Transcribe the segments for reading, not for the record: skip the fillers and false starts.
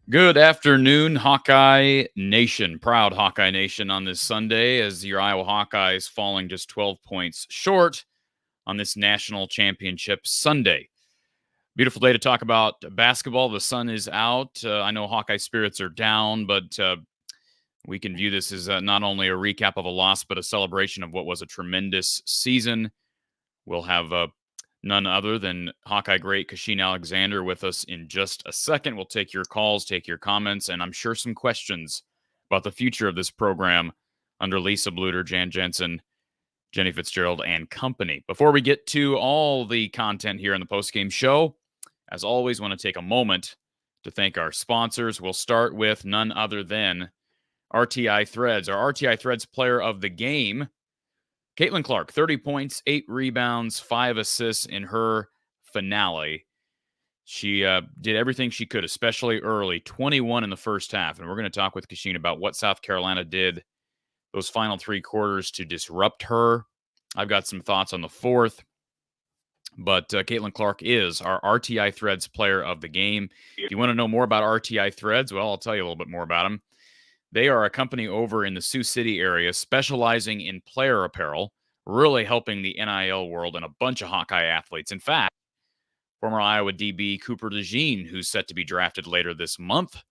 Good afternoon, Hawkeye Nation. Proud Hawkeye Nation on this Sunday as your Iowa Hawkeyes falling just 12 points short on this national championship Sunday. Beautiful day to talk about basketball. The sun is out. I know Hawkeye spirits are down, but we can view this as not only a recap of a loss, but a celebration of what was a tremendous season. We'll have none other than Hawkeye great Kachine Alexander with us in just a second. We'll take your calls, take your comments, and I'm sure some questions about the future of this program under Lisa Bluter, Jan Jensen, Jenny Fitzgerald, and company. Before we get to all the content here in the postgame show, as always, want to take a moment to thank our sponsors. We'll start with none other than RTI Threads, our RTI Threads player of the game, Caitlin Clark, 30 points, 8 rebounds, 5 assists in her finale. She did everything she could, especially early, 21 in the first half. And we're going to talk with Kachine about what South Carolina did those final 3 quarters to disrupt her. I've got some thoughts on the fourth. But Caitlin Clark is our RTI Threads player of the game. If you want to know more about RTI Threads, well, I'll tell you a little bit more about them. They are a company over in the Sioux City area specializing in player apparel, really helping the NIL world and a bunch of Hawkeye athletes. In fact, former Iowa DB Cooper DeJean, who's set to be drafted later this month,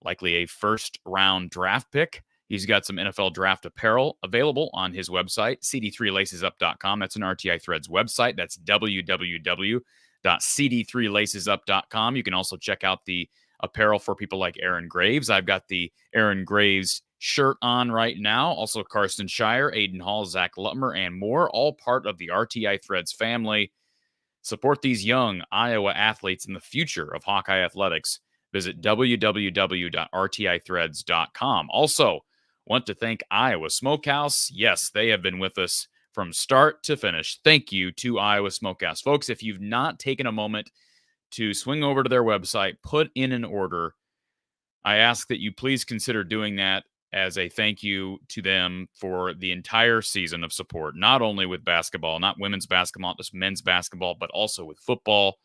likely a first-round draft pick. He's got some NFL draft apparel available on his website, cd3lacesup.com. That's an RTI Threads website. That's www.cd3lacesup.com. You can also check out the apparel for people like Aaron Graves. I've got the Aaron Graves shirt on right now. Also Carson Shire, Aiden Hall, Zach Lutmer, and more, all part of the RTI Threads family. Support these young Iowa athletes in the future of Hawkeye athletics. Visit www.rtithreads.com. Also, want to thank Iowa Smokehouse. Yes, they have been with us from start to finish. Thank you to Iowa Smokehouse. Folks, if you've not taken a moment to swing over to their website, put in an order, I ask that you please consider doing that as a thank you to them for the entire season of support, not only with basketball, not women's basketball, just men's basketball, but also with football.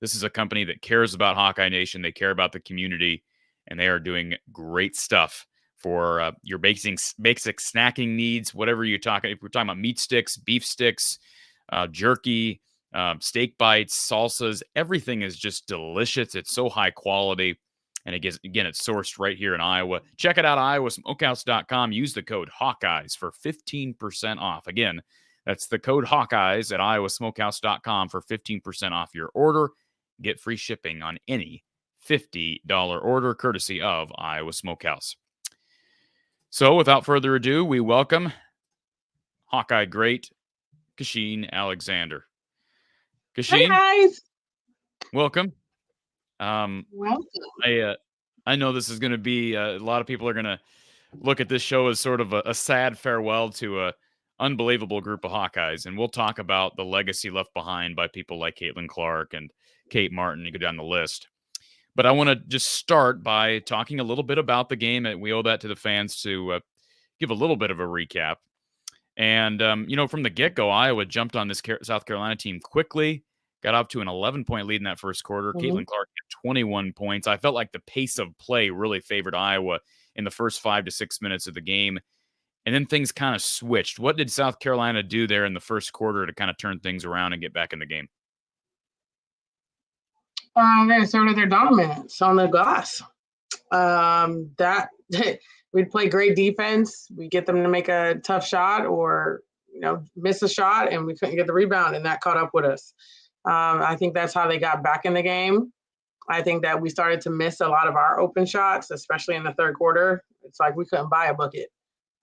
This is a company that cares about Hawkeye Nation. They care about the community, and they are doing great stuff for your basic snacking needs, whatever you're talking. If we're talking about meat sticks, beef sticks, jerky, steak bites, salsas, everything is just delicious. It's so high quality. And again, it's sourced right here in Iowa. Check it out, iowasmokehouse.com. Use the code Hawkeyes for 15% off. Again, that's the code Hawkeyes at iowasmokehouse.com for 15% off your order. Get free shipping on any $50 order, courtesy of Iowa Smokehouse. So without further ado, we welcome Hawkeye great Kachine Alexander. Kachine, hi guys. Welcome. Welcome. I know this is going to be a lot of people are going to look at this show as sort of a sad farewell to a unbelievable group of Hawkeyes, and we'll talk about the legacy left behind by people like Caitlin Clark and Kate Martin. You go down the list. But I want to just start by talking a little bit about the game, and we owe that to the fans to give a little bit of a recap. And, from the get-go, Iowa jumped on this South Carolina team quickly, got up to an 11-point lead in that first quarter. Mm-hmm. Caitlin Clark had 21 points. I felt like the pace of play really favored Iowa in the first 5 to 6 minutes of the game. And then things kind of switched. What did South Carolina do there in the first quarter to kind of turn things around and get back in the game? They asserted their dominance on the glass. We'd play great defense. We get them to make a tough shot or miss a shot, and we couldn't get the rebound, and that caught up with us. I think that's how they got back in the game. I think that we started to miss a lot of our open shots, especially in the third quarter. It's like we couldn't buy a bucket.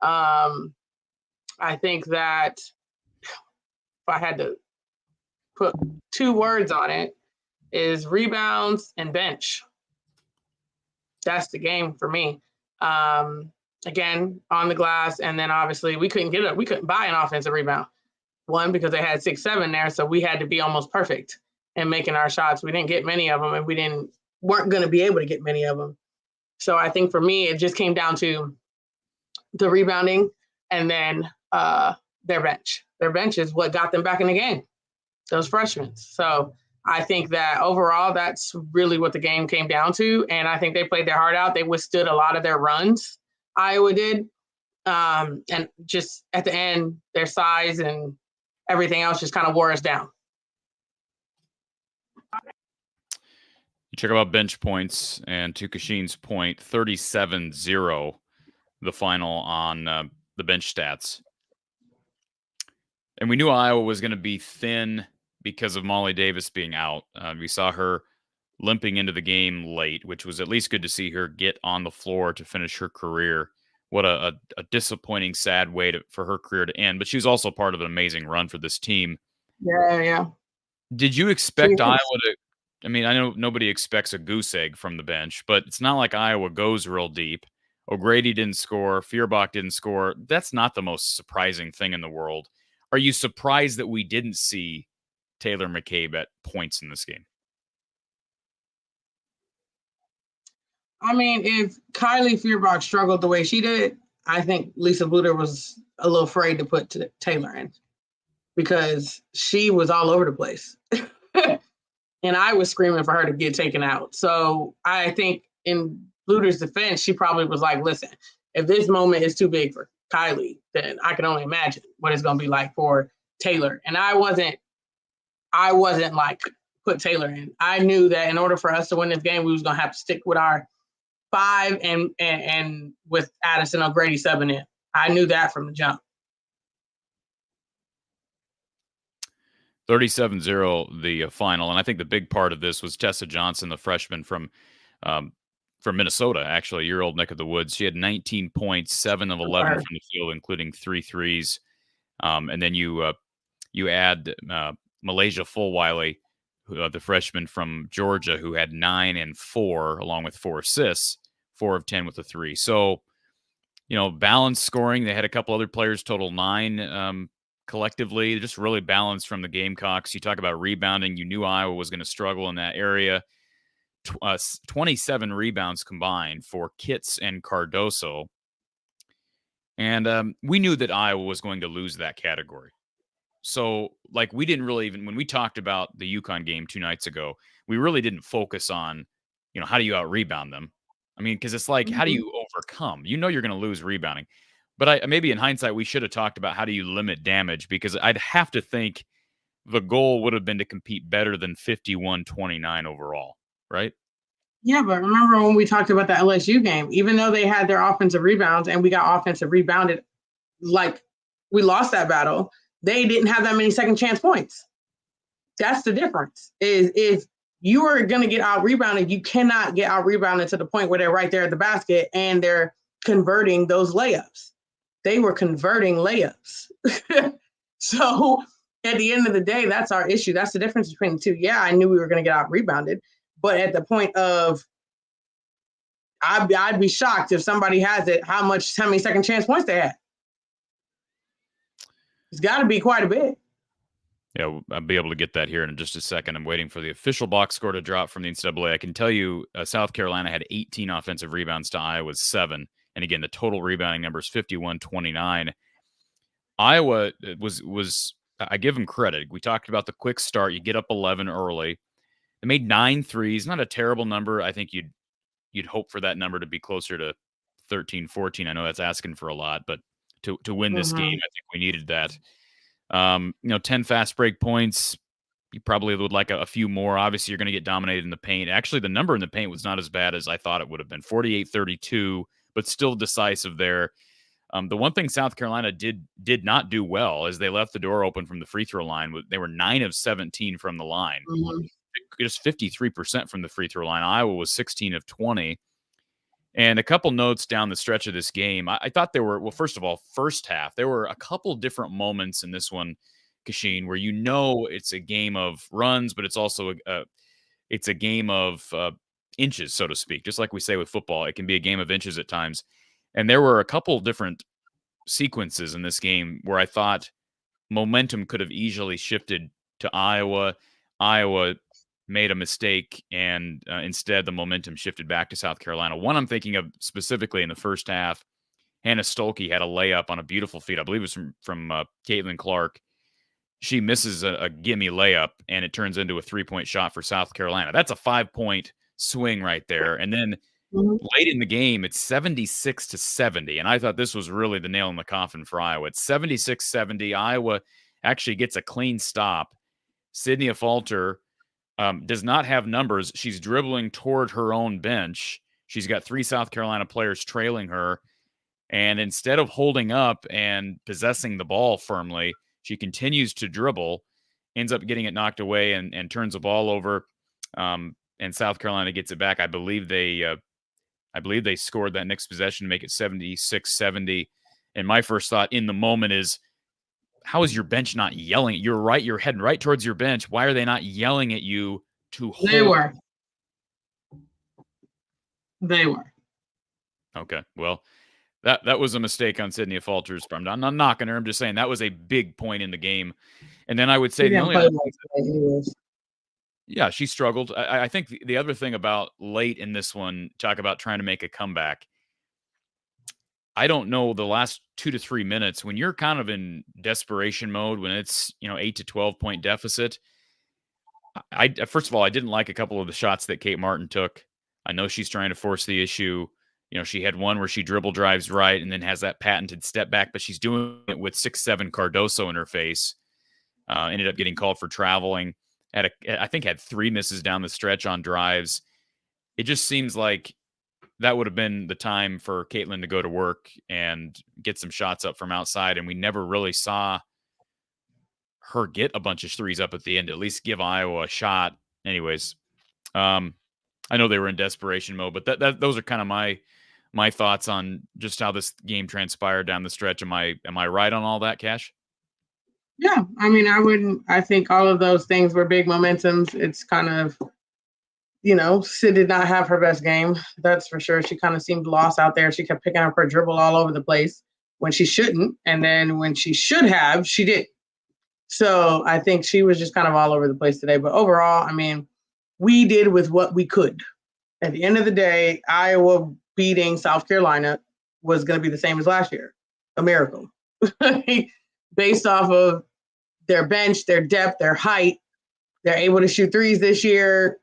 I think that if I had to put 2 words on it, is rebounds and bench. That's the game for me. Again, on the glass, and then obviously we couldn't buy an offensive rebound. One, because they had 6, 7 there, so we had to be almost perfect in making our shots. We didn't get many of them, and weren't going to be able to get many of them. So I think for me, it just came down to the rebounding and then their bench. Their bench is what got them back in the game, those freshmen. So I think that overall, that's really what the game came down to. And I think they played their heart out. They withstood a lot of their runs, Iowa did. And just at the end, their size and everything else just kind of wore us down. You talk about bench points, and to Kachine's point, 37-0, the final on the bench stats. And we knew Iowa was going to be thin because of Molly Davis being out. We saw her limping into the game late, which was at least good to see her get on the floor to finish her career. What a disappointing, sad way for her career to end. But she was also part of an amazing run for this team. Yeah. Did you expect Iowa to? I mean, I know nobody expects a goose egg from the bench, but it's not like Iowa goes real deep. O'Grady didn't score. Feuerbach didn't score. That's not the most surprising thing in the world. Are you surprised that we didn't see Taylor McCabe at points in this game? I mean, if Kylie Feuerbach struggled the way she did, I think Lisa Bluder was a little afraid to put Taylor in because she was all over the place. And I was screaming for her to get taken out. So I think in Bluder's defense, she probably was like, listen, if this moment is too big for Kylie, then I can only imagine what it's going to be like for Taylor. And I wasn't like, put Taylor in. I knew that in order for us to win this game, we was going to have to stick with our 5 and with Addison O'Grady subbing in. I knew that from the jump. 37-0, the final. And I think the big part of this was Tessa Johnson, the freshman from Minnesota, actually, your old neck of the woods. She had 19 points, 7 of 11 from the field, including 3 threes. And then you add Malaysia Fulwiley, the freshman from Georgia, who had 9 and 4, along with 4 assists, 4 of 10 with a 3. So, balanced scoring. They had a couple other players, total 9 collectively, just really balanced from the Gamecocks. You talk about rebounding. You knew Iowa was going to struggle in that area. 27 rebounds combined for Kitts and Cardoso. And we knew that Iowa was going to lose that category. So, we didn't really even, when we talked about the UConn game 2 nights ago, we really didn't focus on, how do you out-rebound them? I mean, because it's like, how do you overcome? You know you're going to lose rebounding. But maybe in hindsight, we should have talked about how do you limit damage, because I'd have to think the goal would have been to compete better than 51-29 overall, right? Yeah, but remember when we talked about the LSU game, even though they had their offensive rebounds and we got offensive rebounded, like we lost that battle, they didn't have that many second chance points. That's the difference. Is if you are going to get out rebounded, you cannot get out rebounded to the point where they're right there at the basket and they're converting those layups. They were converting layups. So at the end of the day, that's our issue. That's the difference between the two. Yeah, I knew we were going to get out rebounded, but at the point of, I'd be shocked if somebody has it, how many second chance points they had. It's got to be quite a bit. Yeah, I'll be able to get that here in just a second. I'm waiting for the official box score to drop from the NCAA. I can tell you South Carolina had 18 offensive rebounds to Iowa's 7. And again, the total rebounding number is 51-29. Iowa was I give them credit. We talked about the quick start. You get up 11 early. They made 9 threes. Not a terrible number. I think you'd hope for that number to be closer to 13, 14. I know that's asking for a lot, but to win this game, I think we needed that. 10 fast break points. You probably would like a few more. Obviously, you're going to get dominated in the paint. Actually, the number in the paint was not as bad as I thought it would have been. 48-32, but still decisive there. The one thing South Carolina did not do well is they left the door open from the free throw line. They were 9 of 17 from the line. Just 53% from the free throw line. Iowa was 16 of 20. And a couple notes down the stretch of this game. I thought there were, well, first of all, first half, there were a couple different moments in this one, Kachine, where it's a game of runs, but it's also it's a game of inches, so to speak. Just like we say with football, it can be a game of inches at times. And there were a couple different sequences in this game where I thought momentum could have easily shifted to Iowa. Iowa made a mistake, and instead the momentum shifted back to South Carolina. One I'm thinking of specifically in the first half, Hannah Stolke had a layup on a beautiful feed. I believe it was from Caitlin Clark. She misses a gimme layup, and it turns into a 3-point shot for South Carolina. That's a 5-point swing right there. And then late in the game, it's 76-70, and I thought this was really the nail in the coffin for Iowa. It's 76-70. Iowa actually gets a clean stop. Sydney Falter does not have numbers. She's dribbling toward her own bench. She's got 3 South Carolina players trailing her. And instead of holding up and possessing the ball firmly, she continues to dribble, ends up getting it knocked away, and turns the ball over. And South Carolina gets it back. I believe they scored that next possession to make it 76-70. And my first thought in the moment is, how is your bench not yelling? You're heading right towards your bench. Why are they not yelling at you to hold? They were. Okay. Well, that was a mistake on Sydney Falter's part. I'm not knocking her. I'm just saying that was a big point in the game. And then I would say yeah, she struggled. I think the other thing about late in this one, talk about trying to make a comeback. I don't know, the last 2 to 3 minutes, when you're kind of in desperation mode, when it's 8 to 12 point deficit. First of all, I didn't like a couple of the shots that Kate Martin took. I know she's trying to force the issue. She had one where she dribble drives right and then has that patented step back, but she's doing it with 6'7" Cardoso in her face. Ended up getting called for traveling. I think had 3 misses down the stretch on drives. It just seems like that would have been the time for Caitlin to go to work and get some shots up from outside. And we never really saw her get a bunch of threes up at the end, at least give Iowa a shot. Anyways, I know they were in desperation mode, but those are kind of my thoughts on just how this game transpired down the stretch. Am I right on all that, Cash? Yeah. I mean, I think all of those things were big momentums. It's kind of, Sid did not have her best game. That's for sure. She kind of seemed lost out there. She kept picking up her dribble all over the place when she shouldn't. And then when she should have, she did. So I think she was just kind of all over the place today. But overall, I mean, we did with what we could. At the end of the day, Iowa beating South Carolina was going to be the same as last year. A miracle. Based off of their bench, their depth, their height. They're able to shoot threes this year.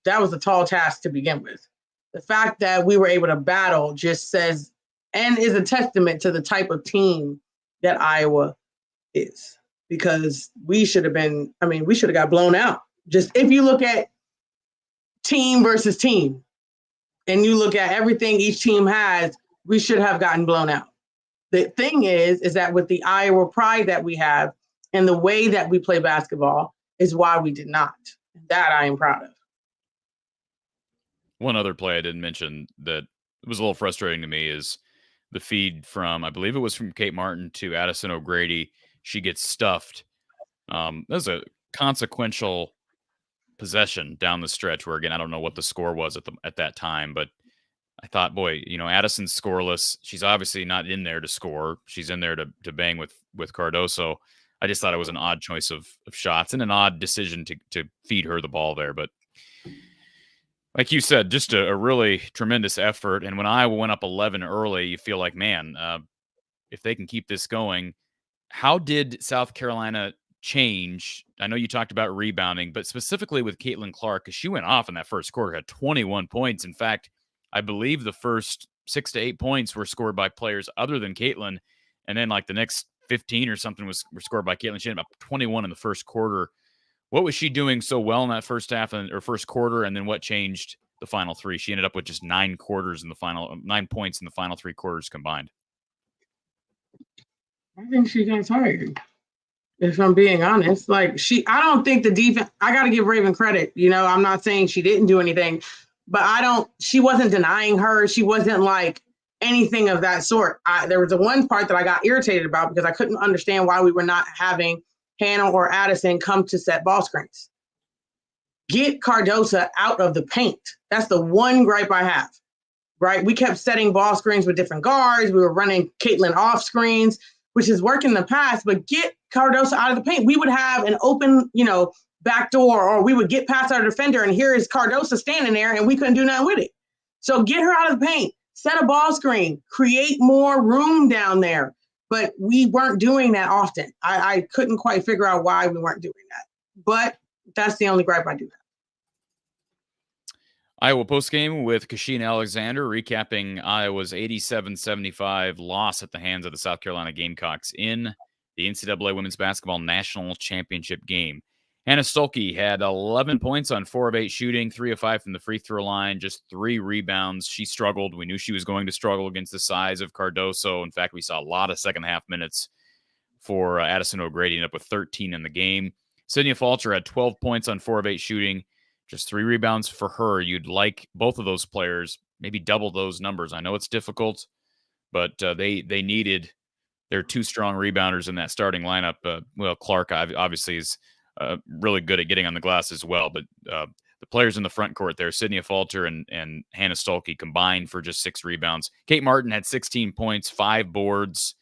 That was a tall task to begin with. the fact that we were able to battle just says and is a testament to the type of team that Iowa is, because we should have got blown out. Just if you look at team versus team and you look at everything each team has, we should have gotten blown out. The thing is that with the Iowa pride that we have and the way that we play basketball is why we did not. That I am proud of. One other play I didn't mention that was a little frustrating to me is the feed from, I believe it was from Kate Martin to Addison O'Grady. She gets stuffed. That was a consequential possession down the stretch where, again, I don't know what the score was at that time, but I thought, boy, Addison's scoreless. She's obviously not in there to score. She's in there to bang with Cardoso. I just thought it was an odd choice of shots and an odd decision to feed her the ball there. But like you said, just a really tremendous effort. And when Iowa went up 11 early, you feel like, man, if they can keep this going, how did South Carolina change? I know you talked about rebounding, but specifically with Caitlin Clark, because she went off in that first quarter, had 21 points. In fact, I believe the first 6 to 8 points were scored by players other than Caitlin. And then like the next 15 or something were scored by Caitlin. She had about 21 in the first quarter. What was she doing so well in that first half or first quarter? And then what changed the final three? She ended up with just 9 points in the final 3 quarters combined. I think she got tired. If I'm being honest, I don't think the defense, I got to give Raven credit. I'm not saying she didn't do anything, but she wasn't denying her. She wasn't like anything of that sort. There was the one part that I got irritated about because I couldn't understand why we were not having Hannah or Addison come to set ball screens. Get Cardoso out of the paint. That's the one gripe I have, right? We kept setting ball screens with different guards. We were running Caitlin off screens, which has worked in the past, but get Cardoso out of the paint. We would have an open, back door, or we would get past our defender, and here is Cardoso standing there, and we couldn't do nothing with it. So get her out of the paint, set a ball screen, create more room down there. But we weren't doing that often. I couldn't quite figure out why we weren't doing that. But that's the only gripe I do have. Iowa postgame with Kachine Alexander recapping Iowa's 87-75 loss at the hands of the South Carolina Gamecocks in the NCAA Women's Basketball National Championship game. Hannah Stuelke had 11 points on 4 of 8 shooting, 3 of 5 from the free throw line, just 3 rebounds. She struggled. We knew she was going to struggle against the size of Cardoso. In fact, we saw a lot of second half minutes for Addison O'Grady, ended up with 13 in the game. Sydney Falcher had 12 points on 4 of 8 shooting, just 3 rebounds for her. You'd like both of those players, maybe double those numbers. I know it's difficult, but they needed their 2 strong rebounders in that starting lineup. Clark obviously is really good at getting on the glass as well, but the players in the front court there, Sydney Falter and Hannah Stuelke, combined for just 6 rebounds. Kate Martin had 16 points, 5 boards,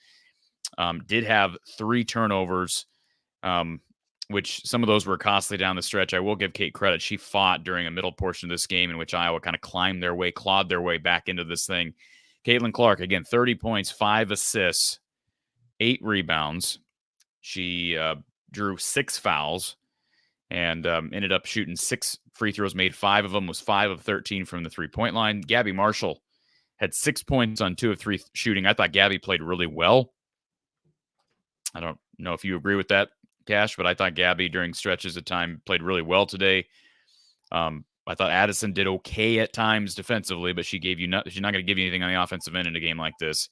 did have 3 turnovers, which some of those were costly down the stretch. I will give Kate credit. She fought during a middle portion of this game in which Iowa kind of clawed their way back into this thing. Caitlin Clark, again, 30 points, 5 assists, 8 rebounds. She drew 6 fouls and ended up shooting 6 free throws, made 5 of them, was 5 of 13 from the 3-point line. Gabby Marshall had 6 points on 2 of 3 shooting. I thought Gabby played really well. I don't know if you agree with that, Cash, but I thought Gabby during stretches of time played really well today. I thought Addison did okay at times defensively, but she's not going to give you anything on the offensive end in a game like this.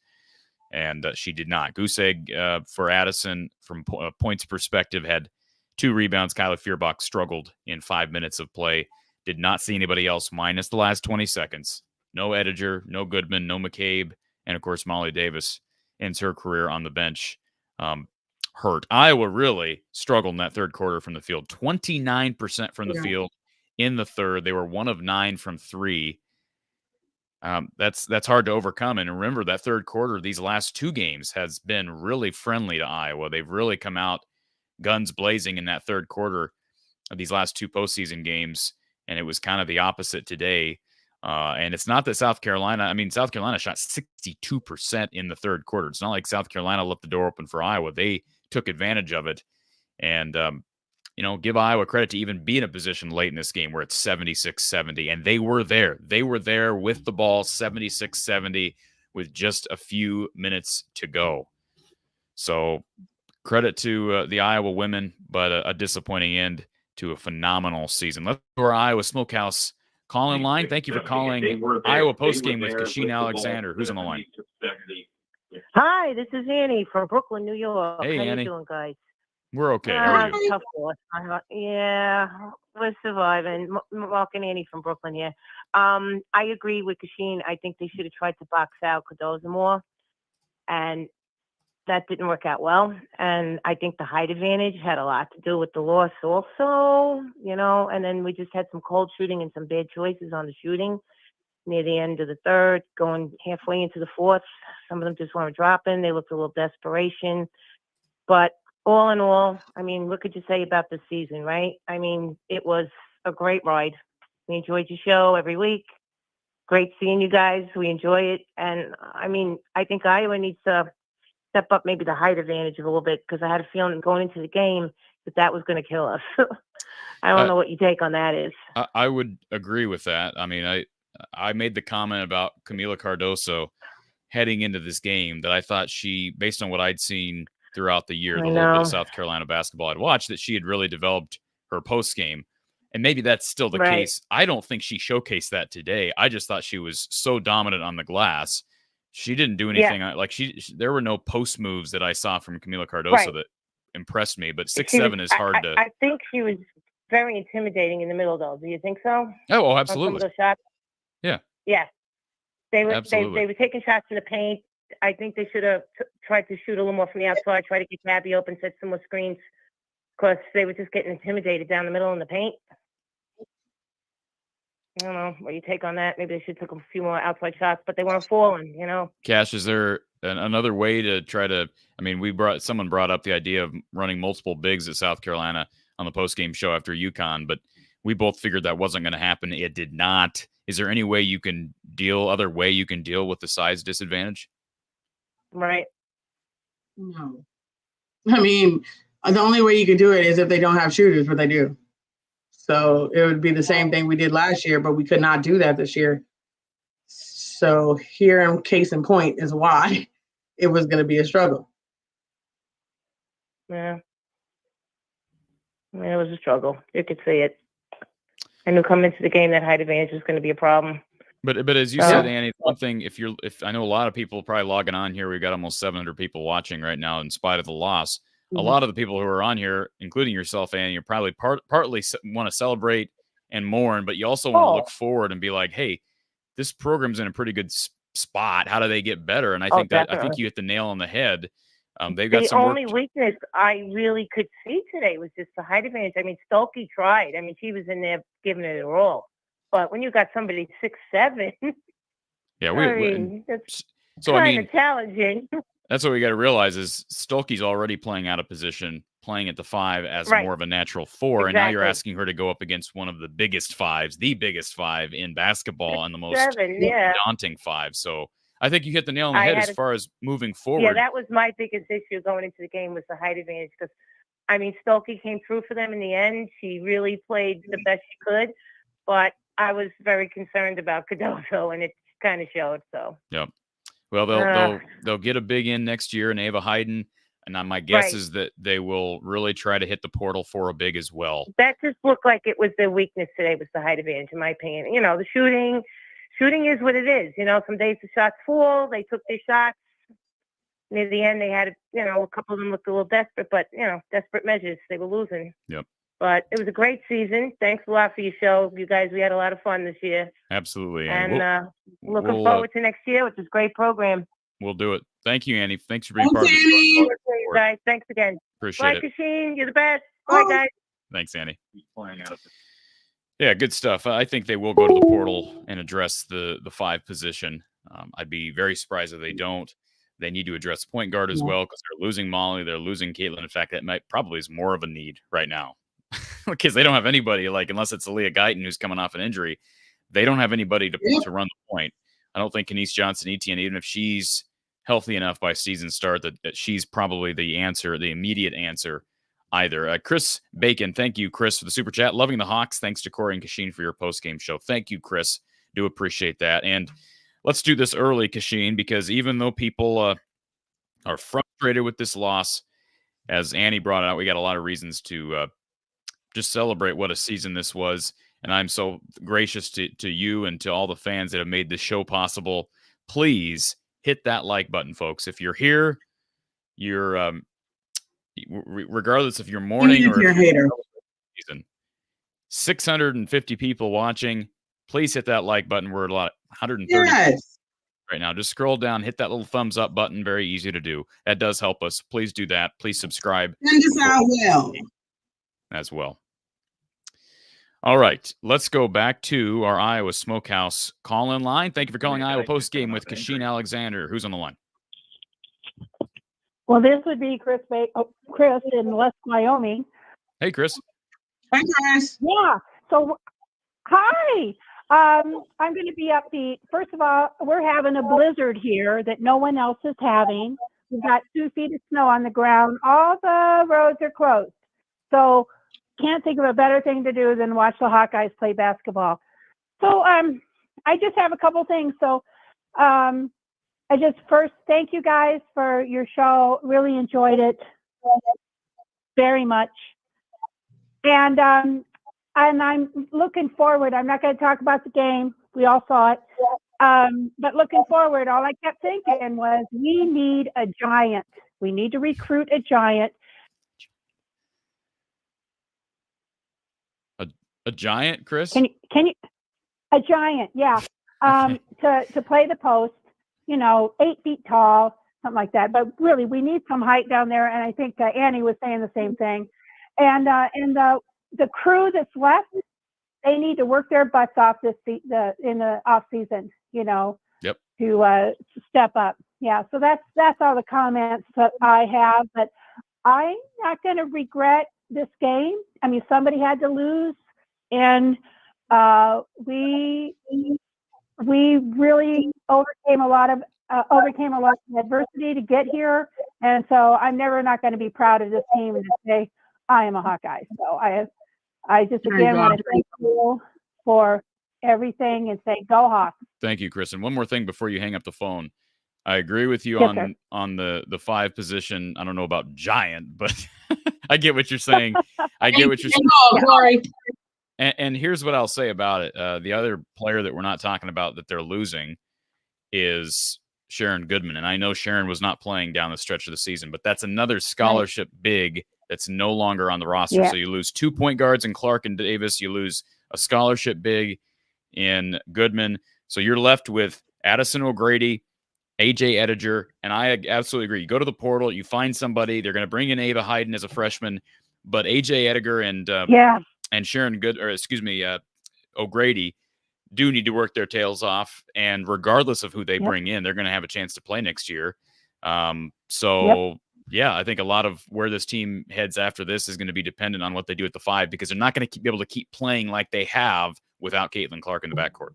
And she did not. Goose egg for Addison from a points perspective, had 2 rebounds. Kyla Feuerbach struggled in 5 minutes of play. Did not see anybody else minus the last 20 seconds. No Ediger, no Goodman, no McCabe, and of course Molly Davis ends her career on the bench. Hurt. Iowa really struggled in that third quarter from the field. 29% from the field in the third. They were 1 of 9 from 3. That's hard to overcome. And remember, that third quarter, these last 2 games, has been really friendly to Iowa. They've really come out guns blazing in that third quarter of these last 2 postseason games, and it was kind of the opposite today. And it's not that South Carolina shot 62% in the third quarter. It's not like South Carolina left the door open for Iowa. They took advantage of it. And give Iowa credit to even be in a position late in this game where it's 76-70, and they were there. They were there with the ball, 76-70, with just a few minutes to go. So credit to the Iowa women, but a disappointing end to a phenomenal season. Let's go to our Iowa Smokehouse call-in line. Thank you for calling Iowa Postgame with Kachine Alexander. Who's on the line? Hi, this is Annie from Brooklyn, New York. Hey, How Annie. you doing, guys? We're okay. How are you? Tough loss. Yeah, we're surviving. Mark and Annie from Brooklyn here. I agree with Kachine. I think they should have tried to box out Cardozo more, and that didn't work out well. And I think the height advantage had a lot to do with the loss also, and then we just had some cold shooting and some bad choices on the shooting near the end of the third, going halfway into the fourth. Some of them just weren't dropping. They looked a little desperation. But all in all, I mean, what could you say about this season, right? I mean, it was a great ride. We enjoyed your show every week. Great seeing you guys. We enjoy it. And, I mean, I think Iowa needs to step up maybe the height advantage a little bit, because I had a feeling going into the game that was going to kill us. I don't know what your take on that is. I would agree with that. I mean, I made the comment about Camila Cardoso heading into this game that I thought she, based on what I'd seen throughout the year, the little bit of South Carolina basketball I'd watched, that she had really developed her post game. And maybe that's still the case. I don't think she showcased that today. I just thought she was so dominant on the glass. She didn't do anything. Like there were no post moves that I saw from Camila Cardoso that impressed me. But 6'7" is hard to. I think she was very intimidating in the middle, though. Do you think so? Oh, absolutely. On some of those shots. Yeah. Yeah. They were taking shots in the paint. I think they should have tried to shoot a little more from the outside, try to get Gabby open, set some more screens, because they were just getting intimidated down the middle in the paint. I don't know what you take on that. Maybe they should take a few more outside shots, but they weren't falling, Cash, is there another way to try to? I mean, someone brought up the idea of running multiple bigs at South Carolina on the postgame show after UConn, but we both figured that wasn't going to happen. It did not. Is there any way you can deal with the size disadvantage? Right. No. I mean, the only way you can do it is if they don't have shooters, but they do. So it would be the same thing we did last year, but we could not do that this year. So here, in case in point, is why it was going to be a struggle. Yeah. I mean, it was a struggle. You could see it. I knew coming into the game that height advantage was going to be a problem. But as you said, Annie, one thing, if I know a lot of people probably logging on here, we've got almost 700 people watching right now in spite of the loss. A lot of the people who are on here, including yourself, Annie, you probably partly want to celebrate and mourn, but you also want to look forward and be like, hey, this program's in a pretty good spot. How do they get better? And I think you hit the nail on the head. They've got some work. The only weakness I really could see today was just the height advantage. I mean, Staley tried. I mean, she was in there giving it a roll. But when you got somebody 6'7", that's kind of challenging. That's what we got to realize is Stolke's already playing out of position, playing at the 5 as more of a natural 4. And now you're asking her to go up against one of the biggest 5s, the biggest 5 in basketball, and the most daunting 5. So I think you hit the nail on the head as far as moving forward. Yeah, that was my biggest issue going into the game, was the height advantage. Because, I mean, Staley came through for them in the end. She really played the best she could. But I was very concerned about Cardozo, and it kind of showed. So. Yep. Well, they'll get a big in next year in Ava Hayden, and my guess is that they will really try to hit the portal for a big as well. That just looked like it was their weakness today, was the height advantage, in my opinion. The shooting is what it is. Some days the shots fall, they took their shots. Near the end, they had, a couple of them looked a little desperate, but, desperate measures. They were losing. Yep. But it was a great season. Thanks a lot for your show. You guys, we had a lot of fun this year. Absolutely. And looking forward to next year, which is a great program. We'll do it. Thank you, Annie. Thanks for being part of the show. Guys, thanks again. Appreciate it. Bye, Kachine. You're the best. Bye, guys. Thanks, Annie. Yeah, good stuff. I think they will go to the portal and address the 5 position. I'd be very surprised if they don't. They need to address point guard as well, because they're losing Molly. They're losing Caitlin. In fact, that probably is more of a need right now. Because they don't have anybody, unless it's Aaliyah Guyton who's coming off an injury, they don't have anybody to run the point. I don't think Kenise Johnson-Etienne, even if she's healthy enough by season start, that she's probably the answer, the immediate answer. either. Chris Bacon, thank you, Chris, for the super chat. Loving the Hawks. Thanks to Corey and Kachine for your post-game show. Thank you, Chris. Do appreciate that. And let's do this early, Kachine, because even though people are frustrated with this loss, as Annie brought out, we got a lot of reasons to just celebrate what a season this was. And I'm so gracious to you and to all the fans that have made this show possible. Please hit that like button, folks. If you're here, you're regardless if you're mourning or if you're a hater. Season, 650 people watching. Please hit that like button. We're a lot 130 right now. Just scroll down, hit that little thumbs up button. Very easy to do. That does help us. Please do that. Please subscribe. Send us out as well. All right, let's go back to our Iowa Smokehouse call-in line. Thank you for calling Iowa Postgame with Kachine Alexander. Who's on the line? Well, this would be Chris in West Wyoming. Hey, Chris. Hi, Chris. Yeah. So, hi. I'm going to be upbeat. First of all, we're having a blizzard here that no one else is having. We've got 2 feet of snow on the ground. All the roads are closed. So, can't think of a better thing to do than watch the Hawkeyes play basketball. So, I just have a couple things. So, I just first thank you guys for your show. Really enjoyed it very much. And I'm looking forward. I'm not going to talk about the game. We all saw it. But looking forward, all I kept thinking was we need a giant. We need to recruit a giant. A giant, Chris? Can you a giant, yeah. To play the post, 8 feet tall, something like that. But really, we need some height down there. And I think Annie was saying the same thing. And the crew that's left, they need to work their butts off in the off season, Yep. to step up. Yeah. So that's all the comments that I have. But I'm not going to regret this game. I mean, somebody had to lose, and we really overcame a lot of adversity to get here. And so I'm never not going to be proud of this team and just say I am a Hawkeye. So I just again want to thank you for everything and say go Hawks. Thank you, Chris. And one more thing before you hang up the phone. I agree with you on the 5 position. I don't know about giant, but I get what you're saying. I get what you're saying. And here's what I'll say about it. The other player that we're not talking about that they're losing is Sharon Goodman. And I know Sharon was not playing down the stretch of the season, but that's another scholarship big that's no longer on the roster. Yeah. So you lose 2 point guards in Clark and Davis. You lose a scholarship big in Goodman. So you're left with Addison O'Grady, AJ Ediger, and I absolutely agree. You go to the portal, you find somebody. They're going to bring in Ava Hayden as a freshman, but AJ Ediger and Sharon O'Grady do need to work their tails off. And regardless of who they bring in, they're going to have a chance to play next year. Yeah, I think a lot of where this team heads after this is going to be dependent on what they do at the 5, because they're not going to be able to keep playing like they have without Caitlin Clark in the backcourt.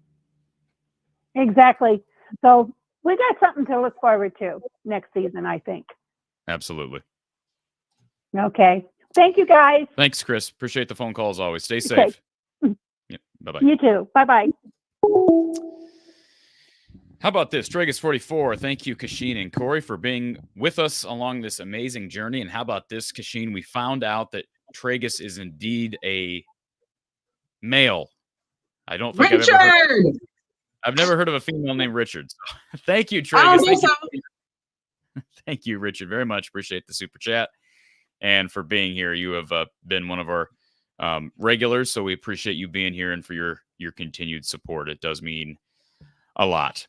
Exactly. So we got something to look forward to next season, I think. Absolutely. Okay. Thank you, guys. Thanks, Chris. Appreciate the phone call as always. Stay safe. Okay. Yep. Bye-bye. You too. Bye-bye. How about this? Tragus44, thank you, Kachine and Corey, for being with us along this amazing journey. And how about this, Kachine? We found out that Tragus is indeed a male. I don't think I've never heard of a female named Richard. So, thank you, Tragus. Thank you, Richard, very much. Appreciate the super chat and for being here. You have been one of our regulars, so we appreciate you being here and for your continued support. It does mean a lot.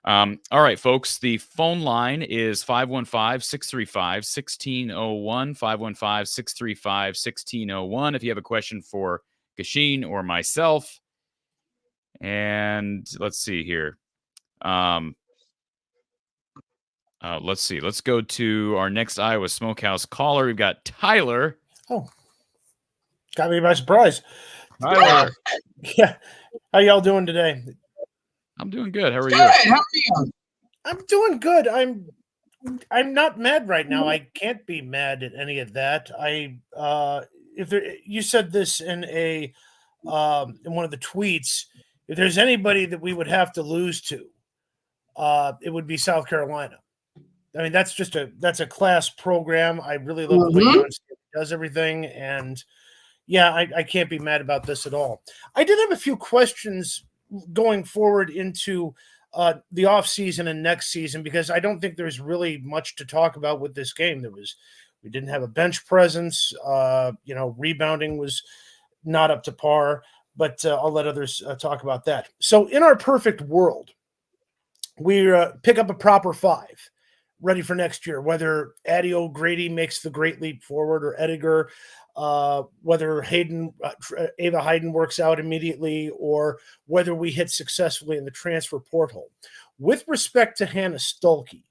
All right, folks, the phone line is 515-635-1601, 515-635-1601. If you have a question for Kachine or myself, and let's see here. Let's see. Let's go to our next Iowa Smokehouse caller. We've got Tyler. Oh, got me by surprise. Tyler. Yeah. How y'all doing today? I'm doing good. How are you? Good. How are you? I'm doing good. I'm I'm not mad right now. I can't be mad at any of that. You said this in in one of the tweets. If there's anybody that we would have to lose to, it would be South Carolina. I mean, that's a class program. I really love the way John Staley does everything, and yeah, I can't be mad about this at all. I did have a few questions going forward into the offseason and next season, because I don't think there's really much to talk about with this game. We didn't have a bench presence. Rebounding was not up to par, but I'll let others talk about that. So in our perfect world, we pick up a proper five ready for next year, whether Addie O'Grady makes the great leap forward or Edgar, whether Ava Hayden works out immediately, or whether we hit successfully in the transfer portal. With respect to Hannah Stuelke,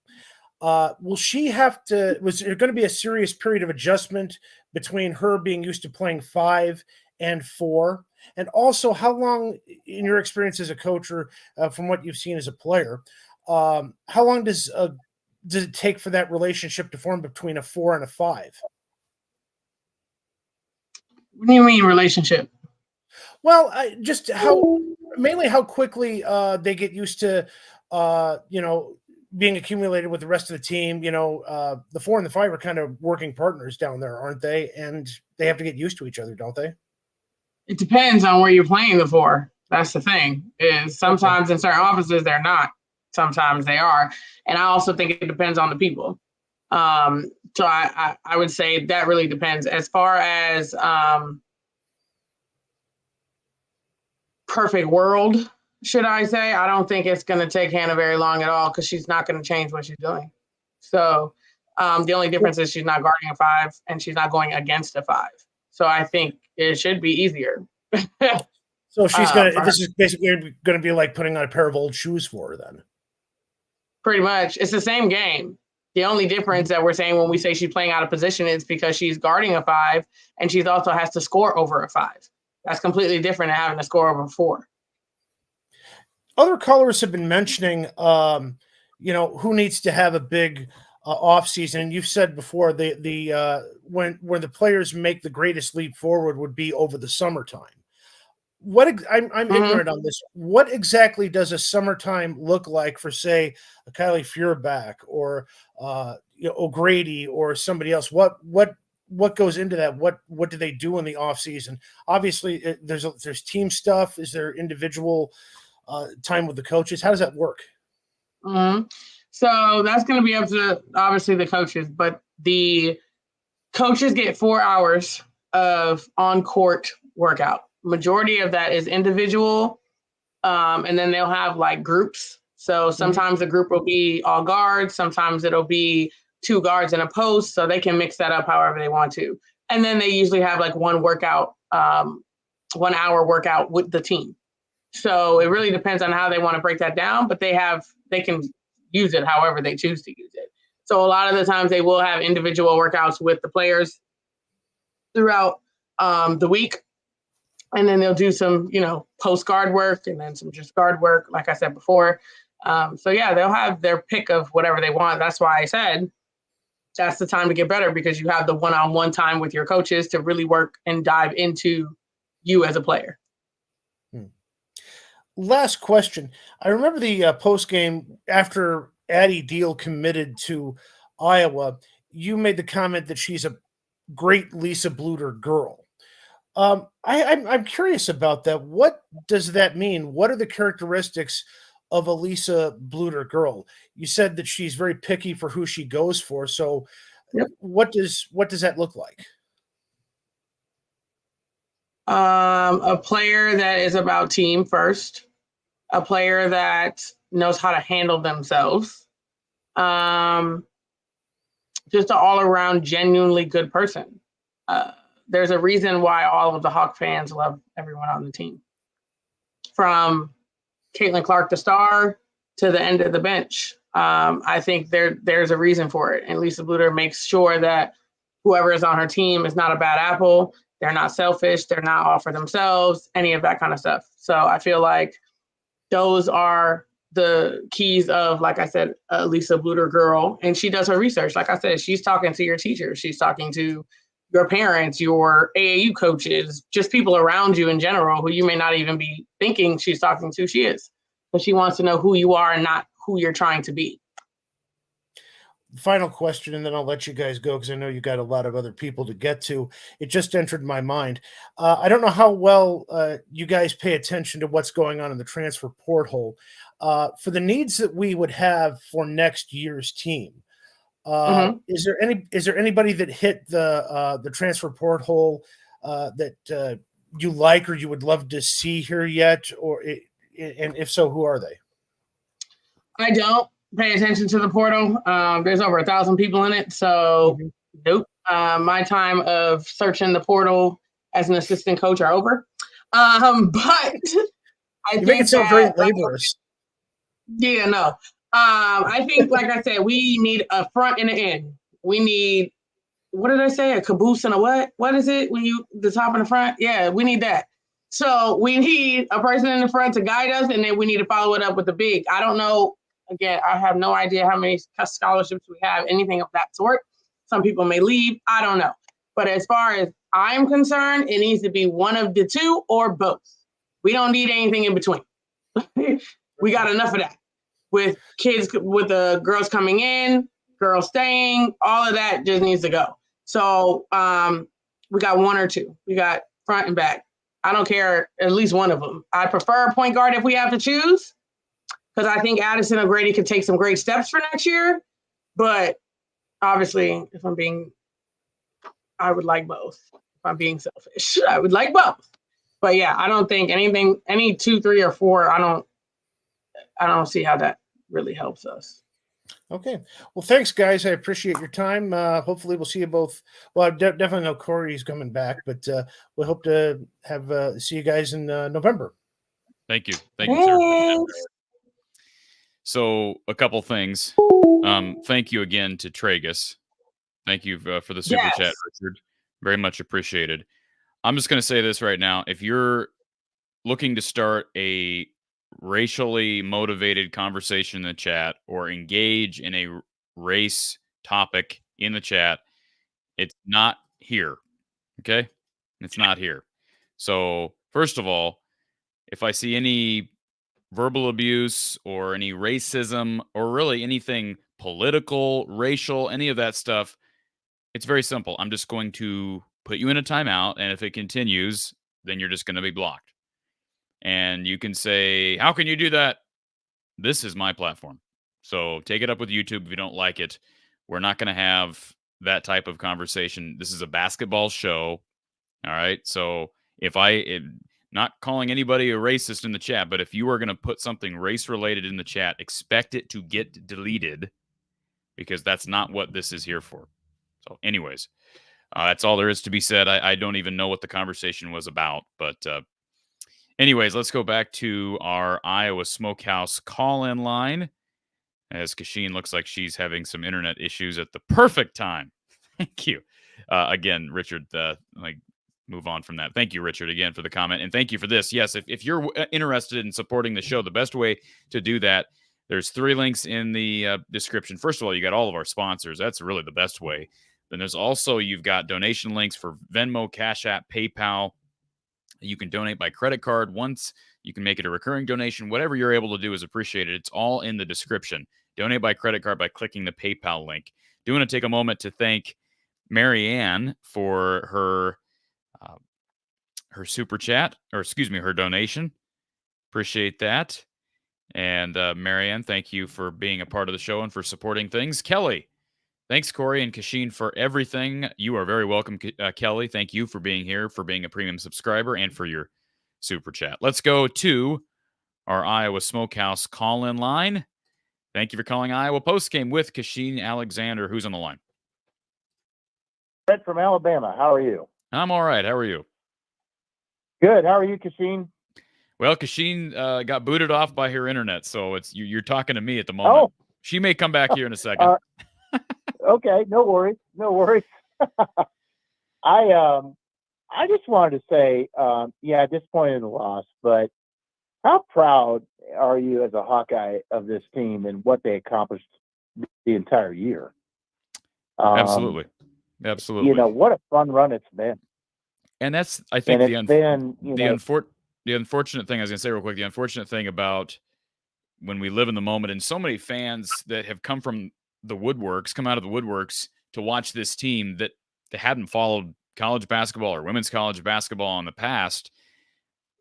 was there going to be a serious period of adjustment between her being used to playing 5 and 4? And also, how long, in your experience as a coach or from what you've seen as a player, how long does it take for that relationship to form between a 4 and a 5? What do you mean relationship? Well, mainly how quickly they get used to, being accumulated with the rest of the team. The 4 and the 5 are kind of working partners down there, aren't they? And they have to get used to each other, don't they? It depends on where you're playing the 4. That's the thing. Is sometimes in certain offices they're not. Sometimes they are. And I also think it depends on the people. So I would say that really depends. As far as perfect world, should I say, I don't think it's going to take Hannah very long at all, because she's not going to change what she's doing. So the only difference is she's not guarding a 5 and she's not going against a 5. So I think it should be easier. So she's this is basically going to be like putting on a pair of old shoes for her then. Pretty much. It's the same game. The only difference that we're saying when we say she's playing out of position is because she's guarding a 5 and she also has to score over a 5. That's completely different than having to score over a 4. Other callers have been mentioning, who needs to have a big offseason. And you've said before when the players make the greatest leap forward would be over the summertime. I'm ignorant on this. What exactly does a summertime look like for, say, a Kylie Feuerbach or O'Grady or somebody else? What goes into that? What do they do in the off season? Obviously, there's team stuff. Is there individual time with the coaches? How does that work? Mm-hmm. So that's going to be up to obviously the coaches, but the coaches get 4 hours of on-court workout. Majority of that is individual, and then they'll have like groups. So sometimes the group will be all guards, sometimes it'll be 2 guards in a post, so they can mix that up however they want to. And then they usually have like 1 hour workout with the team. So it really depends on how they want to break that down, but they can use it however they choose to use it. So a lot of the times they will have individual workouts with the players throughout the week. And then they'll do some, post guard work and then some just guard work, like I said before. They'll have their pick of whatever they want. That's why I said that's the time to get better, because you have the one-on-one time with your coaches to really work and dive into you as a player. Last question. I remember the post game after Addie Deal committed to Iowa. You made the comment that she's a great Lisa Bluter girl. I'm curious about that. What does that mean? What are the characteristics of a Lisa Bluter girl? You said that she's very picky for who she goes for. So what does that look like? A player that is about team first, a player that knows how to handle themselves, just an all-around genuinely good person. There's a reason why all of the Hawk fans love everyone on the team. From Caitlin Clark, the star, to the end of the bench. I think there's a reason for it. And Lisa Bluter makes sure that whoever is on her team is not a bad apple. They're not selfish. They're not all for themselves, any of that kind of stuff. So I feel like those are the keys of, like I said, Lisa Bluter girl, and she does her research. Like I said, she's talking to your teachers, she's talking to your parents, your AAU coaches, just people around you in general who you may not even be thinking she's talking to. She is, but she wants to know who you are and not who you're trying to be. Final question, and then I'll let you guys go because I know you got a lot of other people to get to. It just entered my mind. I don't know how well you guys pay attention to what's going on in the transfer portal. For the needs that we would have for next year's team, is there anybody that hit the transfer portal that you like or you would love to see here yet, and if so, who are they? I don't pay attention to the portal. There's over 1,000 people in it, so nope. My time of searching the portal as an assistant coach are over. But I you make it sound very laborious. Yeah, no. I think, like I said, we need a front and an end. We need, what did I say? A caboose and a what? What is it when you the top and the front? Yeah, we need that. So we need a person in the front to guide us, and then we need to follow it up with the big. I don't know. Again, I have no idea how many scholarships we have, anything of that sort. Some people may leave. I don't know. But as far as I'm concerned, it needs to be one of the two or both. We don't need anything in between. We got enough of that. With kids, with the girls coming in, girls staying, all of that just needs to go. So we got one or two. We got front and back. I don't care, at least one of them. I prefer a point guard if we have to choose, because I think Addison O'Grady could take some great steps for next year. But obviously, I would like both. If I'm being selfish, I would like both. But yeah, I don't think any 2, 3, or 4, I don't see how that really helps us. Okay. Well, thanks, guys. I appreciate your time. Hopefully we'll see you both. Well, I definitely know Corey's coming back, but we hope to see you guys in November. Thank you. Thank you, sir. So a couple things. Thank you again to Tragus. Thank you for the super chat, Richard. Very much appreciated. I'm just going to say this right now. If you're looking to start a racially motivated conversation in the chat or engage in a race topic in the chat, it's not here. Okay? It's not here. So, first of all, if I see any verbal abuse or any racism or really anything political, racial, any of that stuff, it's very simple. I'm just going to put you in a timeout, and if it continues, then you're just going to be blocked. And you can say, how can you do that? This is my platform. So take it up with YouTube if you don't like it. We're not going to have that type of conversation. This is a basketball show. All right. So not calling anybody a racist in the chat, but if you are going to put something race related in the chat, expect it to get deleted, because that's not what this is here for. So anyways, that's all there is to be said. I don't even know what the conversation was about, but anyways, let's go back to our Iowa Smokehouse call-in line, as Kachine looks like she's having some internet issues at the perfect time. Thank you. Again, Richard, move on from that. Thank you, Richard, again for the comment. And thank you for this. Yes, if you're interested in supporting the show, the best way to do that, there's 3 links in the description. First of all, you got all of our sponsors. That's really the best way. Then there's also, you've got donation links for Venmo, Cash App, PayPal. You can donate by credit card once. You can make it a recurring donation. Whatever you're able to do is appreciated. It's all in the description. Donate by credit card by clicking the PayPal link. Do want to take a moment to thank Marianne for her super chat, or excuse me, her donation. Appreciate that. And Marianne, thank you for being a part of the show and for supporting things. Kelly, thanks, Corey and Kachine, for everything. You are very welcome, Kelly. Thank you for being here, for being a premium subscriber, and for your super chat. Let's go to our Iowa Smokehouse call-in line. Thank you for calling Iowa Postgame with Kachine Alexander. Who's on the line? Fred from Alabama. How are you? I'm all right. How are you? Good. How are you, Kachine? Well, Kachine got booted off by her internet, so you're talking to me at the moment. Oh. She may come back here in a second. Okay, no worries. No worries. I just wanted to say, disappointed in the loss, but How proud are you as a Hawkeye of this team and what they accomplished the entire year? Absolutely. You know, what a fun run it's been. And that's, I think, And the unfortunate thing, I was going to say real quick, the unfortunate thing about when we live in the moment, and so many fans that have come out of the woodworks to watch this team that they hadn't followed college basketball or women's college basketball in the past.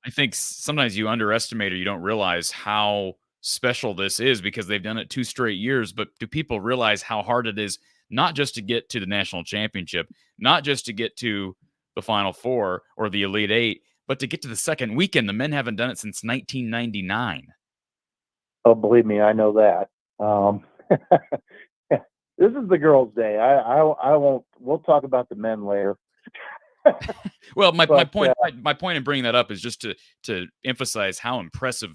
I think sometimes you underestimate or you don't realize how special this is because they've done it 2 straight years. But do people realize how hard it is, not just to get to the national championship, not just to get to the Final Four or the Elite Eight, but to get to the second weekend? The men haven't done it since 1999. Oh, believe me, I know that. This is the girls' day. I won't. We'll talk about the men later. Well, my point in bringing that up is just to emphasize how impressive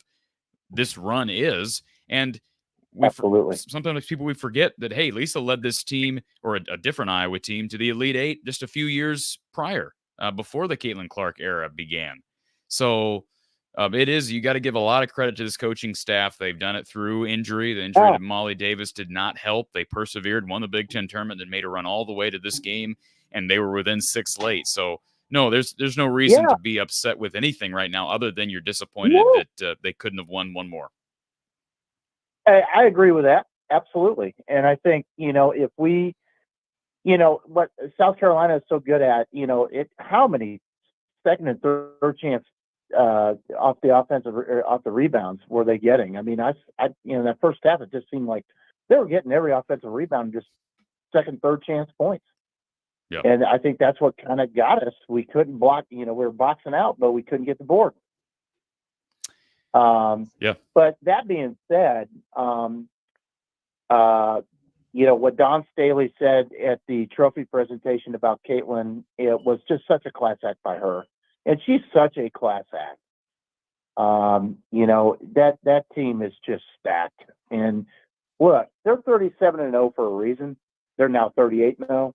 this run is. And absolutely, sometimes we forget that, hey, Lisa led this team, or a different Iowa team, to the Elite Eight just a few years prior, before the Caitlin Clark era began. So you got to give a lot of credit to this coaching staff. They've done it through injury. The injury to Molly Davis did not help. They persevered, won the Big Ten tournament, that made a run all the way to this game, and they were within 6 late. So no, there's no reason to be upset with anything right now, other than you're disappointed that they couldn't have won one more. I agree with that. Absolutely. And I think, if we, what South Carolina is so good at, how many second and third chance off the rebounds were they getting? I mean, that first half, it just seemed like they were getting every offensive rebound, just second, third chance points. Yeah. And I think that's what kind of got us. We couldn't block, we were boxing out, but we couldn't get the board. But that being said, what Don Staley said at the trophy presentation about Caitlin, it was just such a class act by her. And she's such a class act. That team is just stacked. And look, they're 37-0 for a reason. They're now 38-0.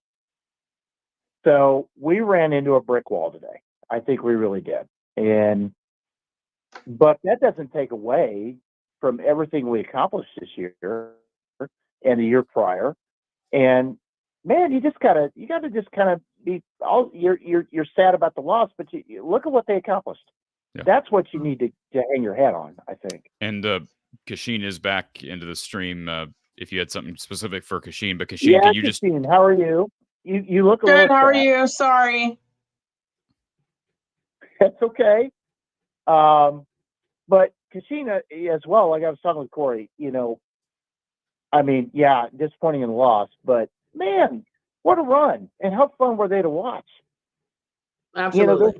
So we ran into a brick wall today. I think we really did. But that doesn't take away from everything we accomplished this year and the year prior. And man, you gotta just kind of be you're sad about the loss, but you look at what they accomplished. Yeah. That's what you need to hang your hat on, I think. And Kachine is back into the stream. If you had something specific for Kachine, but Kachine, can you Kachine, how are you? You look good. How are sad. you? Sorry. That's okay. But Kachine as well, like I was talking with Corey, disappointing in the loss, but man, what a run. And how fun were they to watch? Absolutely.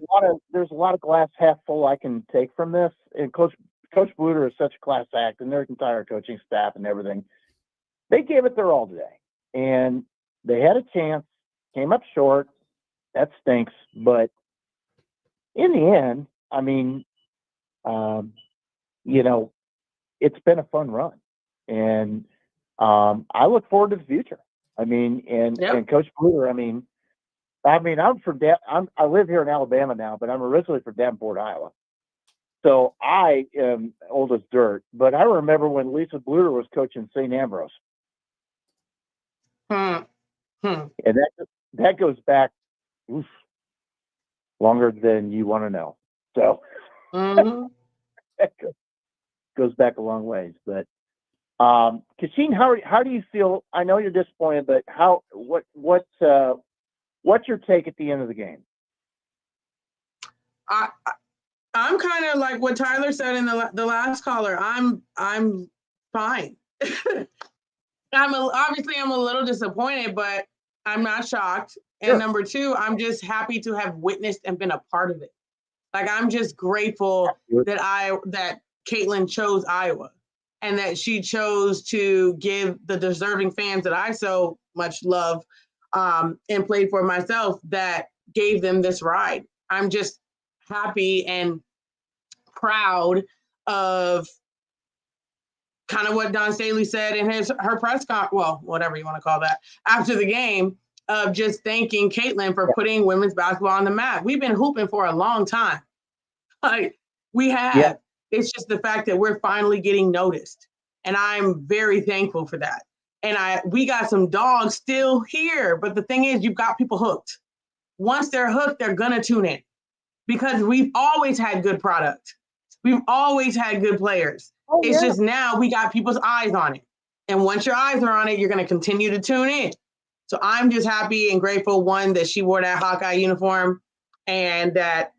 There's a lot of glass half full I can take from this. And Coach Bluter is such a class act, and their entire coaching staff and everything. They gave it their all today. And they had a chance, came up short. That stinks. But in the end, it's been a fun run. And I look forward to the future. And Coach Bluter, I live here in Alabama now, but I'm originally from Davenport, Iowa. So I am old as dirt, but I remember when Lisa Bluter was coaching St. Ambrose. And that goes back longer than you want to know. So that goes back a long ways. But Kachine, how do you feel? I know you're disappointed, but what's your take at the end of the game? I'm kind of like what Tyler said in the last caller. I'm fine. I'm a little disappointed, but I'm not shocked. And number two, I'm just happy to have witnessed and been a part of it. Like, I'm just grateful that Caitlin chose Iowa and that she chose to give the deserving fans that I so much love and played for myself, that gave them this ride. I'm just happy and proud of kind of what Don Staley said in her press conference, well, whatever you want to call that, after the game, of just thanking Caitlin for putting women's basketball on the map. We've been hooping for a long time. Like, we have. It's just the fact that we're finally getting noticed. And I'm very thankful for that. And we got some dogs still here. But the thing is, you've got people hooked. Once they're hooked, they're going to tune in because we've always had good product. We've always had good players. Oh, It's yeah. just now we got people's eyes on it. And once your eyes are on it, you're going to continue to tune in. So I'm just happy and grateful, one, that she wore that Hawkeye uniform and that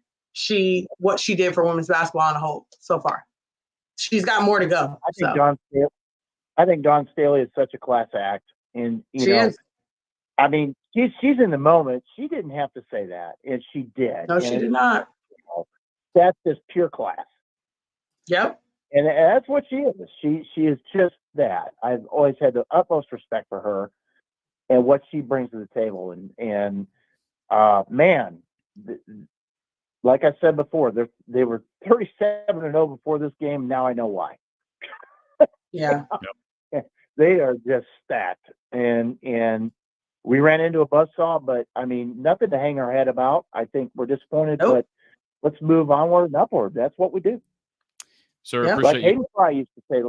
what she did for women's basketball on the whole so far. She's got more to go. I think Dawn Staley is such a class act. And, She is. I mean, she's in the moment. She didn't have to say that, and she did. No, she did not. That's just pure class. Yep. And that's what she is. She is just that. I've always had the utmost respect for her and what she brings to the table. And man, like I said before, they were 37-0 before this game. Now I know why. Yeah. They are just stacked. And we ran into a buzzsaw, but I mean, nothing to hang our head about. I think we're disappointed, but let's move onward and upward. That's what we do. Sir, Yeah. appreciate Like you. Hayden Fry used to say,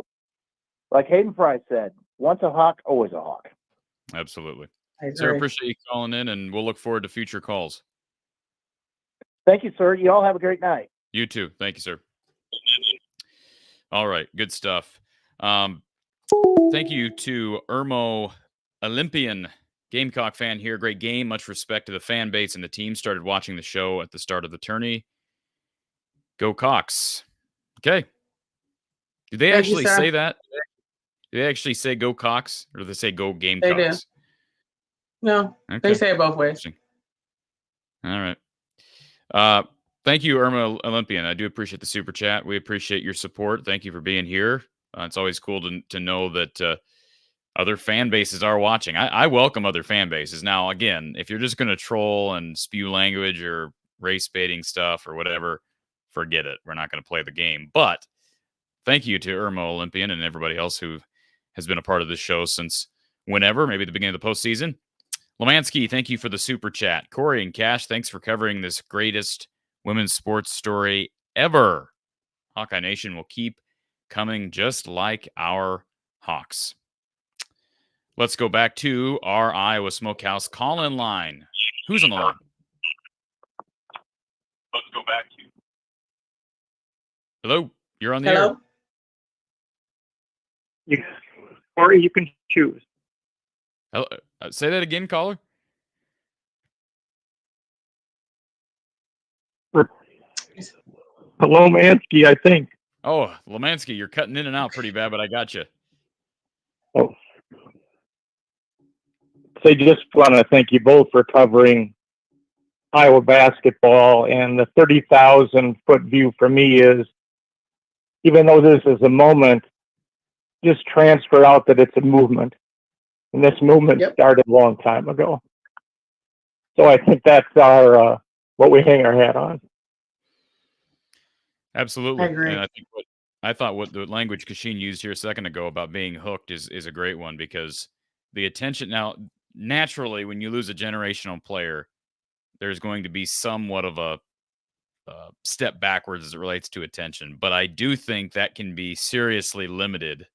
like Hayden Fry said, once a hawk, always a hawk. Absolutely. I Sir, agree. appreciate you calling in, and we'll look forward to future calls. Thank you, sir. You all have a great night. You too. Thank you, sir. All right. Good stuff. Thank you to Irmo Olympian, Gamecock fan here. Great game. Much respect to the fan base and the team. Started watching the show at the start of the tourney. Go Cox. Okay. Did they Thank you, actually sir. say that? Did they actually say go Cox? Or did they say go They Gamecocks? do. No, Okay. they say it both ways. Interesting. All right. Thank you, Irma Olympian. I do appreciate the super chat. We appreciate your support. Thank you for being here. It's always cool to know that other fan bases are watching. I welcome other fan bases. Now, again, if you're just going to troll and spew language or race baiting stuff or whatever, forget it. We're not going to play the game. But thank you to Irma Olympian and everybody else who has been a part of this show since whenever, maybe the beginning of the postseason. Lemansky, thank you for the super chat. Corey and Cash, thanks for covering this greatest women's sports story ever. Hawkeye Nation will keep coming just like our Hawks. Let's go back to our Iowa Smokehouse call-in line. Who's on the line? Let's go back to. Hello, you're on the air. Or you can choose. Hello, say that again, caller. Hello, Mansky, I think. Oh, Lemansky, you're cutting in and out pretty bad, but I got you. Oh. So I just want to thank you both for covering Iowa basketball. And the 30,000-foot view for me is, even though this is a moment, just transfer out that it's a movement. And this movement started a long time ago. So I think that's our what we hang our hat on. Absolutely. I agree. And I thought what the language Kachine used here a second ago about being hooked is a great one, because the attention now, naturally, when you lose a generational player, there's going to be somewhat of a step backwards as it relates to attention. But I do think that can be seriously limited.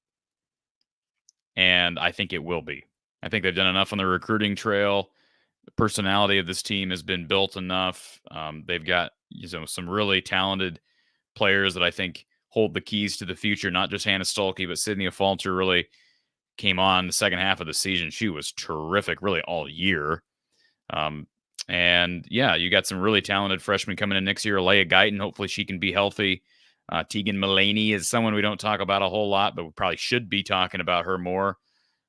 And I think it will be. I think they've done enough on the recruiting trail. The personality of this team has been built enough. They've got some really talented players that I think hold the keys to the future. Not just Hannah Stolke, but Sydney Falter really came on the second half of the season. She was terrific, really all year. And yeah, you got some really talented freshmen coming in next year. Leia Guyton, hopefully she can be healthy. Tegan Mullaney is someone we don't talk about a whole lot, but we probably should be talking about her more.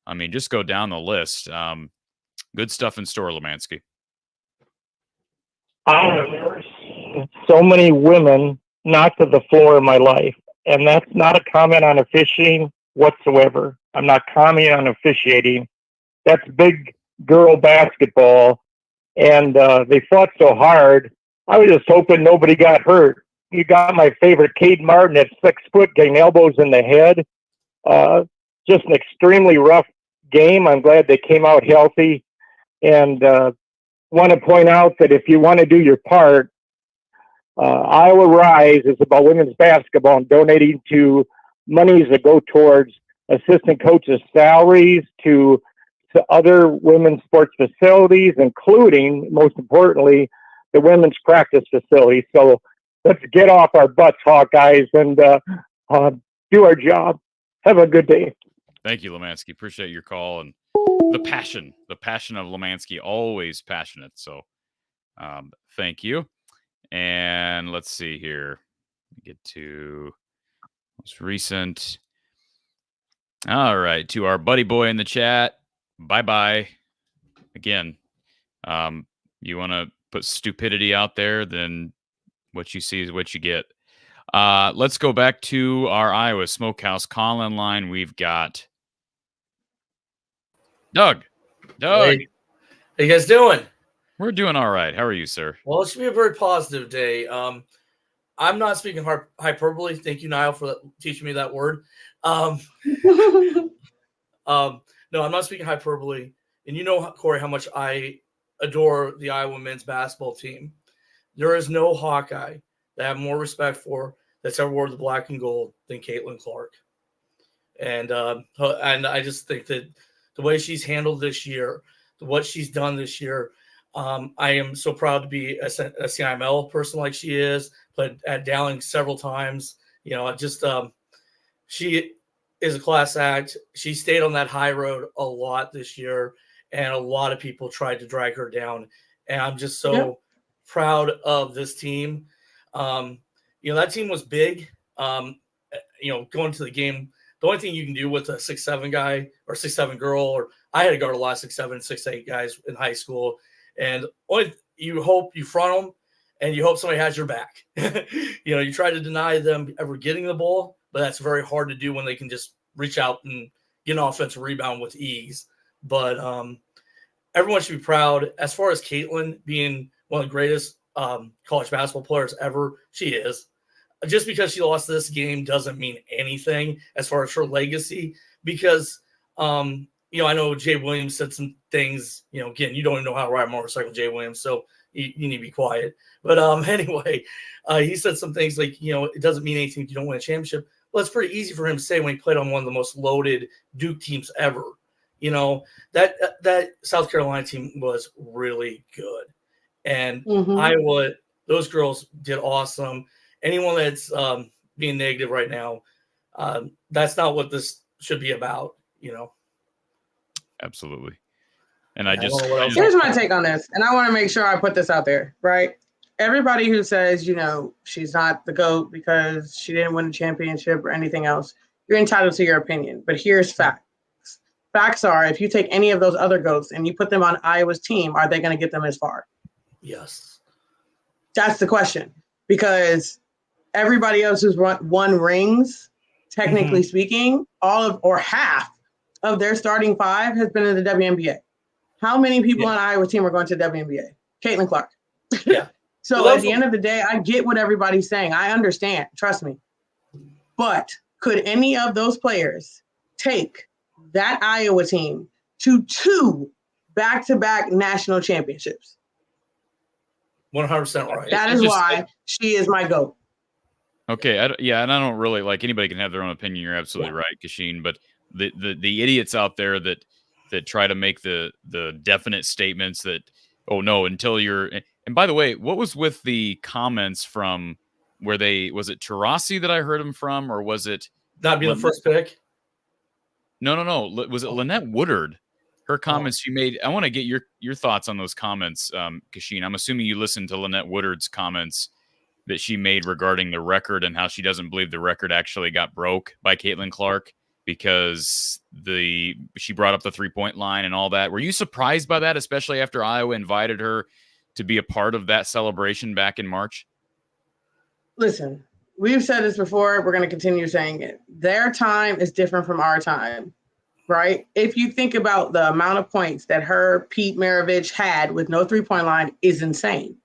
I mean, just go down the list. Good stuff in store, Lemansky. So many women knocked to the floor in my life, and that's not a comment on officiating whatsoever. I'm not commenting on officiating. That's big girl basketball, and they fought so hard. I was just hoping nobody got hurt. You got my favorite, Cade Martin, at 6 foot, getting elbows in the head. Just an extremely rough game. I'm glad they came out healthy, and want to point out that if you want to do your part, Iowa Rise is about women's basketball and donating to monies that go towards assistant coaches' salaries to other women's sports facilities, including, most importantly, the women's practice facility. So let's get off our butts, Hawkeyes, and do our job. Have a good day. Thank you, Lemansky. Appreciate your call and the passion of Lemansky, always passionate. So thank you. And let's see here. Get to most recent. All right. To our buddy boy in the chat. Bye-bye. Again, you want to put stupidity out there, then what you see is what you get. Let's go back to our Iowa Smokehouse call-in line. We've got Doug. Hey, how you guys doing? We're doing all right. How are you, sir? Well, it should be a very positive day. I'm not speaking hyperbole. Thank you, Niall, for teaching me that word. No, I'm not speaking hyperbole. And you know, Corey, how much I adore the Iowa men's basketball team. There is no Hawkeye that I have more respect for that's ever wore the black and gold than Caitlin Clark. And I just think that the way she's handled this year, what she's done this year, I am so proud to be a CIML person like she is, but at Dowling several times. You know, just she is a class act. She stayed on that high road a lot this year, and a lot of people tried to drag her down. And I'm just so proud of this team. You know, that team was big. You know, going to the game, the only thing you can do with a 6'7" guy or 6'7" girl, or I had to guard a lot of 6'7", 6'8" guys in high school. And only you hope you front them and you hope somebody has your back. You know, you try to deny them ever getting the ball, but that's very hard to do when they can just reach out and get an offensive rebound with ease. But everyone should be proud. As far as Caitlin being one of the greatest college basketball players ever, she is. Just because she lost this game doesn't mean anything as far as her legacy, because you know, I know Jay Williams said some things, you know, again, you don't even know how to ride a motorcycle, Jay Williams, so you need to be quiet. But anyway, he said some things like, you know, it doesn't mean anything if you don't win a championship. Well, it's pretty easy for him to say when he played on one of the most loaded Duke teams ever. You know, that South Carolina team was really good. And Iowa, those girls did awesome. Anyone that's being negative right now, that's not what this should be about, you know. Absolutely. And here's my take on this, and I want to make sure I put this out there, right? Everybody who says, you know, she's not the GOAT because she didn't win a championship or anything else, you're entitled to your opinion. But here's facts. Facts are, if you take any of those other GOATs and you put them on Iowa's team, are they going to get them as far? Yes. That's the question. Because everybody else who's won rings, technically speaking, all of or half of their starting five has been in the WNBA. How many people on Iowa team are going to the WNBA? Caitlin Clark. Yeah. So at the end of the day, I get what everybody's saying. I understand. Trust me. But could any of those players take that Iowa team to 2 back-to-back national championships? 100% right. That is why she is my GOAT. Okay. And I don't really like anybody can have their own opinion. You're absolutely right, Kachine. But the idiots out there that try to make the definite statements that, oh no, until you're, and by the way, what was with the comments from where was it Taurasi that I heard him from, or was it not being the first pick? No. Was it Lynette Woodard? Her comments she made. I want to get your thoughts on those comments, Kachine. I'm assuming you listened to Lynette Woodard's comments that she made regarding the record and how she doesn't believe the record actually got broke by Caitlin Clark because she brought up the 3-point line and all that. Were you surprised by that, especially after Iowa invited her to be a part of that celebration back in March? Listen, we've said this before. We're going to continue saying it. Their time is different from our time, right? If you think about the amount of points that Pete Maravich had with no 3-point line is insane.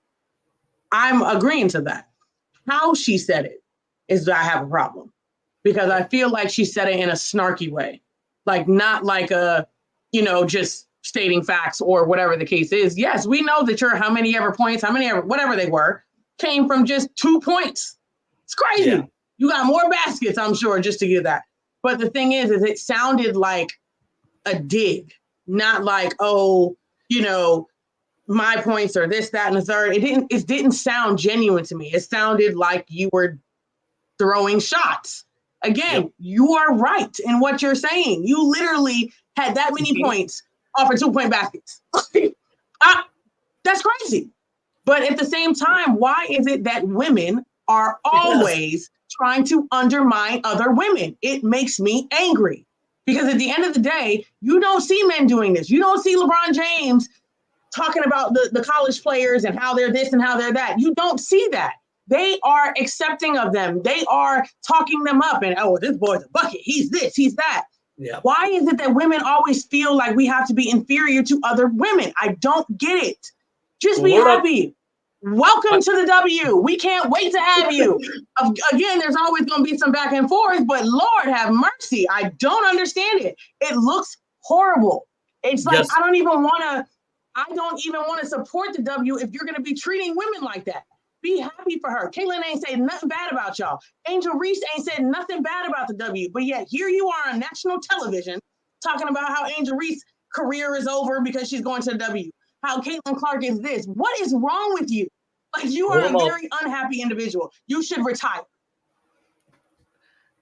I'm agreeing to that. How she said it is that I have a problem, because I feel like she said it in a snarky way, like not like a, you know, just stating facts or whatever the case is. Yes, we know that you're how many ever points, how many ever, whatever they were. came from just 2 points. It's crazy. Yeah. You got more baskets, I'm sure, just to get that. But the thing is it sounded like a dig, not like, oh, you know, my points are this, that, and the third. It didn't sound genuine to me. It sounded like you were throwing shots. Again, you are right in what you're saying. You literally had that many points off of 2-point baskets. That's crazy. But at the same time, why is it that women are always trying to undermine other women? It makes me angry. Because at the end of the day, you don't see men doing this. You don't see LeBron James talking about the college players and how they're this and how they're that. You don't see that. They are accepting of them. They are talking them up and, oh, this boy's a bucket. He's this, he's that. Yeah. Why is it that women always feel like we have to be inferior to other women? I don't get it. Just be happy. Welcome to the W. We can't wait to have you. Again, there's always going to be some back and forth, but Lord have mercy. I don't understand it. It looks horrible. It's like, I don't even want to support the W if you're going to be treating women like that. Be happy for her. Caitlin ain't said nothing bad about y'all. Angel Reese ain't said nothing bad about the W. But yet here you are on national television talking about how Angel Reese's career is over because she's going to the W. How Caitlin Clark is this. What is wrong with you? Like, you are a very unhappy individual. You should retire.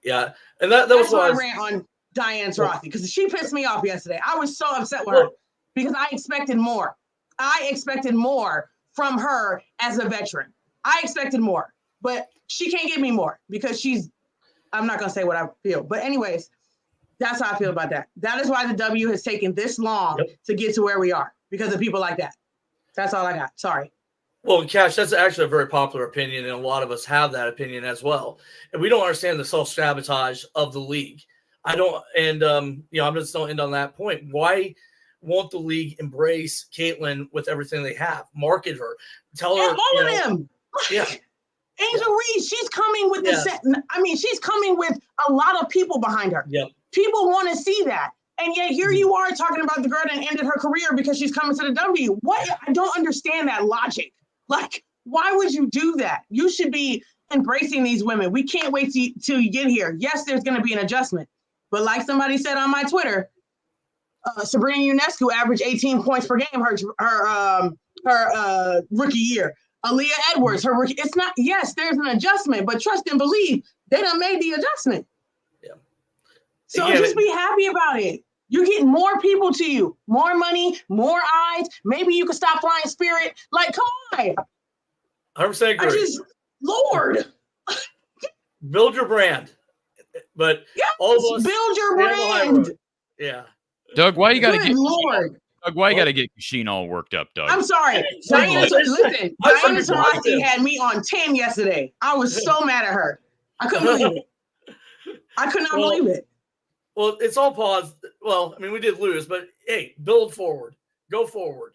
Yeah. And that was why I rant on Diane Taurasi, because she pissed me off yesterday. I was so upset with her because I expected more. I expected more from her as a veteran. I expected more, but she can't give me more because I'm not going to say what I feel. But anyways, that's how I feel about that. That is why the W has taken this long to get to where we are, because of people like that. That's all I got. Sorry. Well, Cash, that's actually a very popular opinion, and a lot of us have that opinion as well. And we don't understand the self-sabotage of the league. I don't, and I'm just going to end on that point. Why won't the league embrace Caitlin with everything they have? Market her. Tell her. All of them. Yeah. Angel Reese, she's coming with the set. I mean, she's coming with a lot of people behind her. Yep. People want to see that. And yet here you are talking about the girl that ended her career because she's coming to the W. What? I don't understand that logic. Like, why would you do that? You should be embracing these women. We can't wait till you get here. Yes, there's going to be an adjustment. But like somebody said on my Twitter, Sabrina Ionescu averaged 18 points per game her rookie year. Aaliyah Edwards, her rookie. It's not, yes, there's an adjustment, but trust and believe they done made the adjustment. Yeah. So just be happy about it. You're getting more people to you, more money, more eyes. Maybe you can stop flying Spirit. Like, come on. 100% agree. Lord. Build your brand. But all of us build your brand. Yeah. Doug, why you got to get Lord? Doug, why you got to get Kachine all worked up, Doug? I'm sorry. Diana Taurasi had me on 10 yesterday. I was so mad at her. I couldn't believe it. I could not believe it. Well, it's all paused. Well, I mean, we did lose, but hey, build forward. Go forward.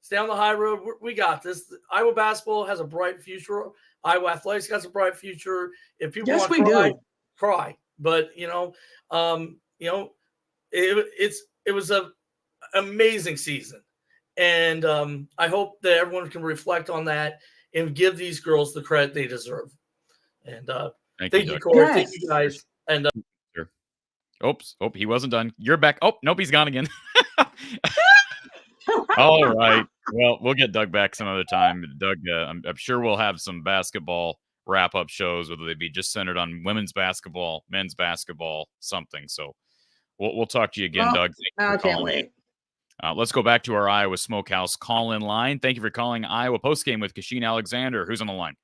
Stay on the high road. We got this. Iowa basketball has a bright future. Iowa athletics has a bright future. If people want to cry, cry. But it was an amazing season, and I hope that everyone can reflect on that and give these girls the credit they deserve. And thank you, Corey. Yes. Thank you, guys. And Oops. Oh, he wasn't done. You're back. Oh, nope, he's gone again. All right. Well, we'll get Doug back some other time. Doug, I'm sure we'll have some basketball wrap-up shows, whether they be just centered on women's basketball, men's basketball, something. So we'll talk to you again, Doug. I can't wait. Let's go back to our Iowa Smokehouse call-in line. Thank you for calling Iowa Postgame with Kachine Alexander. Who's on the line?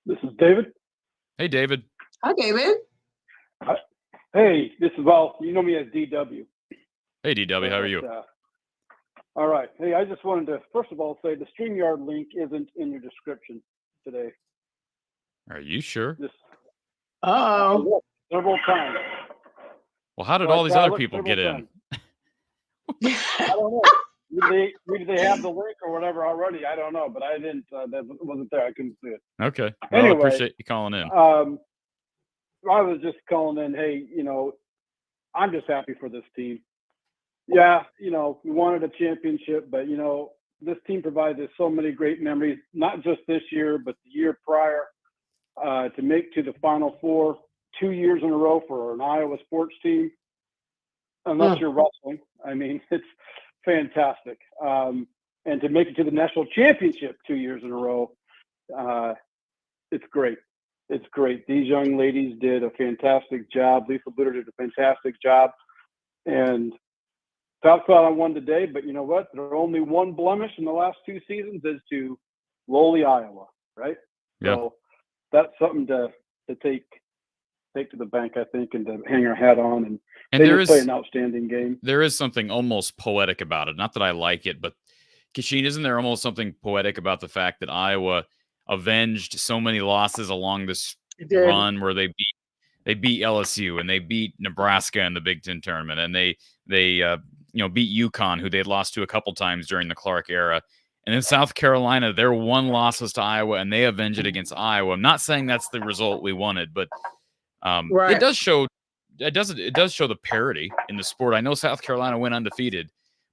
This is David. Hey, David. Hi, David. Hey, this is you know me as DW. Hey, DW, how are you? All right. Hey, I just wanted to, first of all, say the StreamYard link isn't in your description today. Are you sure? Several times. Well, how did all these other people get in? I don't know. Maybe they have the link or whatever already. I don't know, but I didn't. That wasn't there. I couldn't see it. Okay. Well, anyway, I appreciate you calling in. I was just calling in. Hey, I'm just happy for this team. Yeah, we wanted a championship, but this team provided us so many great memories, not just this year, but the year prior, to make to the Final Four 2 years in a row for an Iowa sports team. Unless you're wrestling, I mean, it's fantastic. And to make it to the national championship 2 years in a row, it's great. It's great. These young ladies did a fantastic job. Lisa Butter did a fantastic job. And South Carolina won today, but you know what? There are only one blemish in the last 2 seasons is to lowly Iowa, right? Yeah. So that's something to take to the bank, I think, and to hang our hat on. And they just play an outstanding game. There is something almost poetic about it. Not that I like it, but Kachine, isn't there almost something poetic about the fact that Iowa avenged so many losses along this run where they beat LSU and they beat Nebraska in the Big Ten tournament, and they beat UConn, who they had lost to a couple times during the Clark era. And in South Carolina, their one loss was to Iowa, and they avenged it against Iowa. I'm not saying that's the result we wanted, but it does show. It does show the parity in the sport. I know South Carolina went undefeated,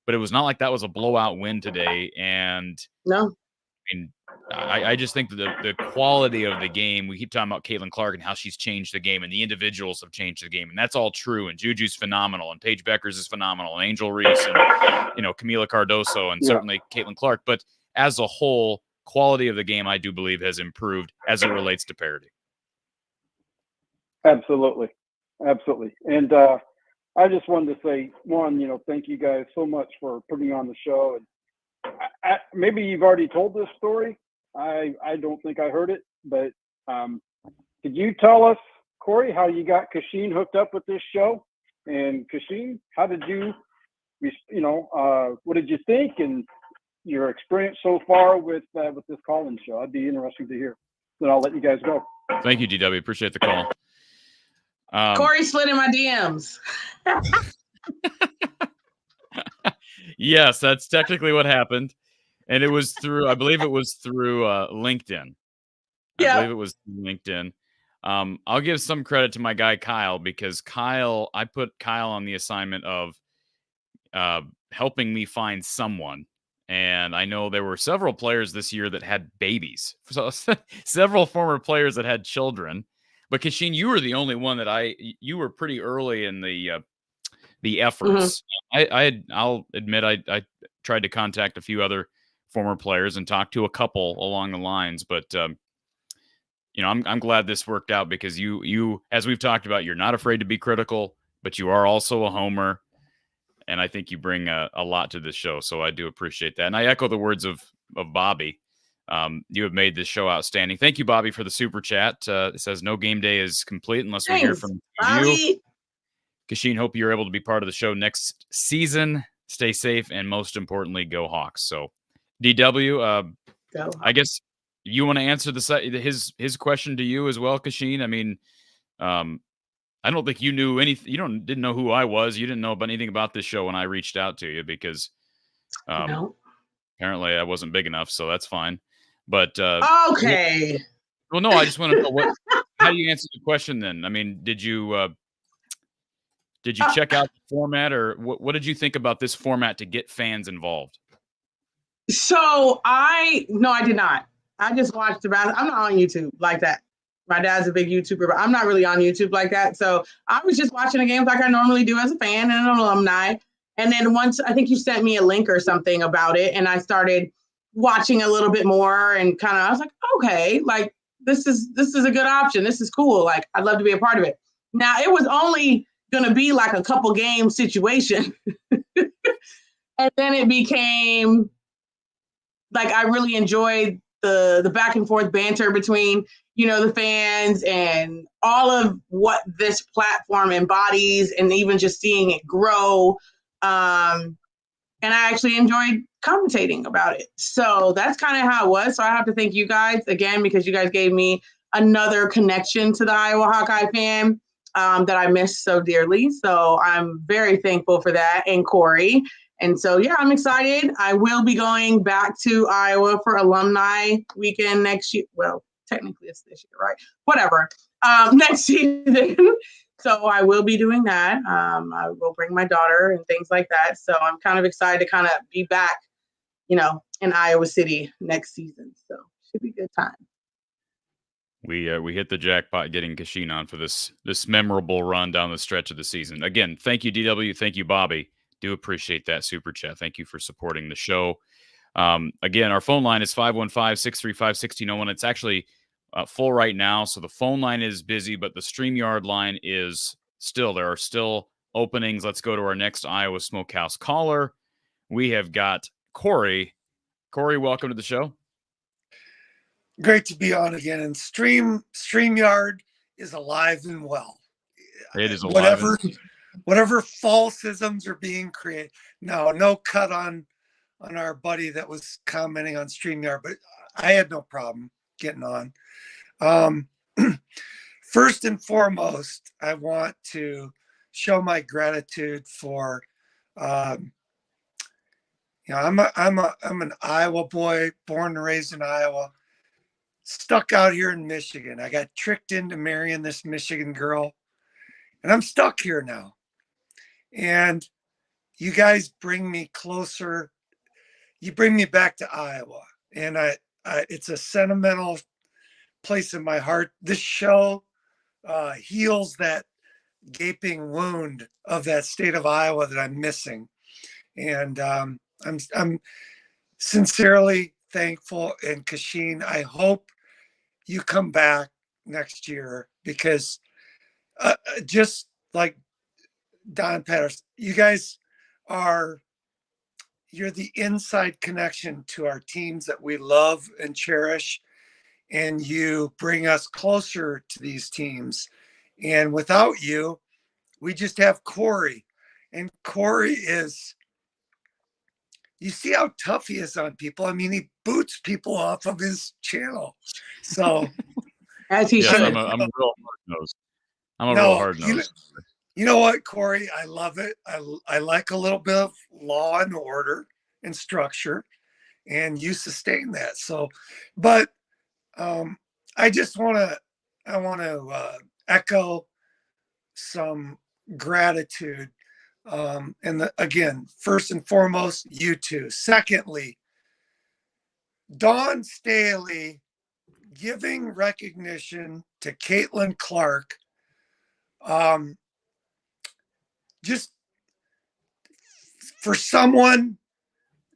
but it was not like that was a blowout win today. And no, I mean, I just think that the quality of the game, we keep talking about Caitlin Clark and how she's changed the game, and the individuals have changed the game, and that's all true. And Juju's phenomenal, and Paige Beckers is phenomenal, and Angel Reese, and Camila Cardoso, and certainly Caitlin Clark. But as a whole, quality of the game, I do believe, has improved as it relates to parity. Absolutely. And I just wanted to say, one, thank you guys so much for putting on the show. And maybe you've already told this story. I don't think I heard it, but could you tell us, Corey, how you got Kachine hooked up with this show? And Kachine, how did you, what did you think and your experience so far with this call-in show? I'd be interested to hear. Then I'll let you guys go. Thank you, DW. Appreciate the call. Corey slid in my DMs. Yes, that's technically what happened. And it was through, I believe it was through LinkedIn. I believe it was LinkedIn. I'll give some credit to my guy, Kyle, because I put Kyle on the assignment of helping me find someone. And I know there were several players this year that had babies. So several former players that had children. But Kachine, you were the only one that you were pretty early in the efforts. I'll admit I tried to contact a few other former players and talk to a couple along the lines, but I'm glad this worked out because you, as we've talked about, you're not afraid to be critical, but you are also a homer, and I think you bring a lot to this show. So I do appreciate that, and I echo the words of Bobby. You have made this show outstanding. Thank you, Bobby, for the super chat. It says no game day is complete unless we hear from you. Kachine, hope you're able to be part of the show next season. Stay safe, and most importantly, go Hawks. So, DW, I guess you want to answer his question to you as well, Kachine. I mean, I don't think you knew anything. You didn't know who I was. You didn't know about anything about this show when I reached out to you because apparently I wasn't big enough. So that's fine. But okay. Well, no, I just want to know how do you answer the question then? I mean, did you check out the format, or what did you think about this format to get fans involved? So I did not. I just watched I'm not on YouTube like that. My dad's a big YouTuber, but I'm not really on YouTube like that. So I was just watching the games like I normally do as a fan and an alumni. And then once I think you sent me a link or something about it, and I started watching a little bit more and I was like, okay, like this is a good option. This is cool. Like I'd love to be a part of it. Now it was only going to be like a couple game situation. And then it became like, I really enjoyed the back and forth banter between, the fans and all of what this platform embodies, and even just seeing it grow. And I actually enjoyed commentating about it. So that's kind of how it was. So I have to thank you guys again, because you guys gave me another connection to the Iowa Hawkeye fan that I miss so dearly. So I'm very thankful for that, and Corey. And so, yeah, I'm excited. I will be going back to Iowa for alumni weekend next year. Well, technically it's this year, right? Whatever. Next season. So I will be doing that. I will bring my daughter and things like that. So I'm kind of excited to kind of be back, in in Iowa City next season. So should be a good time. We hit the jackpot getting Kachine on for this memorable run down the stretch of the season. Again, thank you, DW. Thank you, Bobby. Do appreciate that super chat. Thank you for supporting the show. Again, our phone line is 515-635-1601. It's actually full right now, so the phone line is busy, but the StreamYard line is there are still openings. Let's go to our next Iowa Smokehouse caller. We have got Corey. Corey, welcome to the show. Great to be on again. And StreamYard is alive and well. It is alive. Whatever falsisms are being created. No cut on our buddy that was commenting on StreamYard, but I had no problem getting on. First and foremost, I want to show my gratitude for I'm an Iowa boy, born and raised in Iowa. Stuck out here in Michigan. I got tricked into marrying this Michigan girl, and I'm stuck here now. And you guys bring me closer. You bring me back to Iowa, and it's a sentimental place in my heart. This show heals that gaping wound of that state of Iowa that I'm missing, and I'm sincerely thankful. And Kachine, I hope you come back next year, because just like Don Patterson, you guys you're the inside connection to our teams that we love and cherish, and you bring us closer to these teams. And without you, we just have Corey, and Corey you see how tough he is on people. I mean, he boots people off of his channel. So as he should. I'm a real hard-nosed. Real hard-nosed. You know what, Corey? I love it. I like a little bit of law and order and structure, and you sustain that. So, but I want to echo some gratitude. And again, first and foremost, you two. Secondly, Dawn Staley giving recognition to Caitlin Clark. Just for someone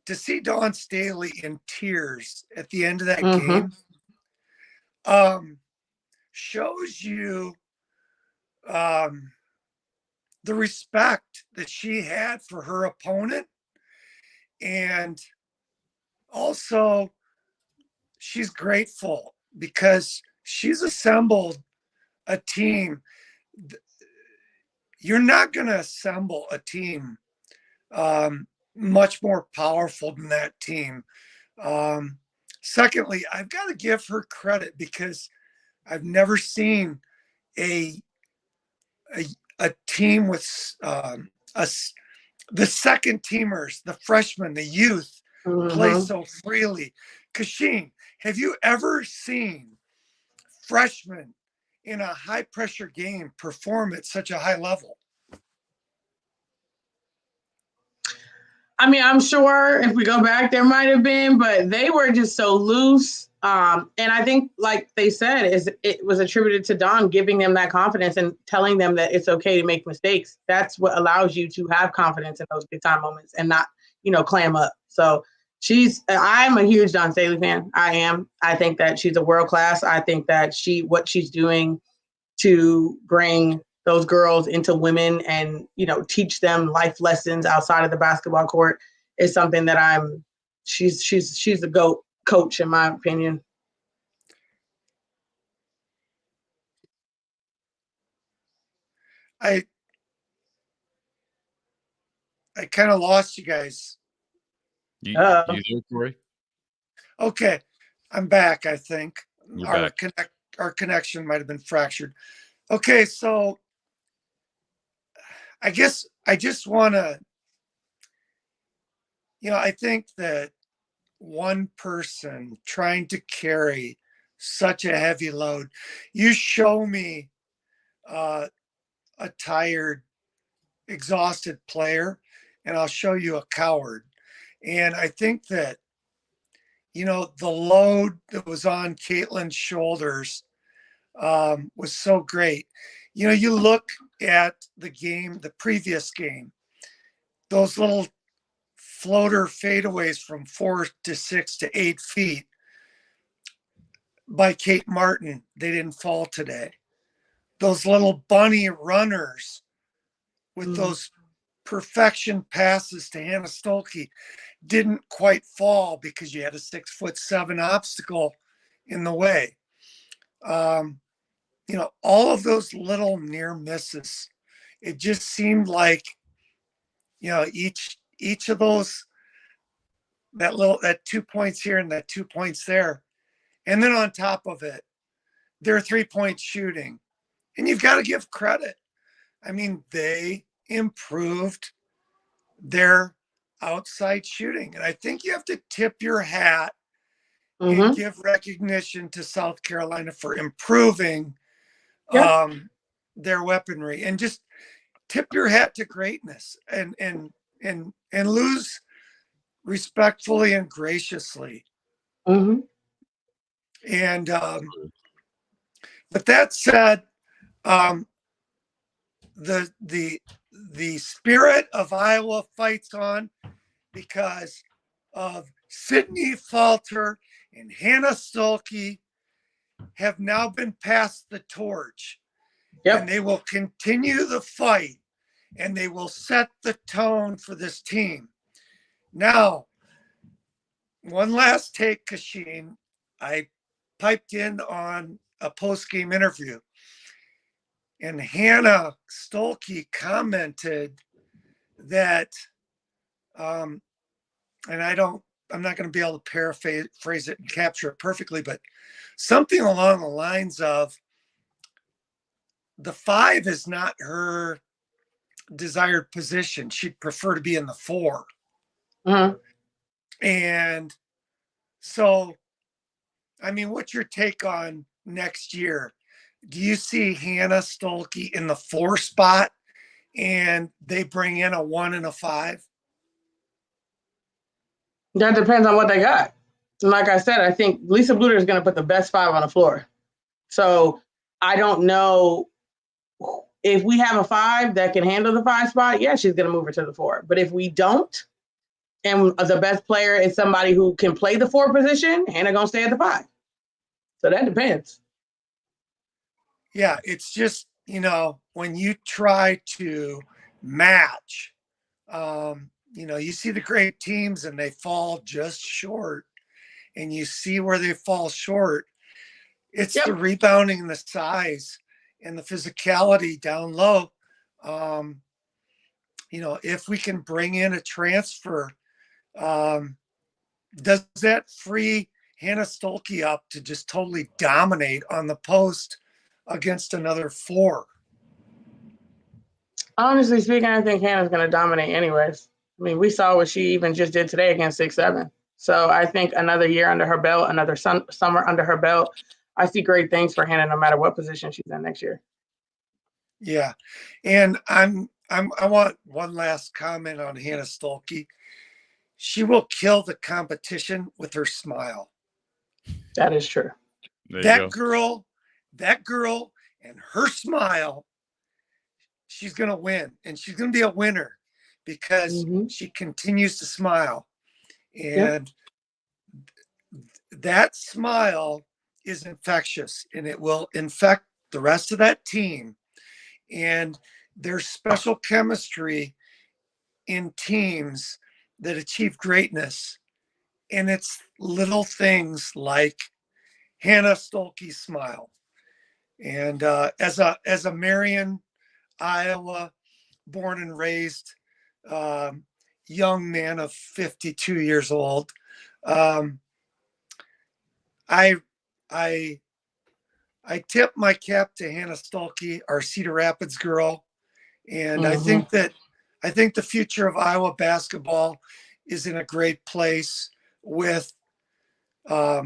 to see Dawn Staley in tears at the end of that game, shows you the respect that she had for her opponent. And also, she's grateful because she's assembled a team. You're not going to assemble a team much more powerful than that team. Secondly, I've got to give her credit because I've never seen a team with the second teamers, the freshmen, the youth play so freely. Kachine, have you ever seen freshmen in a high pressure game perform at such a high level? I mean, I'm sure if we go back, there might have been, but they were just so loose. And I think, like they said, it was attributed to Dawn giving them that confidence and telling them that it's okay to make mistakes. That's what allows you to have confidence in those big time moments and not, clam up. So I'm a huge Dawn Staley fan. I am. I think that she's a world class. I think that what she's doing to bring those girls into women and, teach them life lessons outside of the basketball court is something that she's a GOAT coach, in my opinion. I kind of lost you guys. You there, Corey? Okay, I'm back. I think You're back. Our connection might have been fractured. Okay, so I guess I just want to, I think that one person trying to carry such a heavy load, you show me a tired, exhausted player, and I'll show you a coward. And I think that the load that was on Caitlin's shoulders was so great. You look at the game, the previous game, those little floater fadeaways from 4 to 6 to 8 feet by Kate Martin, they didn't fall today. Those little bunny runners with those perfection passes to Hannah Stolke didn't quite fall because you had a 6'7" obstacle in the way. All of those little near misses, it just seemed like, each of those, that 2 points here and that 2 points there. And then on top of it, their 3-point shooting. And you've got to give credit. I mean, they improved their outside shooting. And I think you have to tip your hat and give recognition to South Carolina for improving their weaponry, and just tip your hat to greatness and lose respectfully and graciously. And but that said, the spirit of Iowa fights on because of Sydney Falter and Hannah Stolke have now been passed the torch. And they will continue the fight, and they will set the tone for this team. Now, one last take, Kachine. I piped in on a post-game interview, and Hannah Stolke commented that, and I'm not going to be able to paraphrase it and capture it perfectly, but something along the lines of, the 5 is not her desired position. She'd prefer to be in the 4. And so, I mean, what's your take on next year? Do you see Hannah Stolke in the 4 spot and they bring in a 1 and a 5? That depends on what they got. And like I said, I think Lisa Bluter is going to put the best 5 on the floor. So I don't know if we have a 5 that can handle the 5 spot. Yeah, she's going to move her to the 4. But if we don't, and the best player is somebody who can play the 4 position, Hannah going to stay at the 5. So that depends. Yeah, it's just, when you try to match, you see the great teams and they fall just short, and you see where they fall short. It's the rebounding and the size and the physicality down low. If we can bring in a transfer, does that free Hannah Stolke up to just totally dominate on the post against another 4? Honestly speaking, I think Hannah's going to dominate anyways. I mean, we saw what she even just did today against 6'7". So I think another year under her belt, another summer under her belt, I see great things for Hannah no matter what position she's in next year. Yeah. And I want one last comment on Hannah Stolke. She will kill the competition with her smile. That is true. That girl and her smile, she's going to win, and she's going to be a winner because she continues to smile. And that smile is infectious, and it will infect the rest of that team. And there's special chemistry in teams that achieve greatness. And it's little things like Hannah Stolke's smile. And as a Marion, Iowa, born and raised young man of 52 years old, I tip my cap to Hannah Stolke, our Cedar Rapids girl, and I think the future of Iowa basketball is in a great place. With I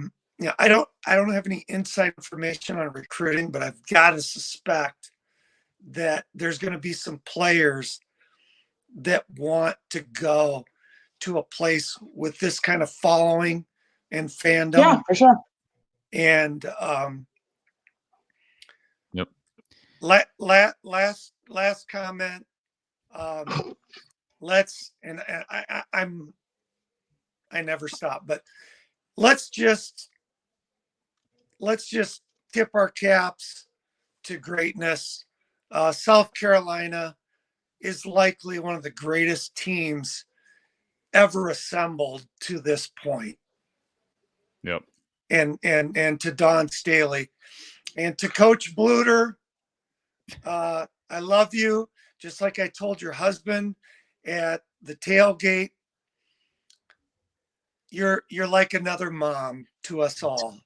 don't have any inside information on recruiting, but I've got to suspect that there's going to be some players that want to go to a place with this kind of following, and fandom. Yeah, for sure. And Yep. Last comment. I never stop, but let's just tip our caps to greatness. South Carolina is likely one of the greatest teams ever assembled to this point. Yep. And to Don Staley and to Coach Bluter, I love you. Just like I told your husband at the tailgate, you're like another mom to us all.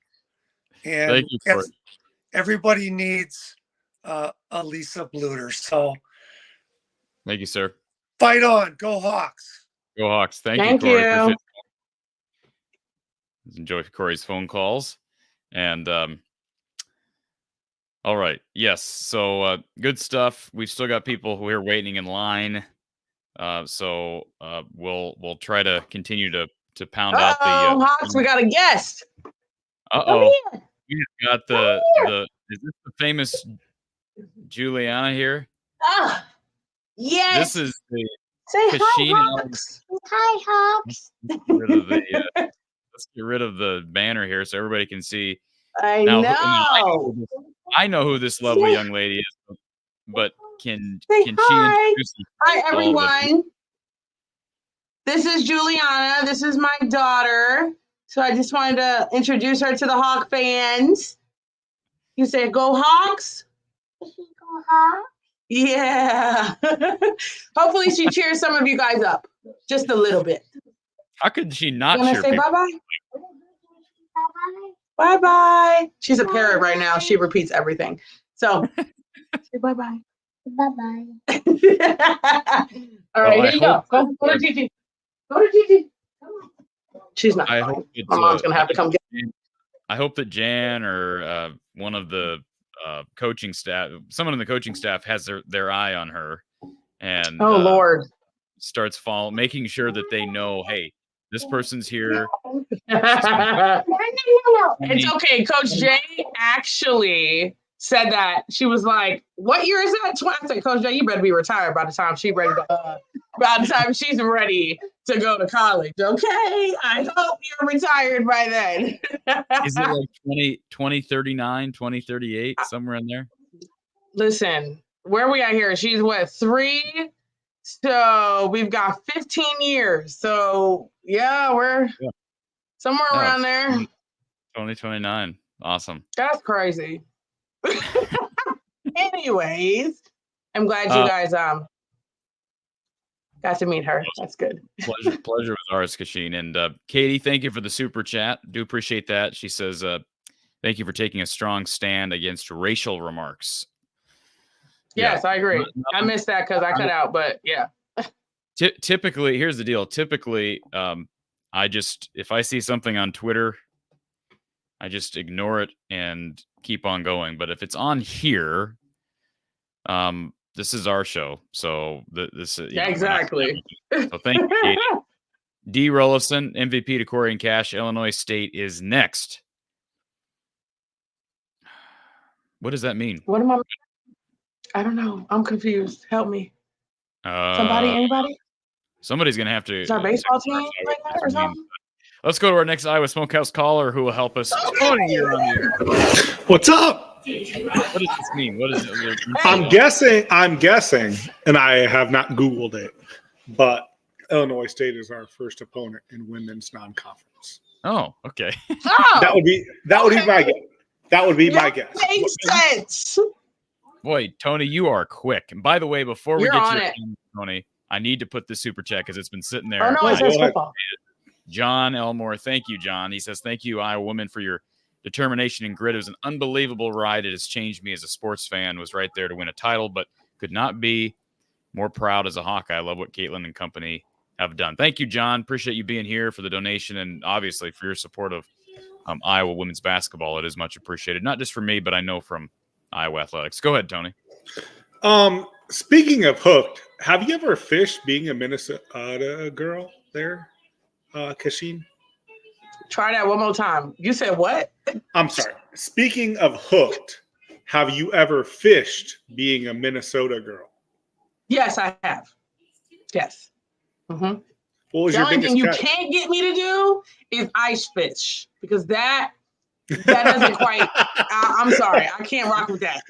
And Thank you, Corey. everybody needs a Lisa Bluter. So Thank you, sir. fight on. Go Hawks. Go Hawks. Thank you, Corey. Appreciate it. Enjoy Corey's phone calls. And all right. Yes. So good stuff. We've still got people who are waiting in line. So we'll try to continue to pound out the Hawks, we got a guest. Uh-oh. We've got the is this the famous Juliana here? Ah, yes. This is the Say Kachine. hi, Hawks. Hi, Hawks. Let's get rid of the banner here so everybody can see. I Now, know. I know who this lovely young lady is, but can Say she hi. introduce Hi, all of the- everyone. This is Juliana. This is my daughter. So I just wanted to introduce her to the Hawk fans. You say, go Hawks? Go Hawks? Yeah. Hopefully she cheers some of you guys up. Just a little bit. How could she not You want cheer to say people? bye-bye? Bye-bye. She's a parrot right now. She repeats everything. So say bye-bye. Bye-bye. All right, Well, here you go. Go to Gigi. Go to Gigi. She's not I fine. hope that, My mom's going to have to come get I hope that Jan or one of the coaching staff, someone in the coaching staff has their eye on her and Oh, Lord. starts making sure that they know, hey, this person's here. It's okay. Coach Jay actually said that. She was like, what year is that? I said, Coach Jay, you better be retired by the time she's ready to go to college. Okay. I hope you're retired by then. Is it like 2039, 2038, somewhere in there? Listen, where we at here? She's what, 3? So we've got 15 years. So yeah, we're somewhere around there. 2029. Awesome. That's crazy. Anyways, I'm glad you guys got to meet her. That's good. Pleasure was ours, Kachine. And Katie, thank you for the super chat. Do appreciate that. She says, thank you for taking a strong stand against racial remarks. Yes, I agree. I missed that because I cut out, but yeah. Typically, here's the deal. Typically, if I see something on Twitter, I just ignore it and keep on going. But if it's on here, this is our show. So this is exactly. So thank you, Katie. D. Rollison, MVP to Corey and Cash. Illinois State is next. What does that mean? What am I don't know. I'm confused. Help me. Anybody? Somebody's gonna have to. Is our baseball team like that or something? Let's go to our next Iowa Smokehouse caller who will help us. Tony, you're on the air. What's up? What does this mean? What is it? I'm guessing, and I have not Googled it, but Illinois State is our first opponent in women's non-conference. Oh, okay. Oh, that would be my guess. That would be my guess. Makes sense. Boy, Tony, you are quick. And by the way, before we You're get on to your it. comment, Tony, I need to put the super chat because it's been sitting there. Oh no, it says football. John Elmore, thank you, John. He says, thank you, Iowa women, for your determination and grit. It was an unbelievable ride. It has changed me as a sports fan. Was right there to win a title, but could not be more proud as a Hawkeye. I love what Caitlin and company have done. Thank you, John. Appreciate you being here for the donation and obviously for your support of Iowa women's basketball. It is much appreciated, not just for me, but I know from Iowa athletics. Go ahead, Tony. Speaking of hooked, have you ever fished being a Minnesota girl there, Kachine? Try that one more time. You said what? I'm sorry. Speaking of hooked, have you ever fished being a Minnesota girl? Yes, I have. Yes. Mm-hmm. What was The your only biggest thing you catch? can't get me to do is ice fish because that doesn't quite. I'm sorry, I can't rock with that.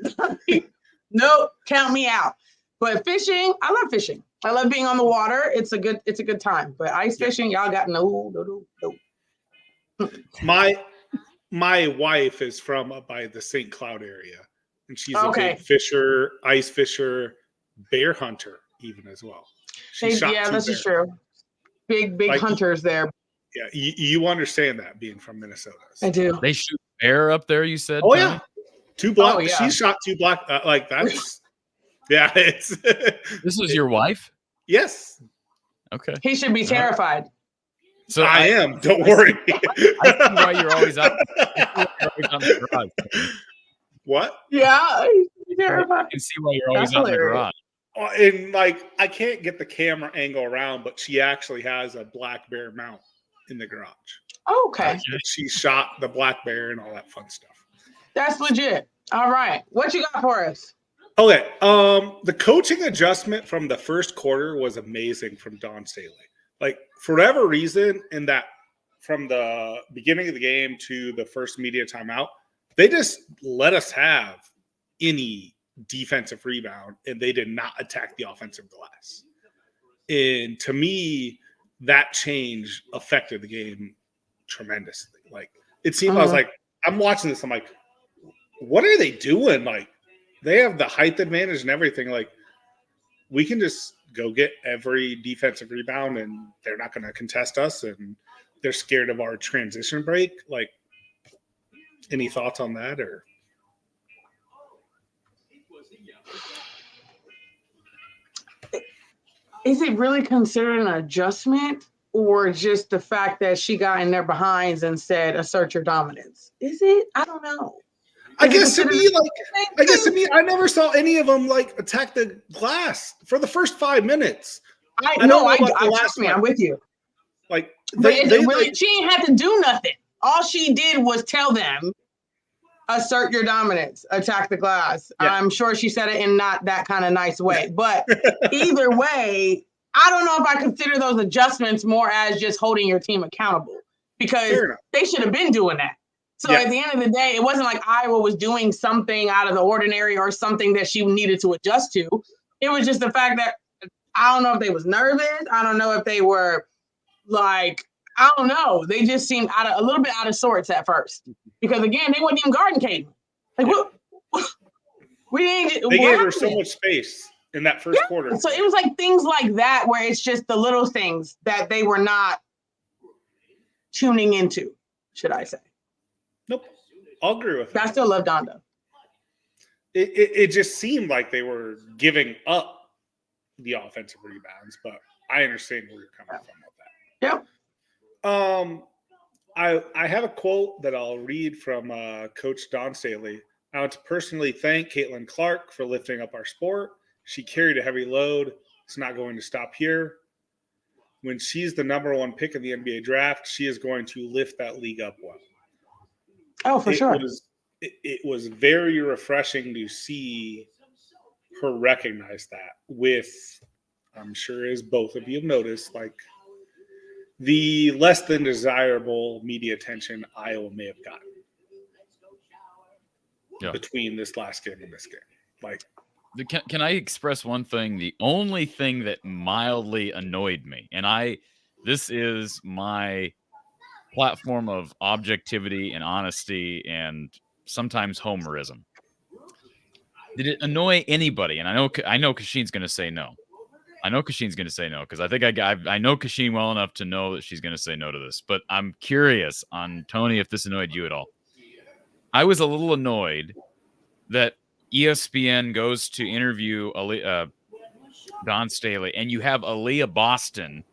Nope, count me out. But fishing, I love fishing. I love being on the water. It's a good time. But ice fishing, y'all got no. My wife is from up by the St. Cloud area, and she's a Okay. big fisher, ice fisher, bear hunter, even as well. She shot Yeah, 2 this bears. is true. Big Like, hunters there. Yeah, you understand that being from Minnesota. I do. They shoot bear up there, you said? Oh, Tony? yeah. 2 black. Oh, yeah. She shot 2 black. Like, that's. Yeah, it's. This is your wife? Yes. Okay. He should be terrified. So I am. Don't worry. I see why you're always out. The garage. What? Yeah, he should be terrified. I can see why you're always That's out in the hilarious. garage. And like, I can't get the camera angle around, but she actually has a black bear mount in the garage. Oh, okay. She shot the black bear and all that fun stuff. That's legit. All right. What you got for us? Okay. The coaching adjustment from the first quarter was amazing from Don Staley. Like, for whatever reason, in that from the beginning of the game to the first media timeout, they just let us have any defensive rebound, and they did not attack the offensive glass. And to me, that change affected the game tremendously. Like, it seemed, I was like, I'm watching this, I'm like, what are they doing? Like, they have the height advantage and everything. Like, we can just go get every defensive rebound and they're not going to contest us, and they're scared of our transition break. Like, any thoughts on that? Or is it really considered an adjustment, or just the fact that she got in their behinds and said, assert your dominance? Is it? I don't know. I guess to me, I never saw any of them like attack the glass for the first 5 minutes. Trust me, I'm with you. Like, she ain't had to do nothing. All she did was tell them, assert your dominance, attack the glass. Yeah. I'm sure she said it in not that kind of nice way, but either way, I don't know if I consider those adjustments more as just holding your team accountable, because they should have been doing that. So at the end of the day, it wasn't like Iowa was doing something out of the ordinary or something that she needed to adjust to. It was just the fact that I don't know if they was nervous. I don't know if they were like, I don't know. They just seemed a little bit out of sorts at first, because again, they wasn't even guarding Katie. Like, they gave her so much space in that first quarter. So it was like things like that where it's just the little things that they were not tuning into, should I say. Nope. I'll agree with that. I still love Donda. It just seemed like they were giving up the offensive rebounds, but I understand where you're coming from with that. Yep. I have a quote that I'll read from Coach Don Staley. I want to personally thank Caitlin Clark for lifting up our sport. She carried a heavy load. It's not going to stop here. When she's the number 1 pick in the NBA draft, she is going to lift that league up well. Oh, for sure. It was very refreshing to see her recognize that with, I'm sure as both of you have noticed, like the less than desirable media attention Iowa may have gotten between this last game and this game. Like, can I express one thing? The only thing that mildly annoyed me, and this is my platform of objectivity and honesty and sometimes homerism. Did it annoy anybody? And I know Kachine's going to say no. I know Kachine's going to say no, because I think I know Kachine well enough to know that she's going to say no to this. But I'm curious on Tony if this annoyed you at all. I was a little annoyed that ESPN goes to interview Don Staley, and you have Aaliyah Boston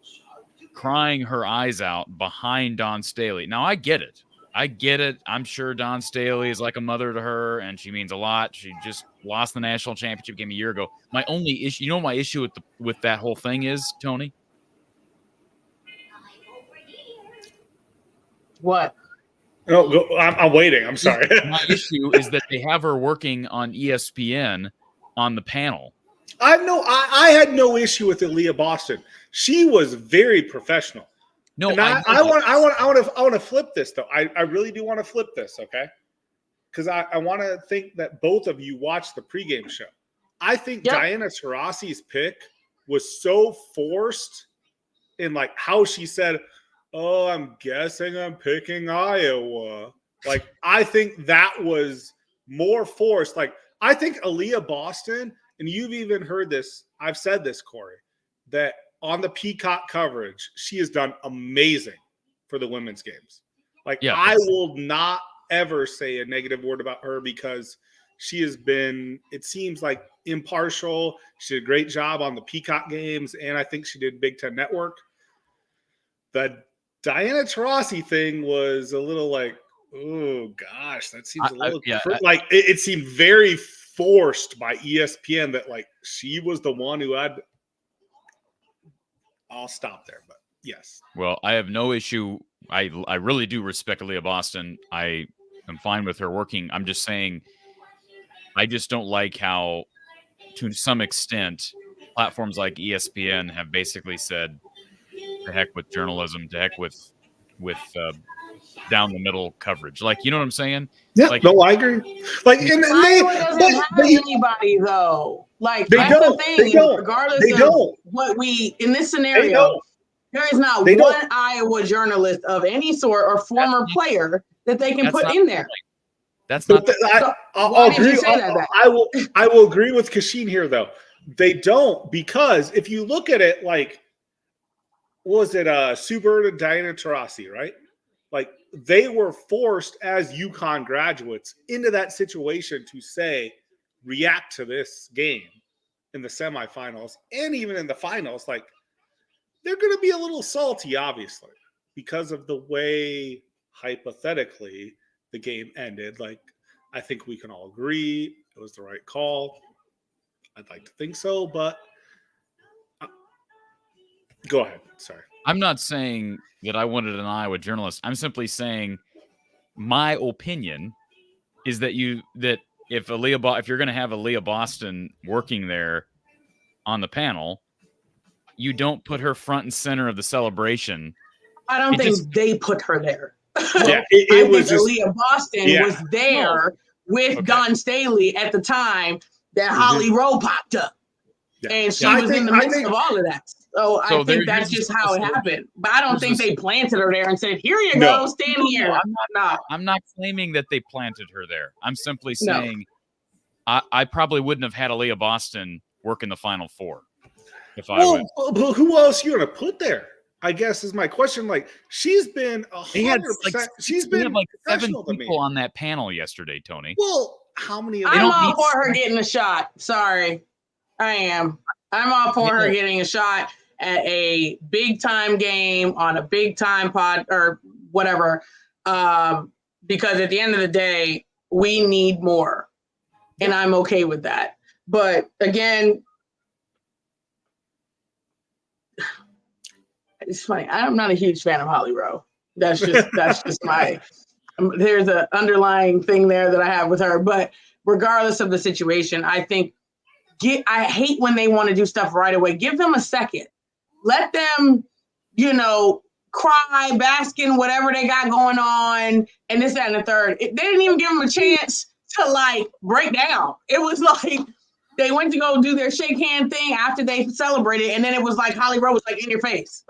crying her eyes out behind Don Staley. Now, I get it. I'm sure Don Staley is like a mother to her, and she means a lot. She just lost the national championship game a year ago. My only issue, my issue with that whole thing is, Tony? What? No, go, I'm waiting. I'm sorry. My issue is that they have her working on ESPN on the panel. I had no issue with Aaliyah Boston. She was very professional. No, and I want to flip this though. I really do want to flip this, okay? Because I want to think that both of you watched the pregame show. I think Diana Taurasi's pick was so forced in like how she said, "Oh, I'm guessing I'm picking Iowa." Like I think that was more forced. Like I think Aaliyah Boston, and you've even heard this. I've said this, Corey, that on the Peacock coverage, she has done amazing for the women's games. Like I will not ever say a negative word about her because she has been, it seems like, impartial. She did a great job on the Peacock games, and I think she did Big Ten Network. The Diana Taurasi thing was a little like, oh gosh, that seems a little like it seemed very forced by ESPN that like she was the one who had. I'll stop there, but yes. Well, I have no issue. I really do respect Aaliyah Boston. I am fine with her working. I'm just saying, I just don't like how, to some extent, platforms like ESPN have basically said, "To heck with journalism. To heck with down the middle coverage." Like, you know what I'm saying? Yeah. Like, no, I agree. Like, and Iowa doesn't have anybody though. Like that's the thing. Regardless of what we in this scenario, there is not one Iowa journalist of any sort or former player that they can put in there. That's not. I'll agree. I will agree with Kachine here, though. They don't, because if you look at it, like, was it Sue Bird and Diana Taurasi, right? Like they were forced as UConn graduates into that situation to say, react to this game in the semifinals and even in the finals. Like they're going to be a little salty, obviously, because of the way hypothetically the game ended. Like I think we can all agree it was the right call. I'd like to think so, but go ahead. Sorry. I'm not saying that I wanted an Iowa journalist. I'm simply saying my opinion is that if you're going to have Aaliyah Boston working there on the panel, you don't put her front and center of the celebration. I don't think they put her there. Yeah, I think Aaliyah Boston was there with Don Staley at the time that Holly Rowe popped up. Yeah. And she was in the midst of all of that. So I think that's just how it happened. But I don't think they planted her there and said, "Here you go, stand here." I'm not claiming that they planted her there. I'm simply saying I probably wouldn't have had Aaliyah Boston work in the Final Four if I would. But who else you going to put there? I guess is my question. Like she's been 100%. She's been like 7 people on that panel yesterday, Tony. Well, how many? I'm all for her getting a shot. Sorry, I am. I'm all for her getting a shot at a big time game on a big time pod or whatever. Because at the end of the day, we need more. And I'm okay with that. But again, it's funny. I'm not a huge fan of Holly Rowe. That's just my, there's an underlying thing there that I have with her. But regardless of the situation, I think I hate when they want to do stuff right away. Give them a second. Let them, cry, bask in whatever they got going on, and this, that, and the third. They didn't even give them a chance to, break down. It was like they went to go do their shake hand thing after they celebrated, and then it was like Holly Rowe was, in your face.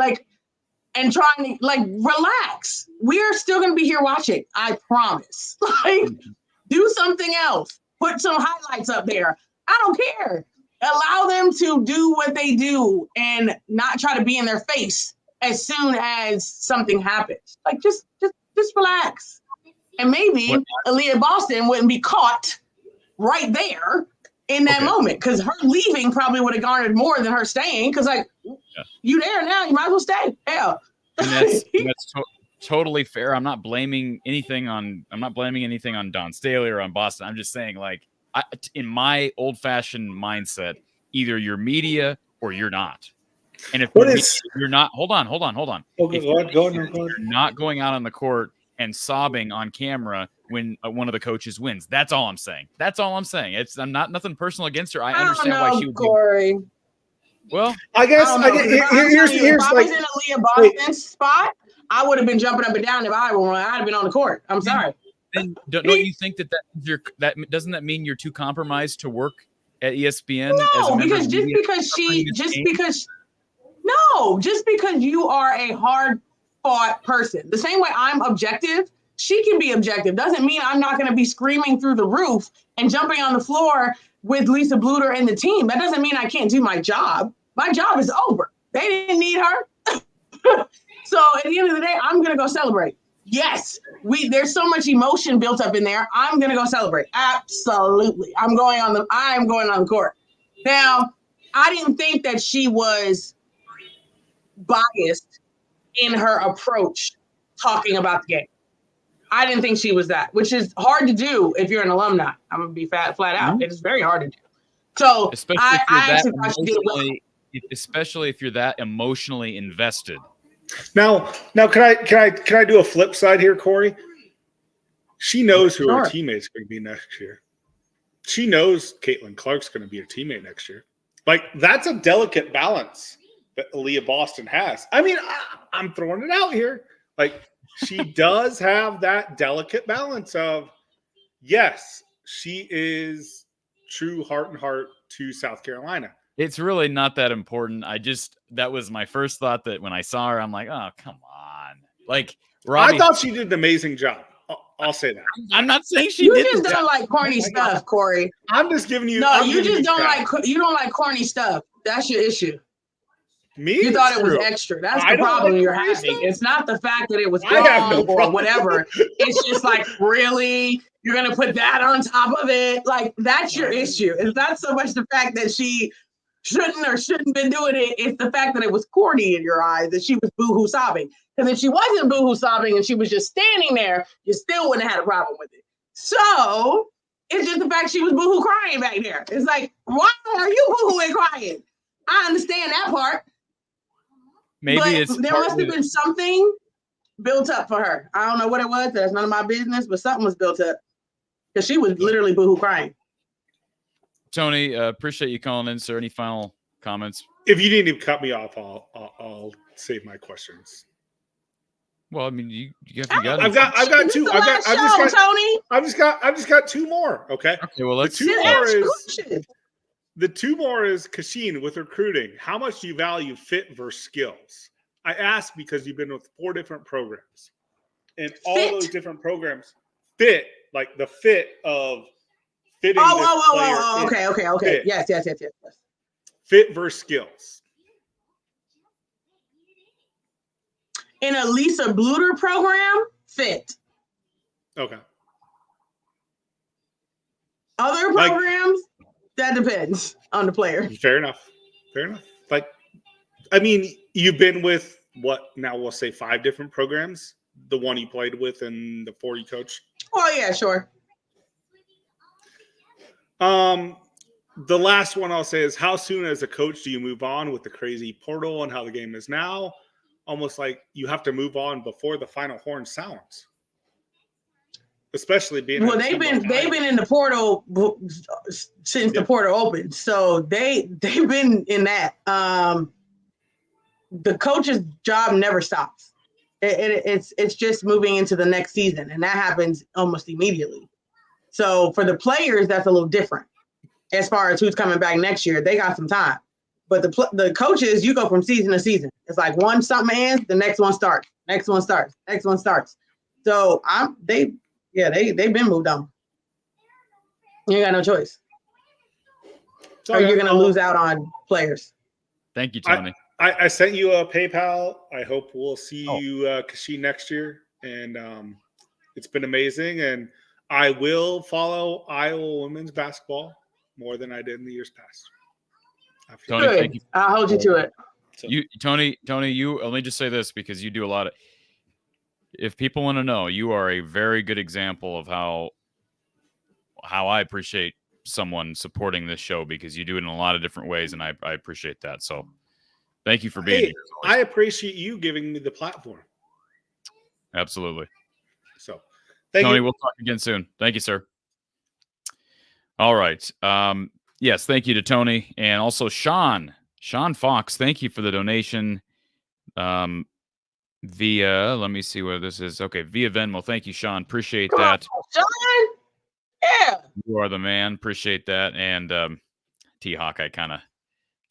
And trying to, relax. We're still going to be here watching. I promise. Do something else. Put some highlights up there. I don't care. Allow them to do what they do and not try to be in their face as soon as something happens. Just relax. And maybe Aaliyah Boston wouldn't be caught right there in that moment, because her leaving probably would have garnered more than her staying. Because you there now, you might as well stay. Hell. And that's totally fair. I'm not blaming anything on Don Staley or on Boston. I'm just saying, in my old-fashioned mindset, either you're media or you're not. And if you're not, hold on. Okay, go ahead. You're not going out on the court and sobbing on camera when one of the coaches wins. That's all I'm saying. That's all I'm saying. I'm not nothing personal against her. I understand why she would Corey. Well, I guess if I like was in a Leah Boston spot, I would have been jumping up and down if I were. I'd have been on the court. I'm sorry. Then don't you think that doesn't that mean you're too compromised to work at ESPN? No, because just because you are a hard fought person, the same way I'm objective, she can be objective. Doesn't mean I'm not going to be screaming through the roof and jumping on the floor with Lisa Bluter and the team. That doesn't mean I can't do my job. My job is over. They didn't need her. So at the end of the day, I'm going to go celebrate. Yes, there's so much emotion built up in there. I'm going to go celebrate. Absolutely. I am going on the court. Now, I didn't think that she was biased in her approach talking about the game. I didn't think she was that, which is hard to do if you're an alumni. I'm going to be flat out. It is very hard to do. So especially if you're that emotionally invested. Now, can I do a flip side here, Corey? She knows who her teammate's going to be next year. She knows Caitlin Clark's going to be her teammate next year. Like, that's a delicate balance that Aaliyah Boston has. I mean, I'm throwing it out here. Like, she does have that delicate balance of, yes, she is true heart and heart to South Carolina. It's really not that important. That was my first thought, that when I saw her, I'm like, oh, come on. Like, Robbie, I thought she did an amazing job. I'll say that. I'm not saying she didn't. You just don't like corny stuff, Corey. I'm just giving you. No, you just don't like. You don't like corny stuff. That's your issue. Me? You thought it was extra. That's the problem you're having. It's not the fact that it was wrong or whatever. It's just like, really, you're gonna put that on top of it? Like, that's your issue. It's not so much the fact that she shouldn't been doing it. It's the fact that it was corny in your eyes, that she was boohoo sobbing. Because if she wasn't boohoo sobbing and she was just standing there, you still wouldn't have had a problem with it. So it's just the fact she was boohoo crying back there. It's like, why are you boohooing crying? I understand that part. Maybe there must have been something built up for her. I don't know what it was. That's none of my business, but something was built up because she was literally boohoo crying. Tony, appreciate you calling in, sir. Any final comments? If you need to cut me off, I'll save my questions. Well, I mean, you I've got two. I've just got two more. Okay. Okay. Well, let's. The two more is Kachine with recruiting. How much do you value fit versus skills? I ask because you've been with 4 different programs, and all those different programs fit, like the fit of fitting. Okay. Fit. Yes. Fit versus skills. In a Lisa Bluter program, fit. Okay. Other programs, that depends on the player. Fair enough. Like, I mean, you've been with what now we'll say 5 different programs. The one you played with and the 4 you coached. Oh yeah, sure. The last one I'll say is, how soon as a coach do you move on with the crazy portal and how the game is now? Almost like you have to move on before the final horn sounds. Especially being they've been in the portal since the portal opened, so they've been in that. The coach's job never stops. It's just moving into the next season, and that happens almost immediately. So for the players, that's a little different. As far as who's coming back next year, they got some time. But the coaches, you go from season to season. It's like one something ends, the next one starts. So they've been moved on. You ain't got no choice. Or you're gonna lose out on players. Thank you, Tony. I sent you a PayPal. I hope we'll see you Kachine next year. And it's been amazing. And I will follow Iowa women's basketball more than I did in the years past. Tony, thank you. I'll hold you to it. Tony, let me just say this, because you do a lot of. If people want to know, you are a very good example of how I appreciate someone supporting this show, because you do it in a lot of different ways, and I appreciate that. So, thank you for being here. I appreciate you giving me the platform. Absolutely. Thank Tony, you. we'll talk again soon. Thank you, sir. All right. Yes, thank you to Tony and also Sean Fox. Thank you for the donation. Via, let me see where this is. Okay, via Venmo. Thank you, Sean. Appreciate Come that. on, Sean. Yeah. You are the man. Appreciate that. And T Hawkeye kind of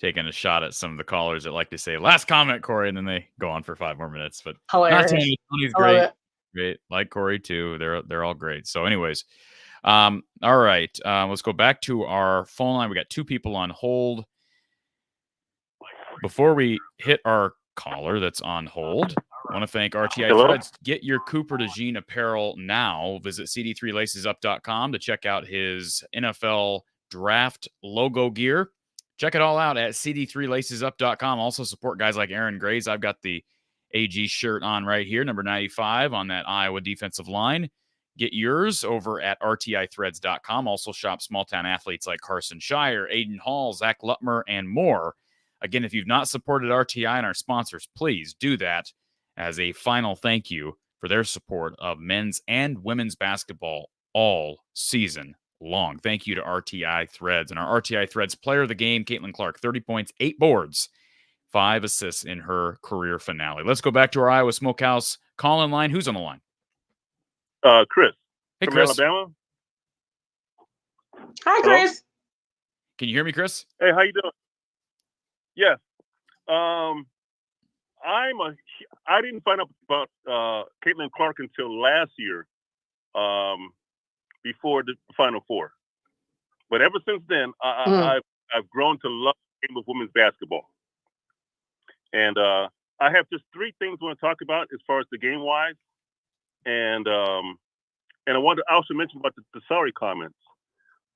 taking a shot at some of the callers that like to say last comment, Corey, and then they go on for 5 more minutes. But Hilarious. not Tony. Tony's I love great. it. Great. Like Corey too. They're all great. So, anyways, all right. Let's go back to our phone line. We got 2 people on hold. Before we hit our caller that's on hold, I want to thank RTI Hello? Threads. Get your Cooper DeJean apparel now. Visit cd3lacesup.com to check out his NFL draft logo gear. Check it all out at cd3lacesup.com. Also support guys like Aaron Grays. I've got the AG shirt on right here, number 95 on that Iowa defensive line. Get yours over at rtithreads.com. Also shop small-town athletes like Carson Shire, Aiden Hall, Zach Lutmer, and more. Again, if you've not supported RTI and our sponsors, please do that as a final thank you for their support of men's and women's basketball all season long. Thank you to RTI Threads. And our RTI Threads player of the game, Caitlin Clark, 30 points, 8 boards, 5 assists in her career finale. Let's go back to our Iowa Smokehouse call-in line. Who's on the line? Chris. Hey, from Chris. Alabama. Hi, Hello? Chris. Can you hear me, Chris? Hey, how you doing? Yes. I didn't find out about Caitlin Clark until last year, before the Final Four. But ever since then, I've grown to love the game of women's basketball. And I have just 3 things I want to talk about as far as the game wise, and I want to also mention about the sorry comments.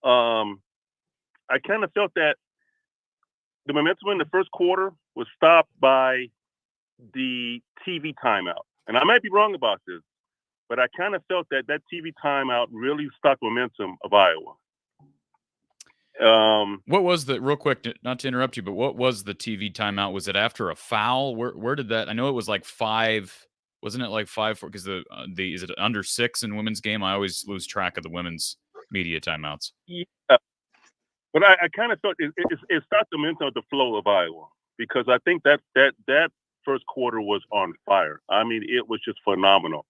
I kind of felt that the momentum in the first quarter was stopped by the TV timeout. And I might be wrong about this, but I kind of felt that TV timeout really stopped momentum of Iowa. What was the, real quick, not to interrupt you, but what was the TV timeout? Was it after a foul? Where did that, I know it was like 5, wasn't it like 5, because is it under 6 in women's game? I always lose track of the women's media timeouts. Yeah. But I kind of thought it stopped the momentum of the flow of Iowa, because I think that first quarter was on fire. I mean, it was just phenomenal.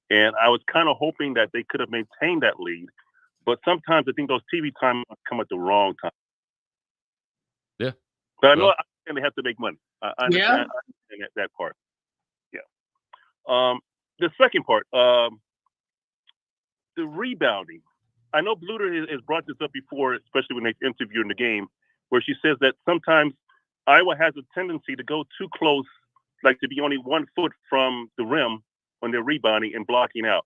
And I was kind of hoping that they could have maintained that lead. But sometimes I think those TV timeouts come at the wrong time. Yeah. But I know they have to make money. I understand, Yeah. I understand that part. Yeah. The second part, the rebounding. I know Bluter has brought this up before, especially when they interview in the game, where she says that sometimes Iowa has a tendency to go too close, like to be only 1 foot from the rim when they're rebounding and blocking out.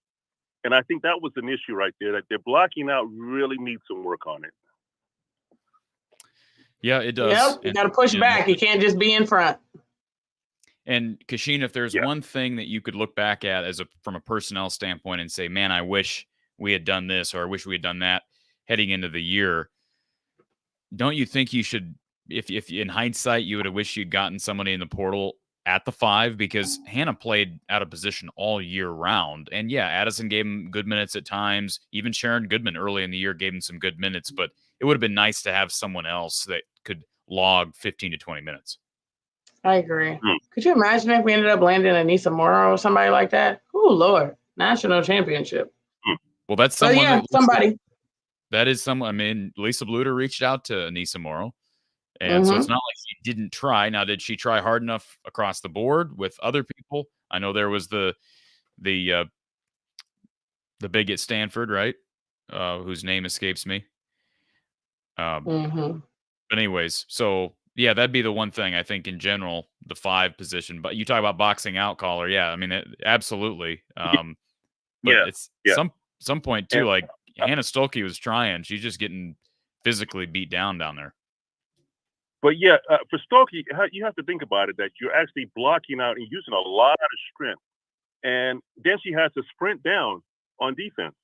And I think that was an issue right there, that their blocking out really needs some work on it. Yeah, it does. Yep. You got to push back. You can't just be in front. And Kachine, if there's one thing that you could look back at from a personnel standpoint and say, man, I wish we had done this, or I wish we had done that heading into the year, don't you think you should, if in hindsight, you would have wished you'd gotten somebody in the portal at the 5, because Hannah played out of position all year round. And yeah, Addison gave him good minutes at times. Even Sharon Goodman early in the year gave him some good minutes, but it would have been nice to have someone else that could log 15 to 20 minutes. I agree. Could you imagine if we ended up landing Anissa Morrow or somebody like that? Oh, Lord. National championship. Well, that's someone somebody. That is someone. I mean, Lisa Bluter reached out to Anissa Morrow, and so it's not like she didn't try. Now, did she try hard enough across the board with other people? I know there was the big at Stanford, right? Whose name escapes me. But anyways, so yeah, that'd be the one thing I think in general, the 5 position. But you talk about boxing out, caller. Yeah, I mean, absolutely. But it's some point too, like Hannah Stolke was trying. She's just getting physically beat down there. But yeah, for Stolke, you have to think about it, that you're actually blocking out and using a lot of strength. And then she has to sprint down on defense.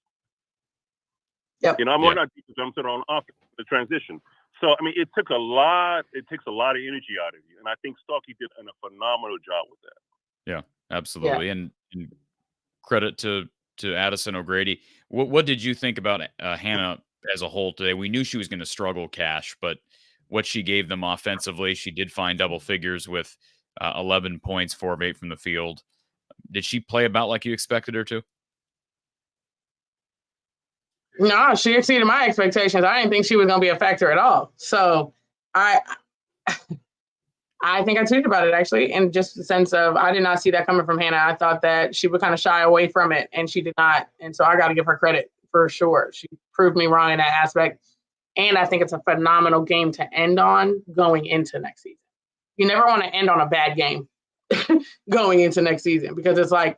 Yep. You know, I'm not defense, I'm sort of on offense, the transition. So, I mean, it takes a lot of energy out of you. And I think Stolke did a phenomenal job with that. Yeah, absolutely. Yeah. And credit to to Addison O'Grady. What did you think about Hannah as a whole today? We knew she was going to struggle, Cash, but what she gave them offensively, she did find double figures with 11 points, 4 of 8 from the field. Did she play about like you expected her to? No, she exceeded my expectations. I didn't think she was going to be a factor at all. So I think I tweeted about it, actually, in just the sense of I did not see that coming from Hannah. I thought that she would kind of shy away from it, and she did not. And so I got to give her credit for sure. She proved me wrong in that aspect. And I think it's a phenomenal game to end on going into next season. You never want to end on a bad game going into next season, because it's like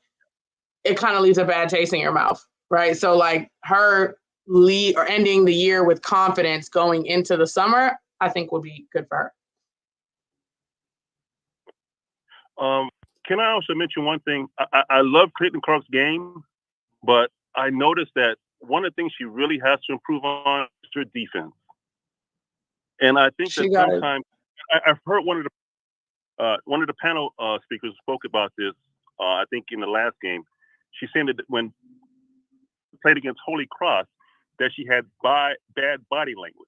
it kind of leaves a bad taste in your mouth, right? So like her lead or ending the year with confidence going into the summer, I think will be good for her. Can I also mention one thing? I love Caitlin Clark's game, but I noticed that one of the things she really has to improve on is her defense. And I think that sometimes I've heard one of the panel speakers spoke about this. I think in the last game, she said that when played against Holy Cross, that she had bad body language.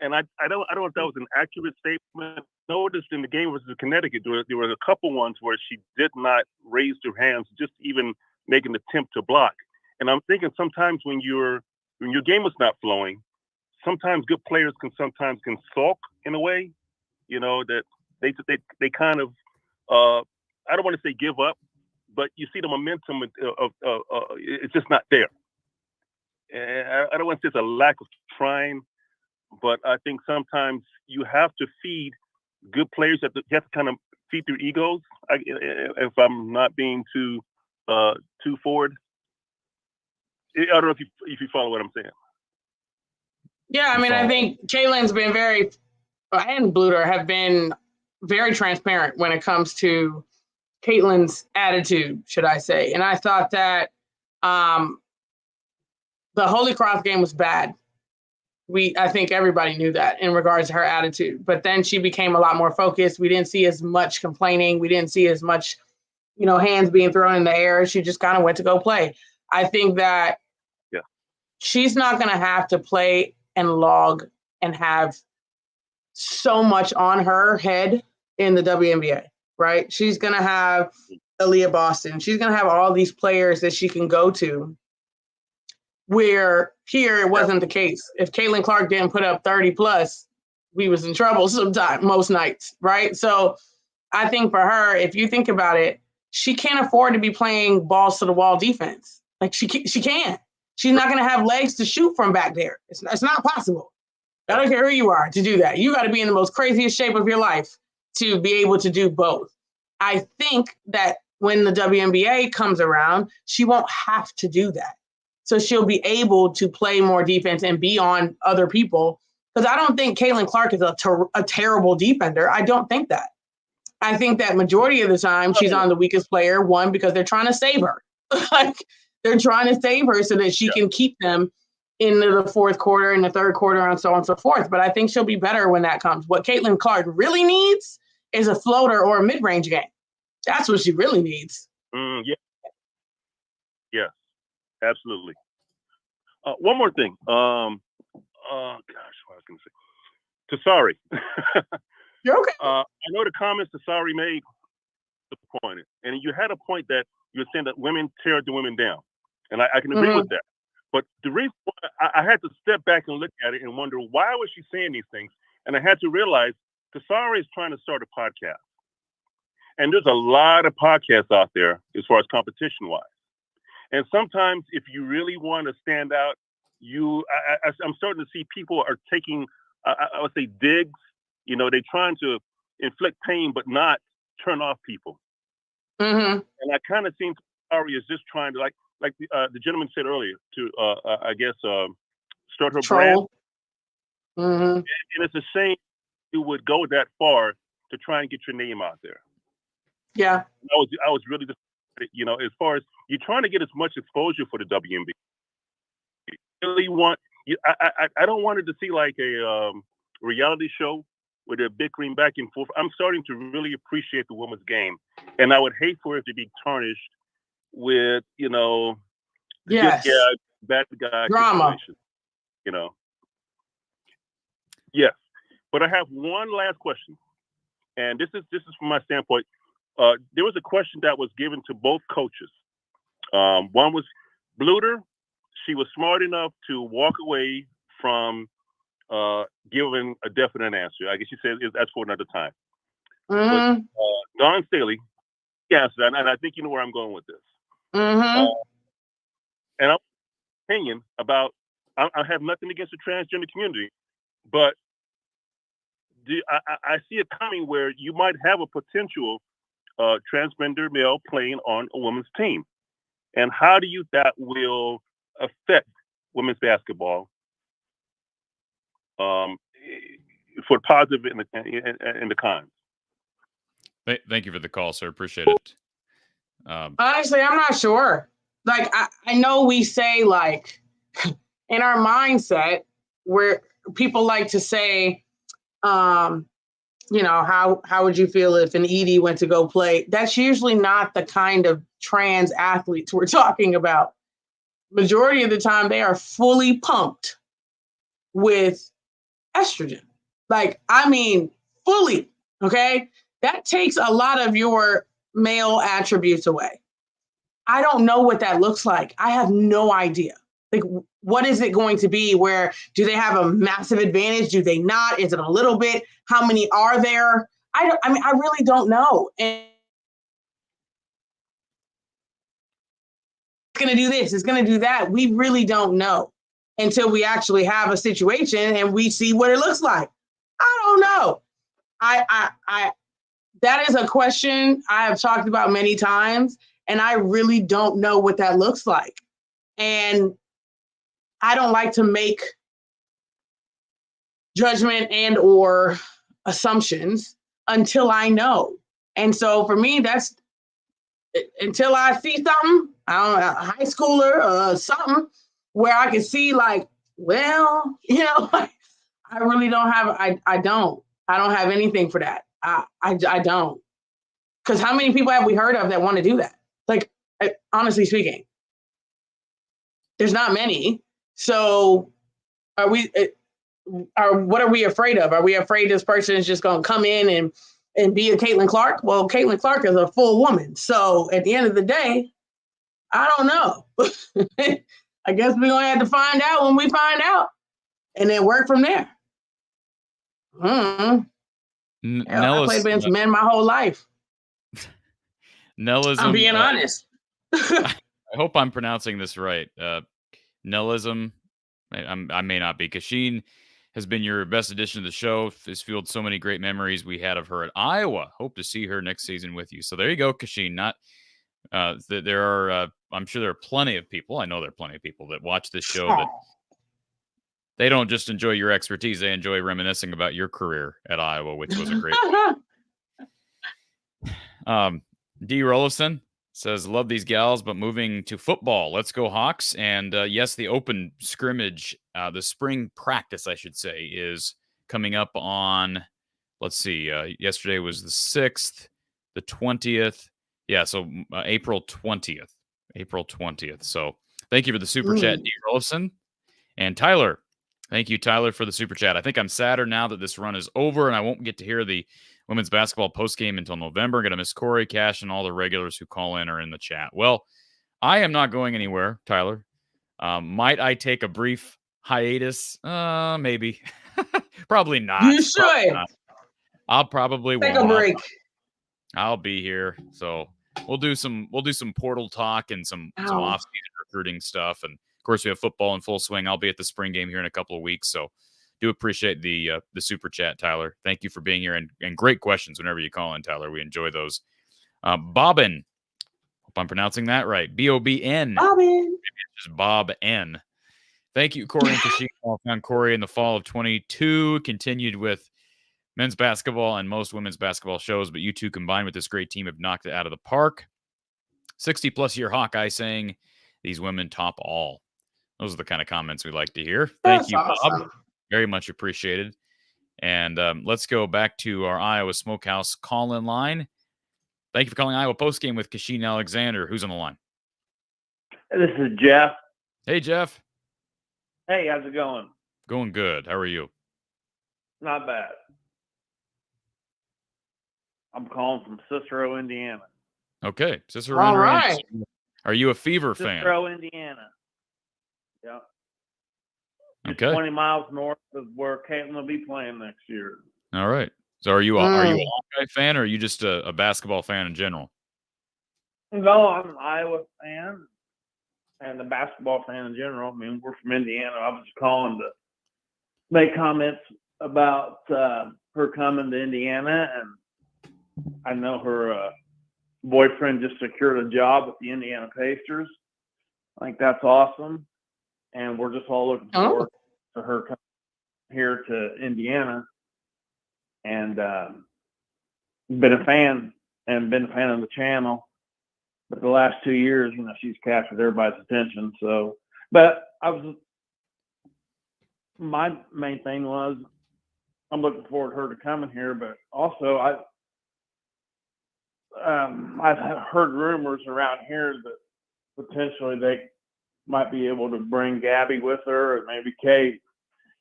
And I don't know if that was an accurate statement. Noticed in the game versus Connecticut, there were a couple ones where she did not raise her hands, just even make an attempt to block. And I'm thinking sometimes when your game is not flowing, sometimes good players can sulk in a way, that they kind of I don't want to say give up, but you see the momentum of it's just not there. And I don't want to say it's a lack of trying, but I think sometimes you have to feed good players. You have to kind of feed their egos. If I'm not being too forward, I don't know if you follow what I'm saying. Yeah, I mean, I think Caitlin's been and Bluter have been very transparent when it comes to Caitlin's attitude, should I say. And I thought that the Holy Cross game was bad. I think everybody knew that in regards to her attitude. But then she became a lot more focused. We didn't see as much complaining. We didn't see as much, hands being thrown in the air. She just kind of went to go play. I think that she's not going to have to play and log and have so much on her head in the WNBA, right? She's going to have Aaliyah Boston. She's going to have all these players that she can go to, where here it wasn't the case. If Caitlin Clark didn't put up 30 plus, we was in trouble most nights, right? So I think for her, if you think about it, she can't afford to be playing balls to the wall defense. Like she can't. She's not going to have legs to shoot from back there. It's not possible. I don't care who you are to do that. You got to be in the most craziest shape of your life to be able to do both. I think that when the WNBA comes around, she won't have to do that. So she'll be able to play more defense and be on other people. Because I don't think Caitlin Clark is a terrible defender. I don't think that. I think that majority of the time she's on the weakest player, one, because they're trying to save her. Like they're trying to save her so that she can keep them into the fourth quarter and the third quarter and so on and so forth. But I think she'll be better when that comes. What Caitlin Clark really needs is a floater or a mid-range game. That's what she really needs. Yeah, absolutely. One more thing. Gosh, what I was going to say. Tasari. You're okay. I know the comments Tasari made disappointed, and you had a point that you're saying that women tear the women down, and I can agree with that. But the reason why I had to step back and look at it and wonder why was she saying these things, and I had to realize Tasari is trying to start a podcast, and there's a lot of podcasts out there as far as competition wise. And sometimes if you really want to stand out, I'm starting to see people are taking, I would say, digs. They're trying to inflict pain, but not turn off people. Mm-hmm. And I kind of think Ari is just trying to, like the gentleman said earlier, to, I guess, start her brand. Mm-hmm. And it's a shame you would go that far to try and get your name out there. Yeah. I was really just, as far as you're trying to get as much exposure for the WNBA. You really want, I don't want it to see like a reality show where they're bickering back and forth. I'm starting to really appreciate the women's game, and I would hate for it to be tarnished with Yes. Bad guy Drama. situation. You know. Yes, but I have one last question, and this is from my standpoint. There was a question that was given to both coaches. One was Bluter. She was smart enough to walk away from giving a definite answer. I guess she said that's for another time. Mm-hmm. But Don Staley, yes, and I think you know where I'm going with this. Mm-hmm. And I'm opinion about. I have nothing against the transgender community, but I see it coming where you might have a potential transgender male playing on a women's team, and how do you that will affect women's basketball for positive and the cons? Thank you for the call, sir. Appreciate it. Honestly, I'm not sure. Like, I know we say, like, in our mindset, where people like to say, you know, how would you feel if an Edie went to go play? That's usually not the kind of trans athletes we're talking about. Majority of the time, they are fully pumped with estrogen. Like, I mean, fully, okay? That takes a lot of your male attributes away. I don't know what that looks like. I have no idea. Like, what is it going to be? Where do they have a massive advantage? Do they not? Is it a little bit? How many are there? I really don't know. And it's going to do this. It's going to do that. We really don't know until we actually have a situation and we see what it looks like. I don't know. That is a question I have talked about many times, and I really don't know what that looks like. And I don't like to make judgment and or assumptions until I know. And so for me, that's until I see something, I don't know, a high schooler or something where I can see, like, well, you know, I really don't have, I don't have anything for that. I don't. Because how many people have we heard of that want to do that? Like, honestly speaking, there's not many. So what are we afraid of? Are we afraid this person is just going to come in and be a Caitlin Clark? Well, Caitlin Clark is a full woman. So at the end of the day, I don't know. I guess we're going to have to find out when we find out and then work from there. I played against men my whole life. Nellism. I'm being honest. I hope I'm pronouncing this right. Nellism. I may not be. Kachine has been your best addition to the show. Has fueled so many great memories we had of her at Iowa. Hope to see her next season with you. So there you go, Kachine. Not there are. I'm sure there are plenty of people. I know there are plenty of people that watch this show that they don't just enjoy your expertise. They enjoy reminiscing about your career at Iowa, which was a great. D. Rollison says, love these gals, but moving to football. Let's go Hawks. And yes, the open scrimmage, the spring practice, I should say, is coming up on, let's see, yesterday was the 6th, the 20th. Yeah, so April 20th. April 20th. So thank you for the super chat, D. Rollison. And Tyler, thank you, Tyler, for the super chat. I think I'm sadder now that this run is over and I won't get to hear the women's basketball postgame until November. I'm going to miss Corey, Cash, and all the regulars who call in or in the chat. Well, I am not going anywhere, Tyler. Might I take a brief hiatus? Maybe. Probably not. You should. I'll probably take a break. I'll be here. So we'll do some portal talk and some off-season recruiting stuff. And of course, we have football in full swing. I'll be at the spring game here in a couple of weeks. So do appreciate the super chat, Tyler. Thank you for being here and great questions whenever you call in, Tyler. We enjoy those. Bobbin, hope I'm pronouncing that right. Bobn. Bobbin. Maybe it's just Bob N. Thank you, Corey and Kachine. Found Corey in the fall of 22. Continued with men's basketball and most women's basketball shows, but you two combined with this great team have knocked it out of the park. 60-plus year Hawkeye saying these women top all. Those are the kind of comments we like to hear. Thank you, awesome. Bob. Very much appreciated. And let's go back to our Iowa Smokehouse call-in line. Thank you for calling Iowa Postgame with Kachine Alexander. Who's on the line? This is Jeff. Hey, Jeff. Hey, how's it going? Going good. How are you? Not bad. I'm calling from Cicero, Indiana. Okay. Cicero, All Indiana. right. Are you a Fever fan? Cicero, Indiana. Yeah. Just Okay. 20 miles north of where Caitlin will be playing next year. All right. So are you a Hawkeye fan, or are you just a basketball fan in general? No, I'm an Iowa fan and a basketball fan in general. I mean, we're from Indiana. I was calling to make comments about her coming to Indiana, and I know her boyfriend just secured a job with the Indiana Pacers. I think that's awesome, and we're just all looking forward to her coming here to Indiana. And been a fan of the channel, but the last 2 years, she's captured everybody's attention. So, but my main thing was I'm looking forward to her to coming here, but also I've heard rumors around here that potentially they might be able to bring Gabby with her, or maybe Kate,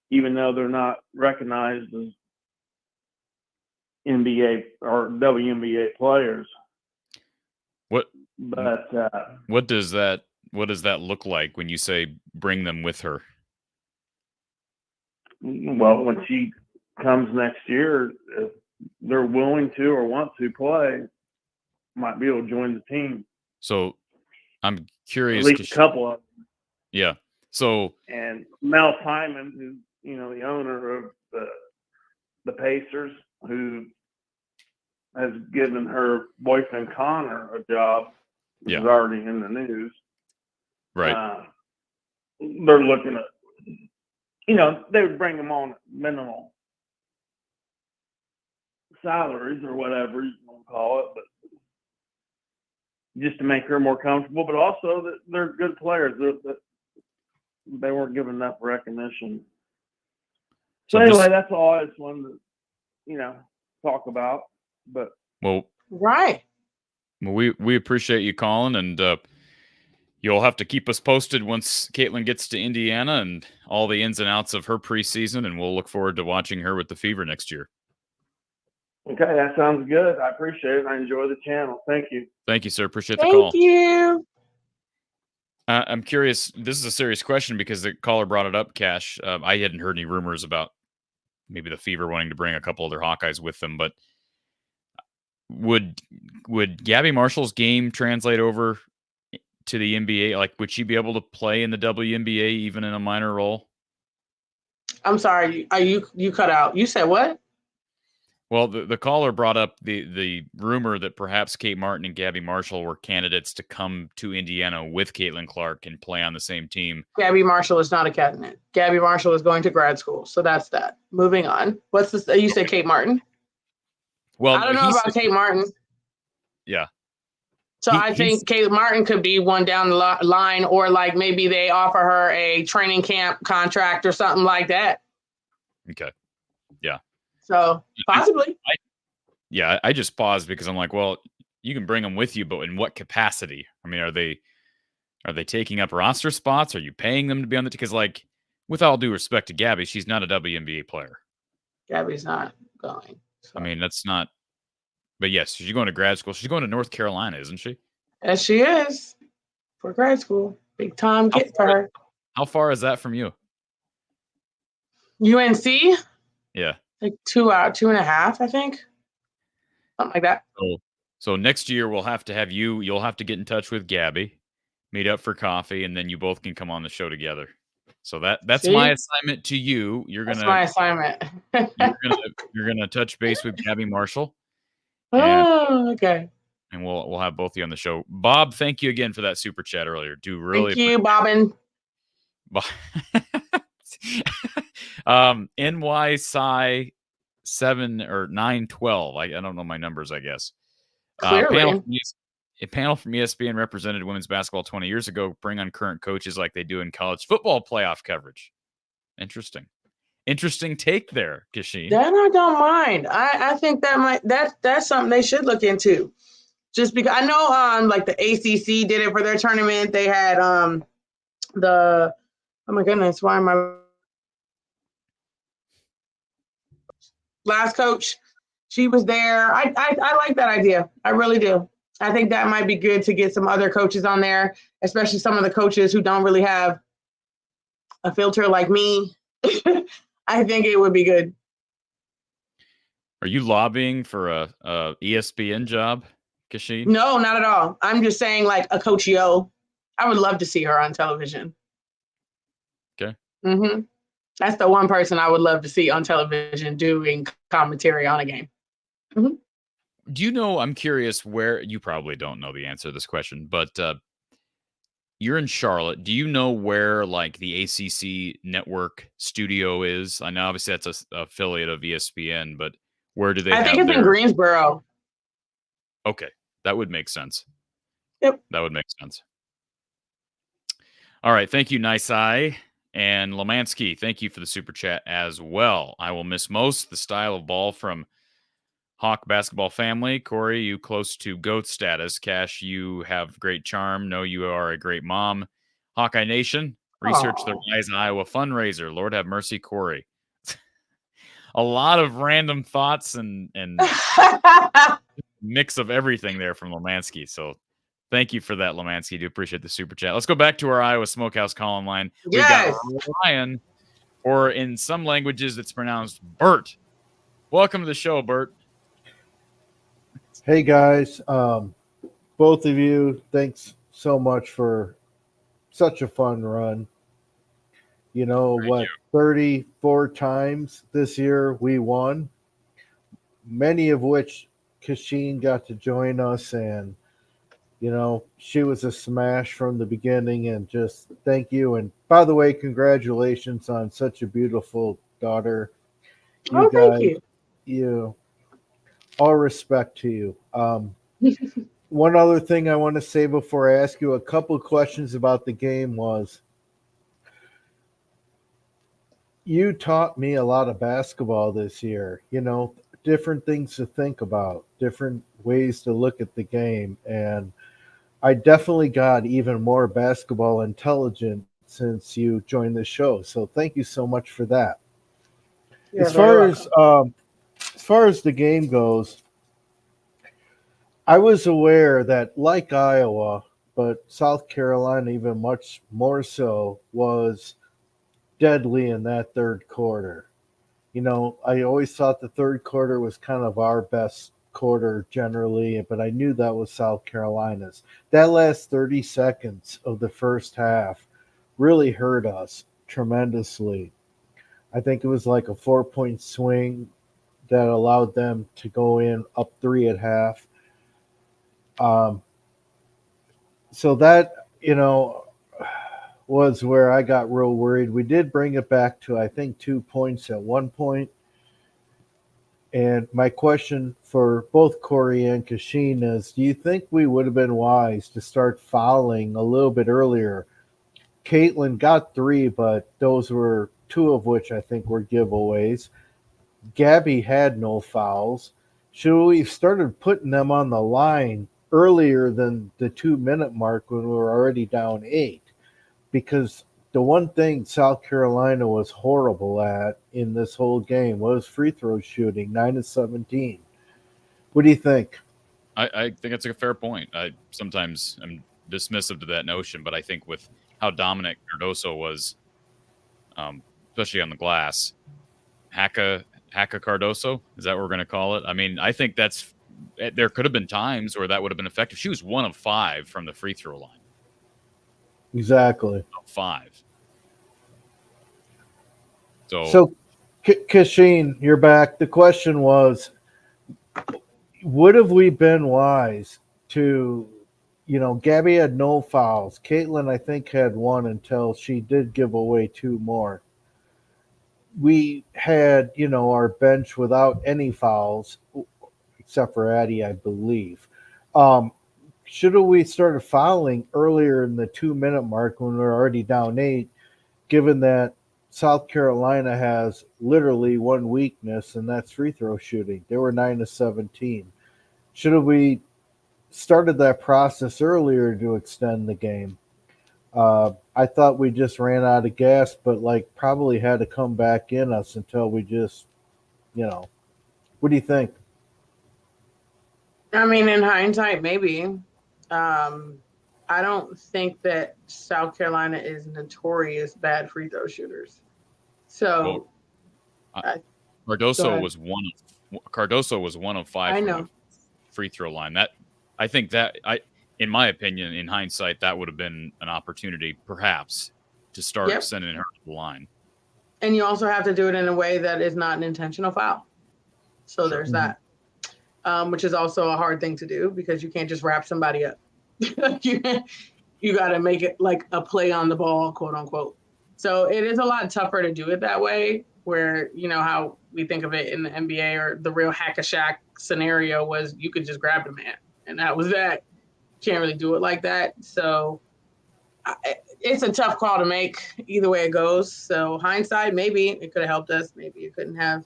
even though they're not recognized as NBA or WNBA players. What does that look like when you say bring them with her? Well, when she comes next year, if they're willing to or want to play, might be able to join the team. So I'm curious. At least a couple of them. Yeah. So and Mel Simon, who's the owner of the Pacers, who has given her boyfriend Connor a job, which is already in the news. Right. They're looking at, they would bring them on minimal salaries or whatever you want to call it, but just to make her more comfortable, but also that they're good players. They weren't given enough recognition. So anyway, that's all I just wanted to, talk about. But right. Well, we appreciate you calling, and you'll have to keep us posted once Caitlin gets to Indiana and all the ins and outs of her preseason, and we'll look forward to watching her with the Fever next year. Okay, that sounds good. I appreciate it. I enjoy the channel. Thank you. Thank you, sir. Appreciate the call. Thank you. I'm curious. This is a serious question because the caller brought it up, Cash. I hadn't heard any rumors about maybe the Fever wanting to bring a couple of their Hawkeyes with them, but would Gabby Marshall's game translate over to the NBA? Like, would she be able to play in the WNBA even in a minor role? I'm sorry, you cut out. You said what? Well, the caller brought up the rumor that perhaps Kate Martin and Gabby Marshall were candidates to come to Indiana with Caitlin Clark and play on the same team. Gabby Marshall is not a candidate. Gabby Marshall is going to grad school, so that's that. Moving on. What's this? You said Kate Martin? Well, I don't know about Kate Martin. Yeah. So I think Kate Martin could be one down the line, or like maybe they offer her a training camp contract or something like that. Okay. Yeah. So possibly. I just paused because I'm like, well, you can bring them with you, but in what capacity? I mean, are they taking up roster spots? Are you paying them to be on the team? Because, like, with all due respect to Gabby, she's not a WNBA player. Gabby's not going. So. I mean, that's not. But yes, she's going to grad school. She's going to North Carolina, isn't she? Yes, she is for grad school. Big time get for her. How far is that from you? UNC? Yeah. Like 2 hours, 2.5, I think. Something like that. So next year we'll have to have you. You'll have to get in touch with Gabby, meet up for coffee, and then you both can come on the show together. So that's my assignment to you. That's my assignment. you're gonna touch base with Gabby Marshall. Okay. And we'll have both of you on the show. Bob, thank you again for that super chat earlier. Thank you, Bobbin. NY Psi 7 or 912. I don't know my numbers, I guess. A panel from ESPN represented women's basketball 20 years ago. Bring on current coaches like they do in college football playoff coverage. Interesting take there, Kachine. That I don't mind. I think that's something they should look into. just because I know like the ACC did it for their tournament. They had the oh my goodness, why am I last coach? She was there. I like that idea. I really do. I think that might be good to get some other coaches on there, especially some of the coaches who don't really have a filter like me. I think it would be good. Are you lobbying for a ESPN job, Kachine? No, not at all. I'm just saying, like a Coach Yo. I would love to see her on television. Okay. Mm-hmm. That's the one person I would love to see on television doing commentary on a game. Mm-hmm. Do you know, I'm curious where, you probably don't know the answer to this question, but you're in Charlotte. Do you know where like the ACC network studio is? I know obviously that's a affiliate of ESPN, but where do they I think have it's in Greensboro. Okay, that would make sense. Yep. That would make sense. All right, thank you, Nice Eye. And Lemansky, thank you for the super chat as well. I will miss most the style of ball from Hawk basketball family. Corey, you close to GOAT status. Cash, you have great charm. No, you are a great mom. Hawkeye Nation, research the Rise Iowa fundraiser. Lord have mercy, Corey. A lot of random thoughts and mix of everything there from Lemansky. So thank you for that, Lemansky. Do appreciate the super chat. Let's go back to our Iowa Smokehouse call line. We've got Ryan, or in some languages it's pronounced Bert. Welcome to the show, Bert. Hey guys, both of you, thanks so much for such a fun run. You know what, 34 times this year we won, many of which Kachine got to join us, and you know, she was a smash from the beginning, and just thank you. And by the way, congratulations on such a beautiful daughter. You guys, thank you. All respect to you. One other thing I want to say before I ask you a couple of questions about the game was, you taught me a lot of basketball this year, you know, different things to think about, different ways to look at the game. And I definitely got even more basketball intelligent since you joined the show. So thank you so much for that. As far as the game goes, I was aware that, like Iowa, but South Carolina even much more so, was deadly in that third quarter. You know, I always thought the third quarter was kind of our best quarter generally, but I knew that was South Carolina's. That last 30 seconds of the first half really hurt us tremendously. I think it was like a 4-point swing that allowed them to go in up 3 at half. So that, you know, was where I got real worried. We did bring it back to, I think, 2 points at one point. And my question for both Corey and Kachine is, do you think we would have been wise to start fouling a little bit earlier? Caitlin got 3, but those were 2 of which I think were giveaways. Gabby had no fouls. Should we have started putting them on the line earlier than the 2-minute mark when we were already down 8? Because the one thing South Carolina was horrible at in this whole game was free throw shooting, 9 of 17. What do you think? I think that's a fair point. I sometimes am dismissive to that notion, but I think with how dominant Cardoso was, especially on the glass, Haka Cardoso, is that what we're going to call it? I mean, I think there could have been times where that would have been effective. She was 1 of 5 from the free throw line. Exactly. 5. So Kachine, you're back. The question was, would have we been wise to, you know, Gabby had no fouls. Caitlin, I think, had 1 until she did give away 2 more. We had, you know, our bench without any fouls, except for Addie, I believe. Should have we started fouling earlier in the 2-minute mark when we were already down 8, given that South Carolina has literally one weakness, and that's free throw shooting. They were 9 of 17. Should have we started that process earlier to extend the game. I thought we just ran out of gas, but like probably had to come back in us until we just, what do you think? I mean, in hindsight, maybe. I don't think that South Carolina is notorious bad free throw shooters. So, Cardoso was one of five I from know. the free throw line. I think in my opinion, in hindsight, that would have been an opportunity, perhaps, to start sending her to the line. And you also have to do it in a way that is not an intentional foul. So there's that, which is also a hard thing to do because you can't just wrap somebody up. You got to make it like a play on the ball, quote unquote. So it is a lot tougher to do it that way, where, how we think of it in the NBA, or the real hack-a-shack scenario was you could just grab the man and that was that. Can't really do it like that. So it's a tough call to make either way it goes. So hindsight, maybe it could have helped us. Maybe it couldn't have.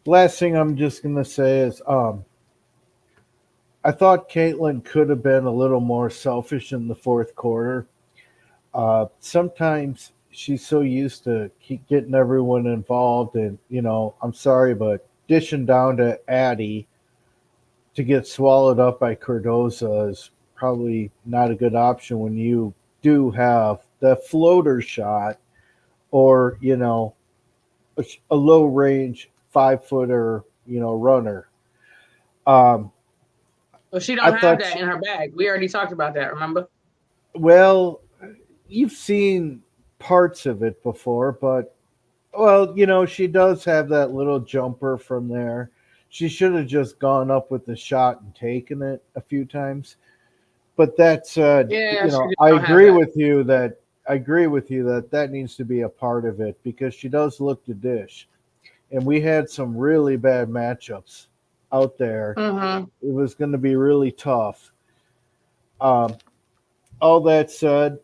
Last thing I'm just going to say is I thought Caitlin could have been a little more selfish in the fourth quarter. Sometimes she's so used to keep getting everyone involved, and, I'm sorry, but dishing down to Addie to get swallowed up by Cardoso is probably not a good option when you do have the floater shot or, a low range 5-footer, runner. Well, she don't have that in her bag. We already talked about that, remember? Well, you've seen parts of it before, but, she does have that little jumper from there. She should have just gone up with the shot and taken it a few times. But that said, I agree with you that needs to be a part of it because she does look to dish. And we had some really bad matchups out there. Mm-hmm. It was going to be really tough. All that said,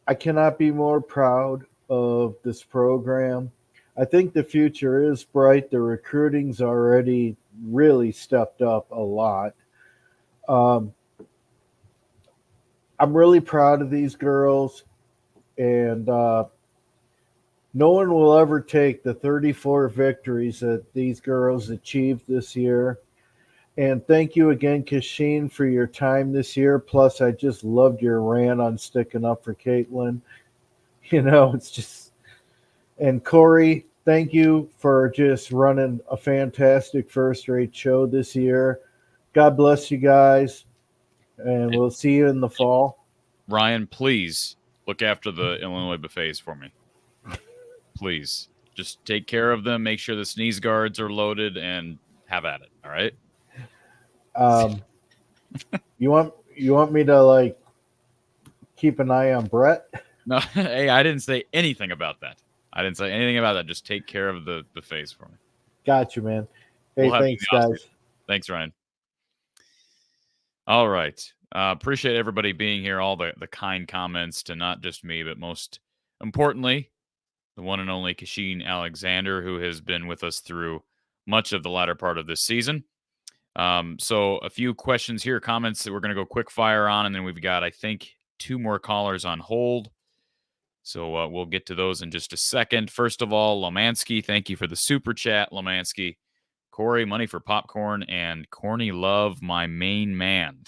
I cannot be more proud of this program. I think the future is bright. The recruiting's already really stepped up a lot. I'm really proud of these girls, and no one will ever take the 34 victories that these girls achieved this year. And thank you again, Kachine, for your time this year. Plus, I just loved your rant on sticking up for Caitlin. It's just... And Corey, thank you for just running a fantastic first-rate show this year. God bless you guys, and we'll see you in the fall. Ryan, please look after the Illinois buffets for me. Please. Just take care of them, make sure the sneeze guards are loaded, and have at it, all right? You want me to, keep an eye on Brett? No, hey, I didn't say anything about that. Just take care of the buffets for me. Got you, man. Hey, thanks, guys. Thanks, Ryan. All right. Appreciate everybody being here, all the kind comments to not just me, but most importantly, the one and only Kachine Alexander, who has been with us through much of the latter part of this season. So a few questions here, comments that we're going to go quick fire on, and then we've got, I think, 2 more callers on hold. So we'll get to those in just a second. First of all, Lomansky, thank you for the super chat, Lomansky. Corey, money for popcorn, and Corny Love, my main man.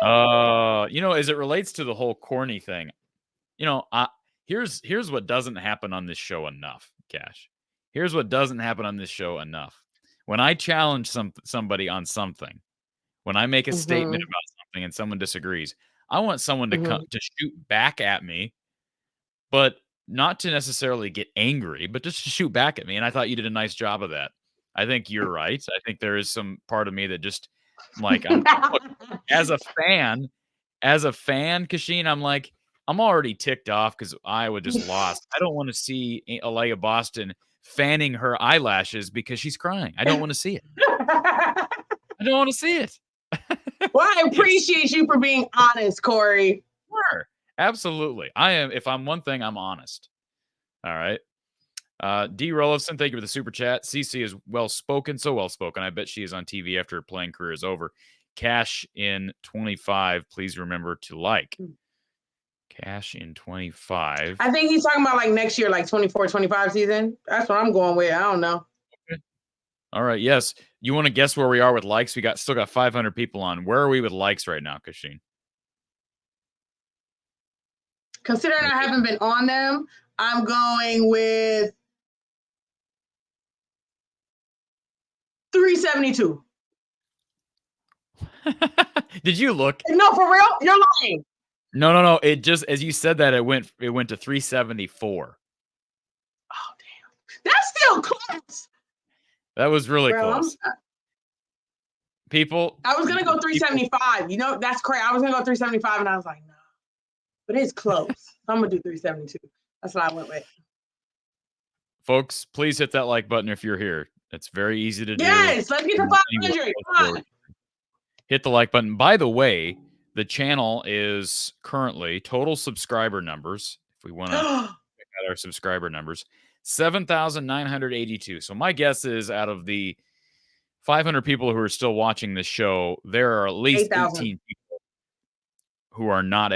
As it relates to the whole corny thing, here's what doesn't happen on this show enough, Cash. Here's what doesn't happen on this show enough. When I challenge somebody on something, when I make a statement about something and someone disagrees, I want someone to come to shoot back at me, but not to necessarily get angry, but just to shoot back at me. And I thought you did a nice job of that. I think you're right. I think there is some part of me that just look, as a fan, Kachine, I'm already ticked off because Iowa just lost. I don't want to see Alea Boston fanning her eyelashes because she's crying. I don't want to see it. I don't want to see it. Well, I appreciate you for being honest, Corey. Sure. Absolutely. I am. If I'm one thing, I'm honest. All right. D. Rollison, thank you for the super chat. CC is well spoken, so well spoken. I bet she is on TV after her playing career is over. Cash in 25. Please remember to like. Cash in 25. I think he's talking about like next year, like 24-25 season. That's what I'm going with. I don't know. Okay. All right. Yes. You want to guess where we are with likes? We still got 500 people on. Where are we with likes right now, Kachine? Considering I haven't been on them, I'm going with 372. Did you look? No, for real? You're lying. No. It just, as you said that, it went to 374. Oh, damn. That's still close. That was really Bro, close. People. I was going to go 375. You know, that's crazy. I was going to go 375, and I was like, no. But it's close. I'm going to do 372. That's what I went with. Folks, please hit that like button if you're here. It's very easy to do. Yes, let's get to 500. Come on. Hit the like button. By the way, the channel is currently total subscriber numbers. If we want to check out our subscriber numbers, 7,982. So my guess is out of the 500 people who are still watching this show, there are at least 18 people who are not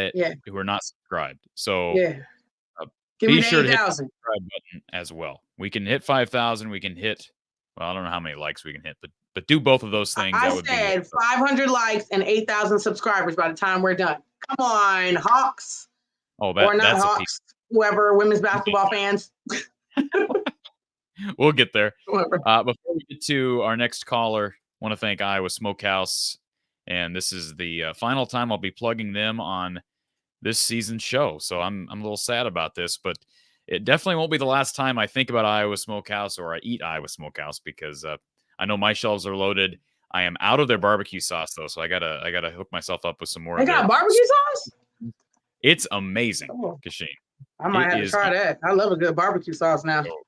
subscribed. So be sure to hit the subscribe button as well. We can hit 5,000. We can hit, well, I don't know how many likes we can hit, but do both of those things. I said 500 likes and 8,000 subscribers by the time we're done. Come on, Hawks. Oh, or not Hawks, whoever, women's basketball fans. We'll get there. Before we get to our next caller, I want to thank Iowa Smokehouse. And this is the final time I'll be plugging them on this season's show. So I'm a little sad about this, but it definitely won't be the last time I think about Iowa Smokehouse or I eat Iowa Smokehouse, because I know my shelves are loaded. I am out of their barbecue sauce though, so I gotta hook myself up with some more. They got barbecue sauce? It's amazing, Kachine. I might have to try that. I love a good barbecue sauce now. So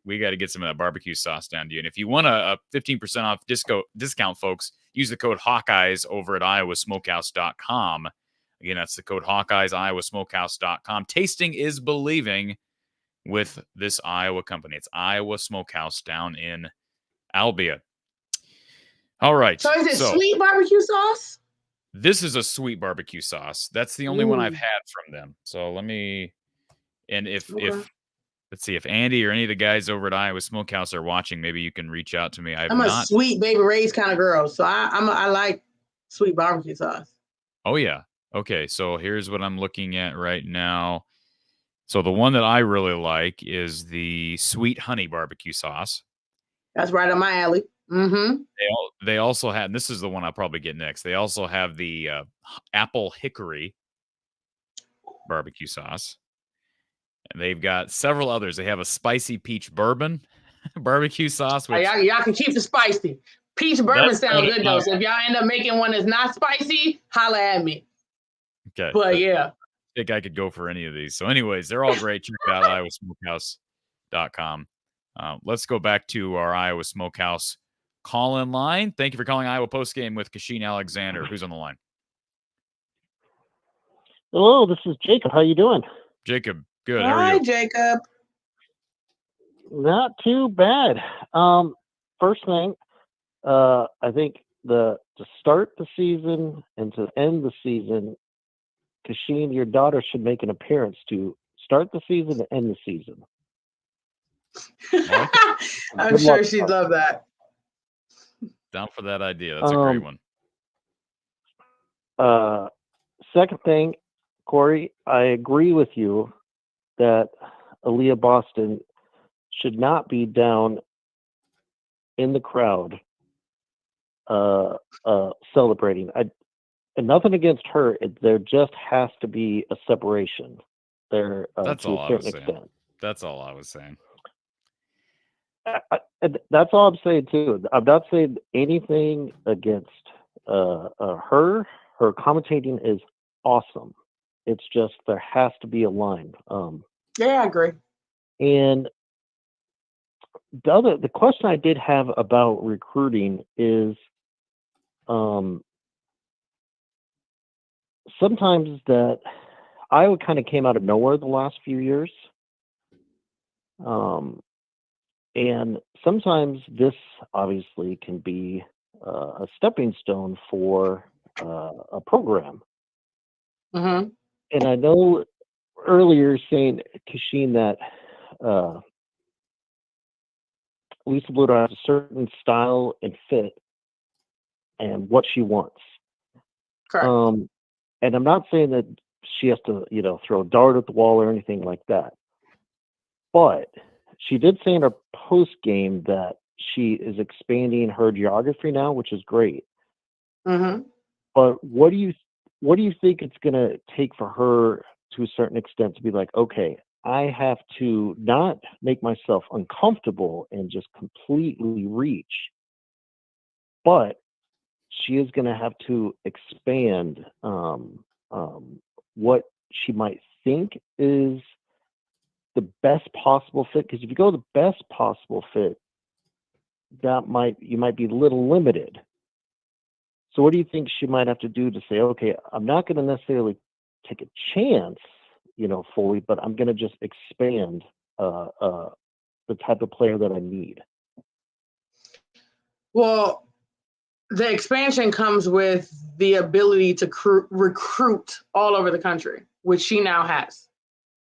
we got to get some of that barbecue sauce down to you. And if you want a 15% off discount, folks, use the code Hawkeyes over at iowasmokehouse.com. Again, that's the code Hawkeyes, iowasmokehouse.com. Tasting is believing with this Iowa company. It's Iowa Smokehouse down in Albia. All right. So is it sweet barbecue sauce? This is a sweet barbecue sauce. That's the only one I've had from them. So let me, and if let's see, if Andy or any of the guys over at Iowa Smokehouse are watching, maybe you can reach out to me. I'm a sweet Baby Ray's kind of girl, so I like sweet barbecue sauce. Oh yeah. Okay. So here's what I'm looking at right now. So the one that I really like is the sweet honey barbecue sauce. That's right up my alley. Mm-hmm. They also have, and this is the one I'll probably get next. They also have the apple hickory barbecue sauce. And they've got several others. They have a spicy peach bourbon barbecue sauce. Which, y'all can keep the spicy. Peach bourbon sounds good, though. So if y'all end up making one that's not spicy, holla at me. Okay. But yeah. I think I could go for any of these. So anyways, they're all great. Check it out, iowasmokehouse.com. Let's go back to our Iowa Smokehouse call-in line. Thank you for calling Iowa Postgame with Kachine Alexander. Who's on the line? Hello, this is Jacob. How you doing? Jacob, good. Hi, how are you? Jacob. Not too bad. First thing, I think to start the season and to end the season, Kachine, your daughter should make an appearance to start the season and end the season. I'm sure she'd love that. Down for that idea. That's a great one. Second thing, Corey, I agree with you that Aaliyah Boston should not be down in the crowd celebrating. And nothing against her. There just has to be a separation there That's to all a I certain was saying. extent. That's all I was saying. That's all I'm saying too. I'm not saying anything against her. Her commentating is awesome. It's just there has to be a line. Yeah, I agree. And the question I did have about recruiting is sometimes that Iowa kind of came out of nowhere the last few years. And sometimes this obviously can be a stepping stone for a program. Mm-hmm. And I know earlier saying, Kachine, that Lisa Bluder has a certain style and fit and what she wants. Correct. And I'm not saying that she has to, throw a dart at the wall or anything like that. But she did say in her post game that she is expanding her geography now, which is great. Mm-hmm. But what do you think it's going to take for her to a certain extent to be like, okay, I have to not make myself uncomfortable and just completely reach, but she is going to have to expand what she might think is the best possible fit. Because if you go the best possible fit, you might be a little limited. So what do you think she might have to do to say, okay, I'm not going to necessarily take a chance, fully, but I'm going to just expand the type of player that I need? Well, the expansion comes with the ability to recruit all over the country, which she now has,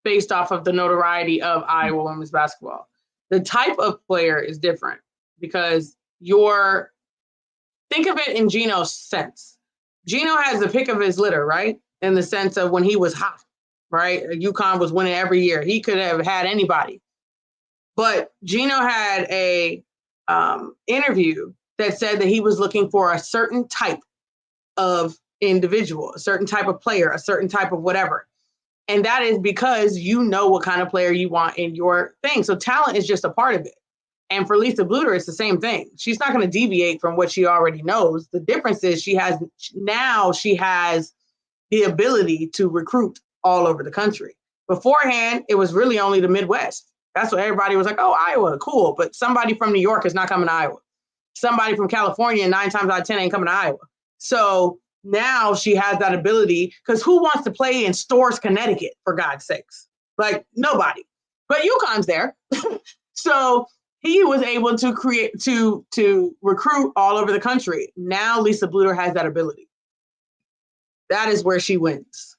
based off of the notoriety of Iowa women's basketball. The type of player is different because think of it in Gino's sense. Gino has the pick of his litter, right? In the sense of when he was hot, right? UConn was winning every year. He could have had anybody. But Gino had a interview that said that he was looking for a certain type of individual, a certain type of player, a certain type of whatever. And that is because you know what kind of player you want in your thing. So talent is just a part of it. And for Lisa Bluder, it's the same thing. She's not going to deviate from what she already knows. The difference is she has the ability to recruit all over the country. Beforehand, it was really only the Midwest. That's what everybody was like, oh, Iowa, cool. But somebody from New York is not coming to Iowa. Somebody from California, 9 times out of 10 ain't coming to Iowa. So now she has that ability, because who wants to play in Storrs, Connecticut, for God's sakes? Like, nobody. But UConn's there. So he was able to recruit all over the country. Now Lisa Bluder has that ability. That is where she wins.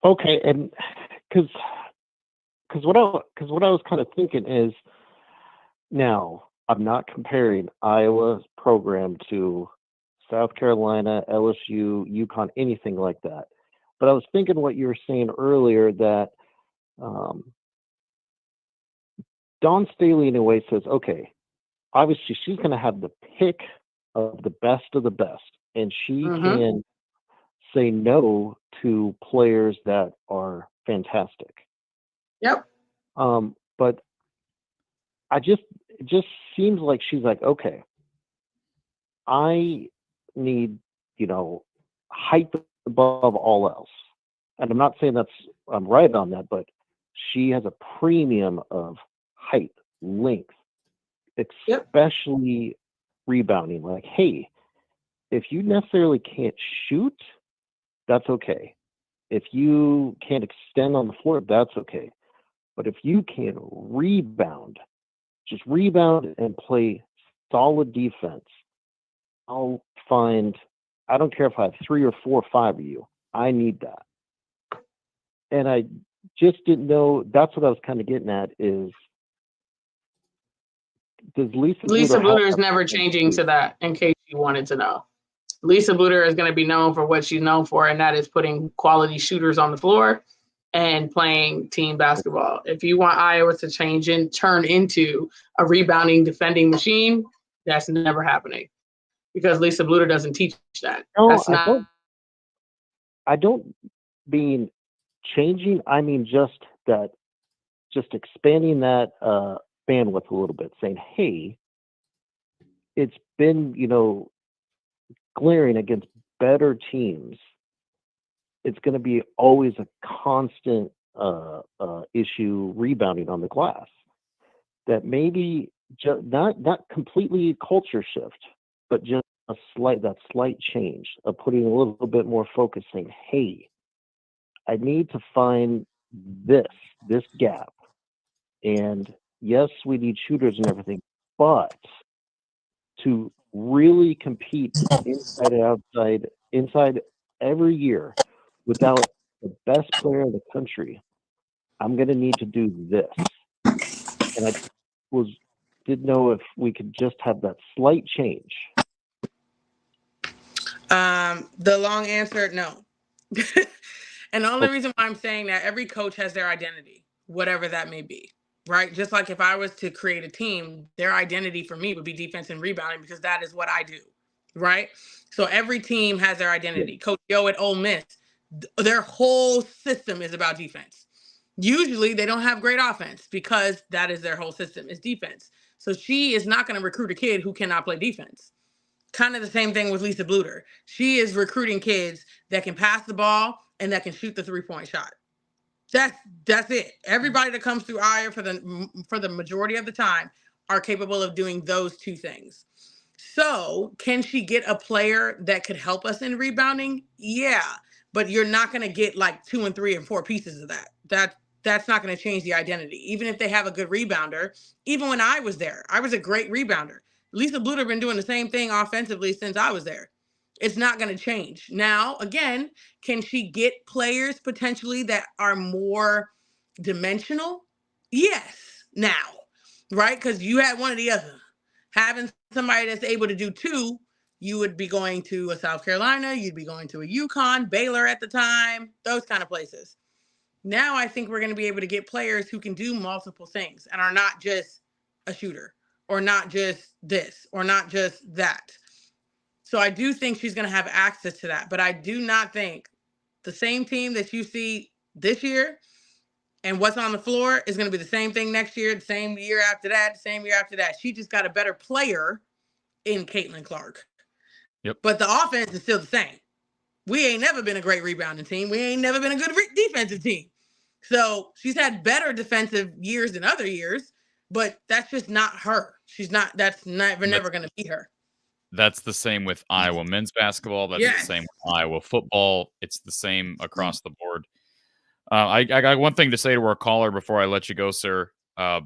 Okay, and because what I was kind of thinking is, now I'm not comparing Iowa's program to South Carolina, LSU, UConn, anything like that. But I was thinking what you were saying earlier, that Dawn Staley in a way says, okay, obviously she's going to have the pick of the best, and she can say no to players that are fantastic. Yep. But it just seems like she's like, okay, I need, height above all else. And I'm not saying I'm right on that, but she has a premium of height, length, especially rebounding. Like, hey, if you necessarily can't shoot, that's okay. If you can't extend on the floor, that's okay. But if you can rebound, just rebound and play solid defense, I don't care if I have 3 or 4 or 5 of you, I need that. And I just didn't know, that's what I was kind of getting at, is does Lisa Bluder is never changing to that, in case you wanted to know. Lisa Bluder is going to be known for what she's known for, and that is putting quality shooters on the floor and playing team basketball. If you want Iowa to turn into a rebounding, defending machine, that's never happening, because Lisa Bluder doesn't teach that. No, that's not. I don't mean changing. I mean just expanding that bandwidth a little bit, saying, hey, it's been, glaring against better teams. It's going to be always a constant issue rebounding on the glass. That maybe not completely culture shift, but just that slight change of putting a little bit more focus, saying, hey, I need to find this gap. And yes, we need shooters and everything, but to really compete inside and outside, inside every year without the best player in the country, I'm going to need to do this. And I didn't know if we could just have that slight change. The long answer, no. And the only reason why I'm saying that, every coach has their identity, whatever that may be, right? Just like if I was to create a team, their identity for me would be defense and rebounding, because that is what I do, right? So every team has their identity. Coach Yo at Ole Miss, their whole system is about defense. Usually they don't have great offense because that is their whole system is defense. So she is not going to recruit a kid who cannot play defense. Kind of the same thing with Lisa Bluter. She is recruiting kids that can pass the ball and that can shoot the 3-point shot. That's it. Everybody that comes through Aya for the majority of the time are capable of doing those two things. So can she get a player that could help us in rebounding? Yeah, but you're not going to get like 2 and 3 and 4 pieces of that. That's not going to change the identity. Even if they have a good rebounder, even when I was there, I was a great rebounder. Lisa Bluter been doing the same thing offensively since I was there. It's not going to change. Now, again, can she get players potentially that are more dimensional? Yes, now, right? Because you had one or the other. Having somebody that's able to do two, you would be going to a South Carolina, you'd be going to a UConn, Baylor at the time, those kind of places. Now I think we're going to be able to get players who can do multiple things and are not just a shooter or not just this or not just that. So I do think she's going to have access to that. But I do not think the same team that you see this year and what's on the floor is going to be the same thing next year, the same year after that, the same year after that. She just got a better player in Caitlin Clark. Yep. But the offense is still the same. We ain't never been a great rebounding team. We ain't never been a good defensive team. So she's had better defensive years than other years, but that's just not her. That's never going to be her. That's the same with Iowa men's basketball. That's the same with Iowa football. It's the same across the board. I got one thing to say to our caller before I let you go, sir. Mavs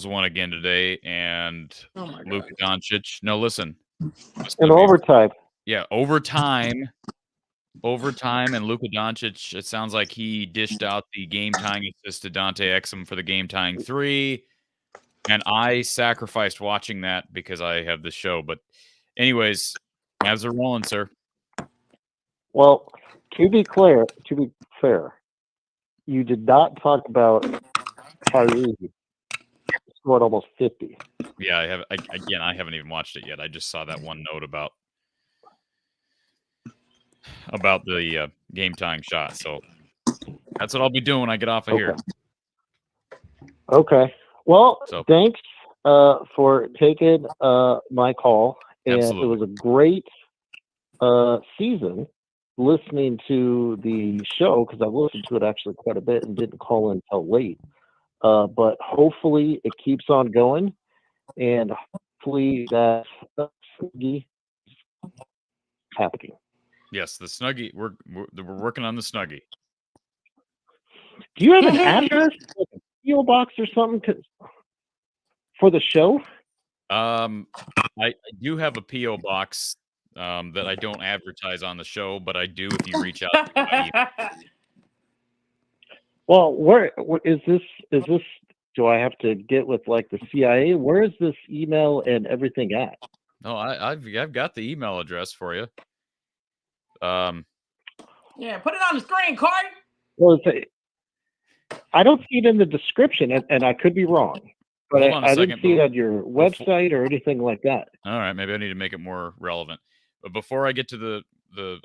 won again today, and Luka Doncic. No, listen. In overtime. Yeah, overtime, and Luka Doncic. It sounds like he dished out the game-tying assist to Dante Exum for the game-tying 3, and I sacrificed watching that because I have the show. But, anyways, Mavs are rolling, sir. Well, to be fair, you did not talk about Kyrie. He scored almost 50. Yeah, I haven't even watched it yet. I just saw that one note about the game tying shot. So that's what I'll be doing when I get off of here. Okay. Well, thanks for taking my call. And Absolutely. It was a great season listening to the show, because I've listened to it actually quite a bit and didn't call in until late. But hopefully it keeps on going, and hopefully that Snuggie happening. Yes, the Snuggie. We're working on the Snuggie. Do you have an address, like a PO box or something for the show? I do have a PO box that I don't advertise on the show, but I do if you reach out to me. Well, where is this? Do I have to get with like the CIA? Where is this email and everything at? No, I've got the email address for you. Yeah, put it on the screen, Corey. Well, I don't see it in the description, and I could be wrong, but I didn't see it on your website or anything like that. All right, maybe I need to make it more relevant. But before I get to the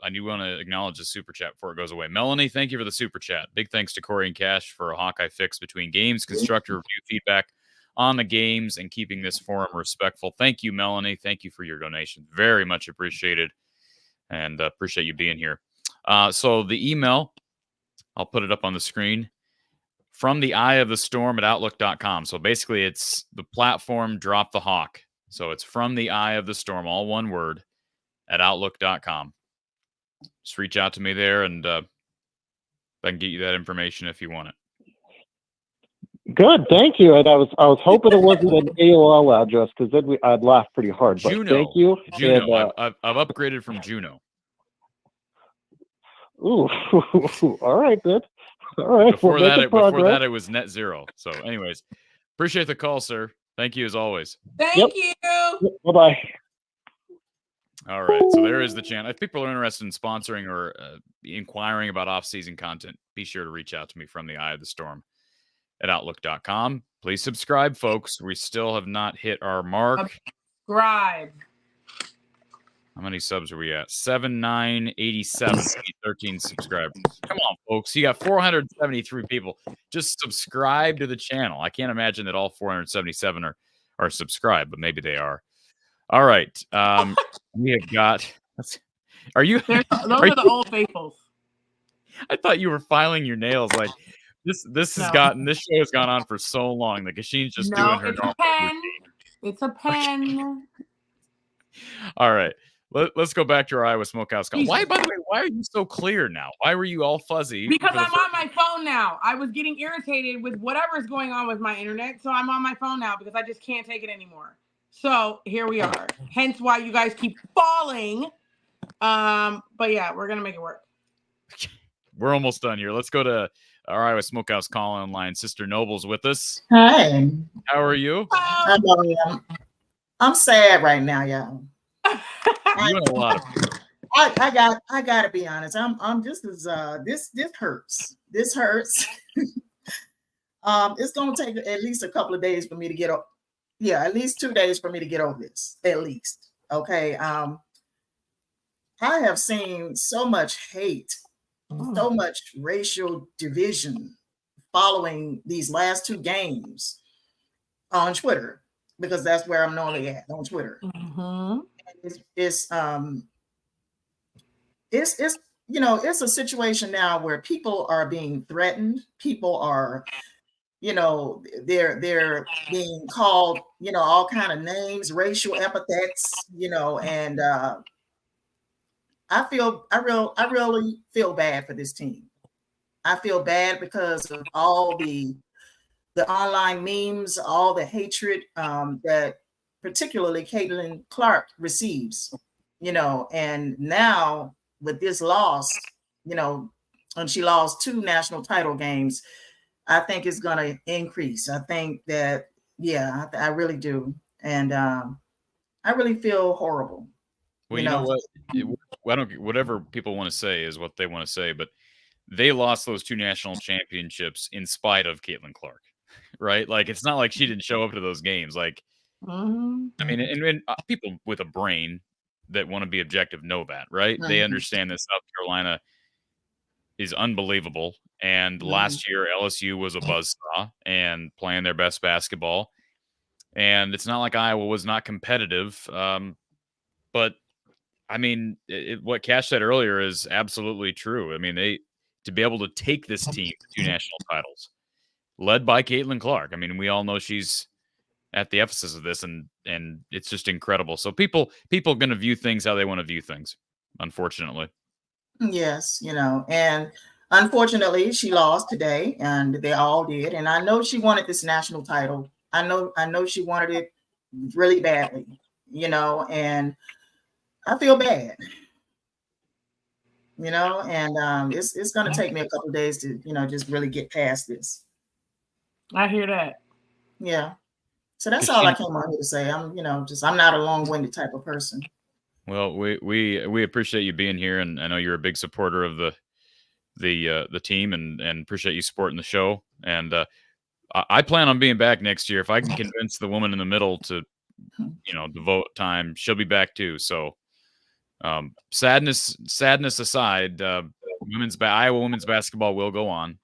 I do want to acknowledge the super chat before it goes away. Melanie, thank you for the super chat. Big thanks to Corey and Cash for a Hawkeye fix between games, constructive review, feedback on the games, and keeping this forum respectful. Thank you, Melanie. Thank you for your donation. Very much appreciated, and appreciate you being here. So the email, I'll put it up on the screen. From the Eye of the Storm at Outlook.com. So basically it's the platform Drop the Hawk. So it's From the Eye of the Storm, all one word, at Outlook.com. Just reach out to me there, and I can get you that information if you want it. Good, thank you. And I was hoping it wasn't an AOL address because then I'd laugh pretty hard. But Juno. thank you. Juno. And, I've upgraded from Juno. Ooh, all right, then. All right. Before that, it was net zero. So, anyways, appreciate the call, sir. Thank you as always. Thank you. Bye bye. All right. So there is the channel. If people are interested in sponsoring or inquiring about off-season content, be sure to reach out to me from the Eye of the Storm at Outlook.com. Please subscribe, folks. We still have not hit our mark. Subscribe. How many subs are we at? 7,987. 13 subscribers. Come on, folks. You got 473 people. Just subscribe to the channel. I can't imagine that all 477 are subscribed, but maybe they are. All right. We have got. Are you? Those are the old faithfuls. I thought you were filing your nails. Like this has gotten. This show has gone on for so long. The Kachine's just doing her normal routine. It's a pen. All right. Let's go back to our Iowa Smokehouse call. Why, by the way, why are you so clear now? Why were you all fuzzy? Because I'm on my phone now. I was getting irritated with whatever's going on with my internet, so I'm on my phone now because I just can't take it anymore. So here we are. Hence why you guys keep falling. But yeah, we're gonna make it work. We're almost done here. Let's go to our Iowa Smokehouse call online. Sister Noble's with us. Hi. How are you? I'm sad right now, y'all. You and a lot of people. I gotta be honest. I'm just as this hurts. This hurts. It's gonna take at least a couple of days for me to get up. Yeah, at least 2 days for me to get over this. At least. Okay. I have seen so much hate, so much racial division following these last two games on Twitter, because that's where I'm normally at, on Twitter. Mm-hmm. It's you know, it's a situation now where people are being threatened. People are, you know, they're being called, you know, all kind of names, racial epithets, you know, and I really feel bad for this team. I feel bad because of all the online memes, all the hatred that particularly Caitlin Clark receives, you know, and now with this loss, you know, and she lost 2 national title games, I think it's going to increase. I think that, yeah, I really do. And I really feel horrible. Well, you know what? Whatever people want to say is what they want to say, but they lost those 2 national championships in spite of Caitlin Clark, right? Like, it's not like she didn't show up to those games. Like, I mean, and people with a brain that want to be objective know that, right? They understand that South Carolina is unbelievable. And last year, LSU was a buzzsaw and playing their best basketball. And it's not like Iowa was not competitive. But, I mean, what Cash said earlier is absolutely true. I mean, to be able to take this team to 2 national titles, led by Caitlin Clark. I mean, we all know she's at the emphasis of this, and it's just incredible. So people are going to view things how they want to view things, unfortunately. Yes, you know, and unfortunately she lost today, and they all did. And I know she wanted this national title. I know she wanted it really badly, you know, and I feel bad, you know, and it's going to take me a couple of days to, you know, just really get past this. I hear that. Yeah. So that's all I came on here to say. I'm not a long-winded type of person. Well, we appreciate you being here, and I know you're a big supporter of the team, and appreciate you supporting the show. And I plan on being back next year if I can convince the woman in the middle to, you know, devote time. She'll be back too. So, sadness aside, Iowa women's basketball will go on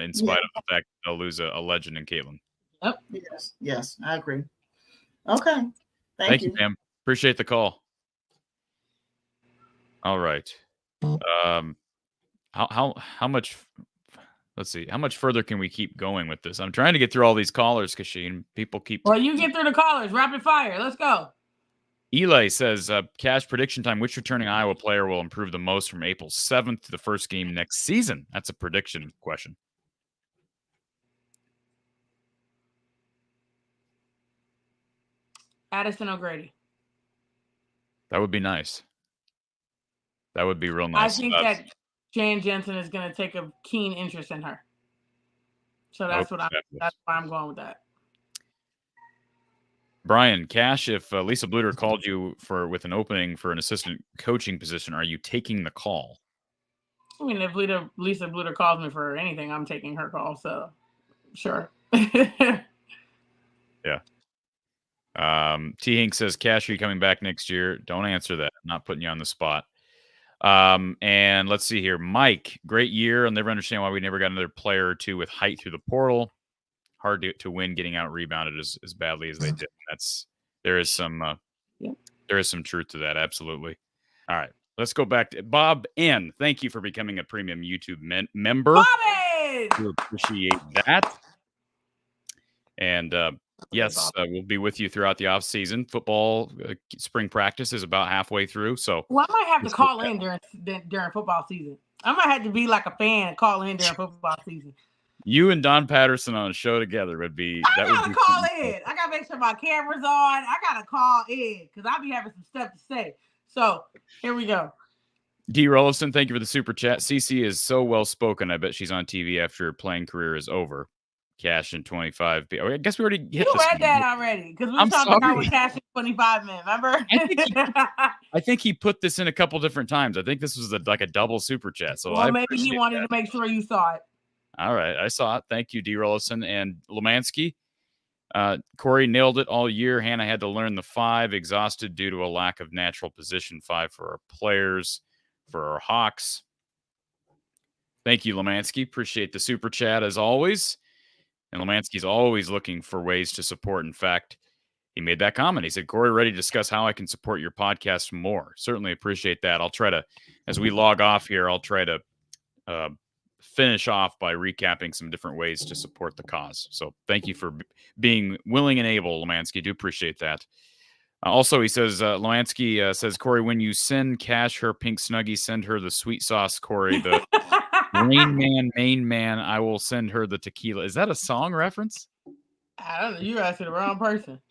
in spite of the fact that they'll lose a legend in Caitlin. Yep. Yes, I agree. Okay. Thank you, ma'am. Appreciate the call. All right. How much? Let's see. How much further can we keep going with this? I'm trying to get through all these callers, Kachine. People keep. Well, you get through the callers. Rapid fire. Let's go. Eli says, Cash prediction time. Which returning Iowa player will improve the most from April 7th to the first game next season? That's a prediction question. Addison O'Grady. That would be nice. That would be real nice. I think that Jan Jensen is going to take a keen interest in her. So that's that's why I'm going with that. Brian, Cash, if Lisa Bluter called you with an opening for an assistant coaching position, are you taking the call? I mean, if Lisa Bluter calls me for anything, I'm taking her call. So, sure. Yeah. T. Hink says, Cash, are you coming back next year? Don't answer that. I'm not putting you on the spot. And let's see here. Mike, great year. I'll never understand why we never got another player or two with height through the portal. Hard to win getting out rebounded as badly as they did. There is some truth to that. Absolutely. All right. Let's go back to Bob N. Thank you for becoming a premium YouTube member. Bobby! We appreciate that. And yes, we'll be with you throughout the off season. Football spring practice is about halfway through. So I might have to call in during football season. I might have to be like a fan and call in during football season. You and Don Patterson on a show together would be. I gotta call in. I gotta make sure my camera's on. I gotta call in because I'll be having some stuff to say. So here we go. D. Rollison, thank you for the super chat. CC is so well spoken. I bet she's on TV after her playing career is over. Cash in 25. I guess we already hit this. You read that already because we were talking about with Cash in 25 men. Remember? I think he put this in a couple different times. I think this was like a double super chat. So maybe he wanted to make sure you saw it. All right, I saw it. Thank you, D. Rollison and Lemansky. Corey nailed it all year. Hannah had to learn the 5, exhausted due to a lack of natural position 5 for our players, for our Hawks. Thank you, Lemansky. Appreciate the super chat as always. And Lemansky's always looking for ways to support. In fact, he made that comment. He said, Corey, ready to discuss how I can support your podcast more. Certainly appreciate that. I'll try to, as we log off here, I'll try to finish off by recapping some different ways to support the cause. So thank you for being willing and able, Lemansky. Do appreciate that. Also, he says, Lemansky says, Corey, when you send Cash her pink Snuggie, send her the sweet sauce, Corey, the main man. I will send her the tequila. Is that a song reference? I don't know. You're asking the wrong person.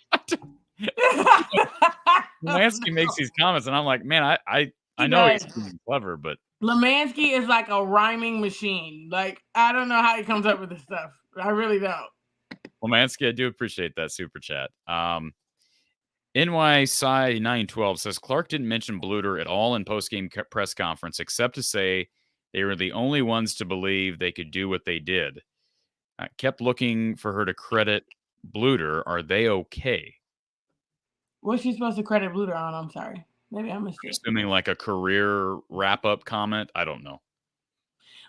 Lemansky makes these comments, and I'm like, man, I know he's being clever, but Lemansky is like a rhyming machine. Like, I don't know how he comes up with this stuff. I really don't. Lemansky, I do appreciate that super chat. NYSci 912 says Clark didn't mention Bluter at all in postgame press conference, except to say they were the only ones to believe they could do what they did. Kept looking for her to credit Bluter. Are they okay? What's she supposed to credit Bluter on? I'm sorry. Maybe I missed it. Assuming like a career wrap-up comment. I don't know.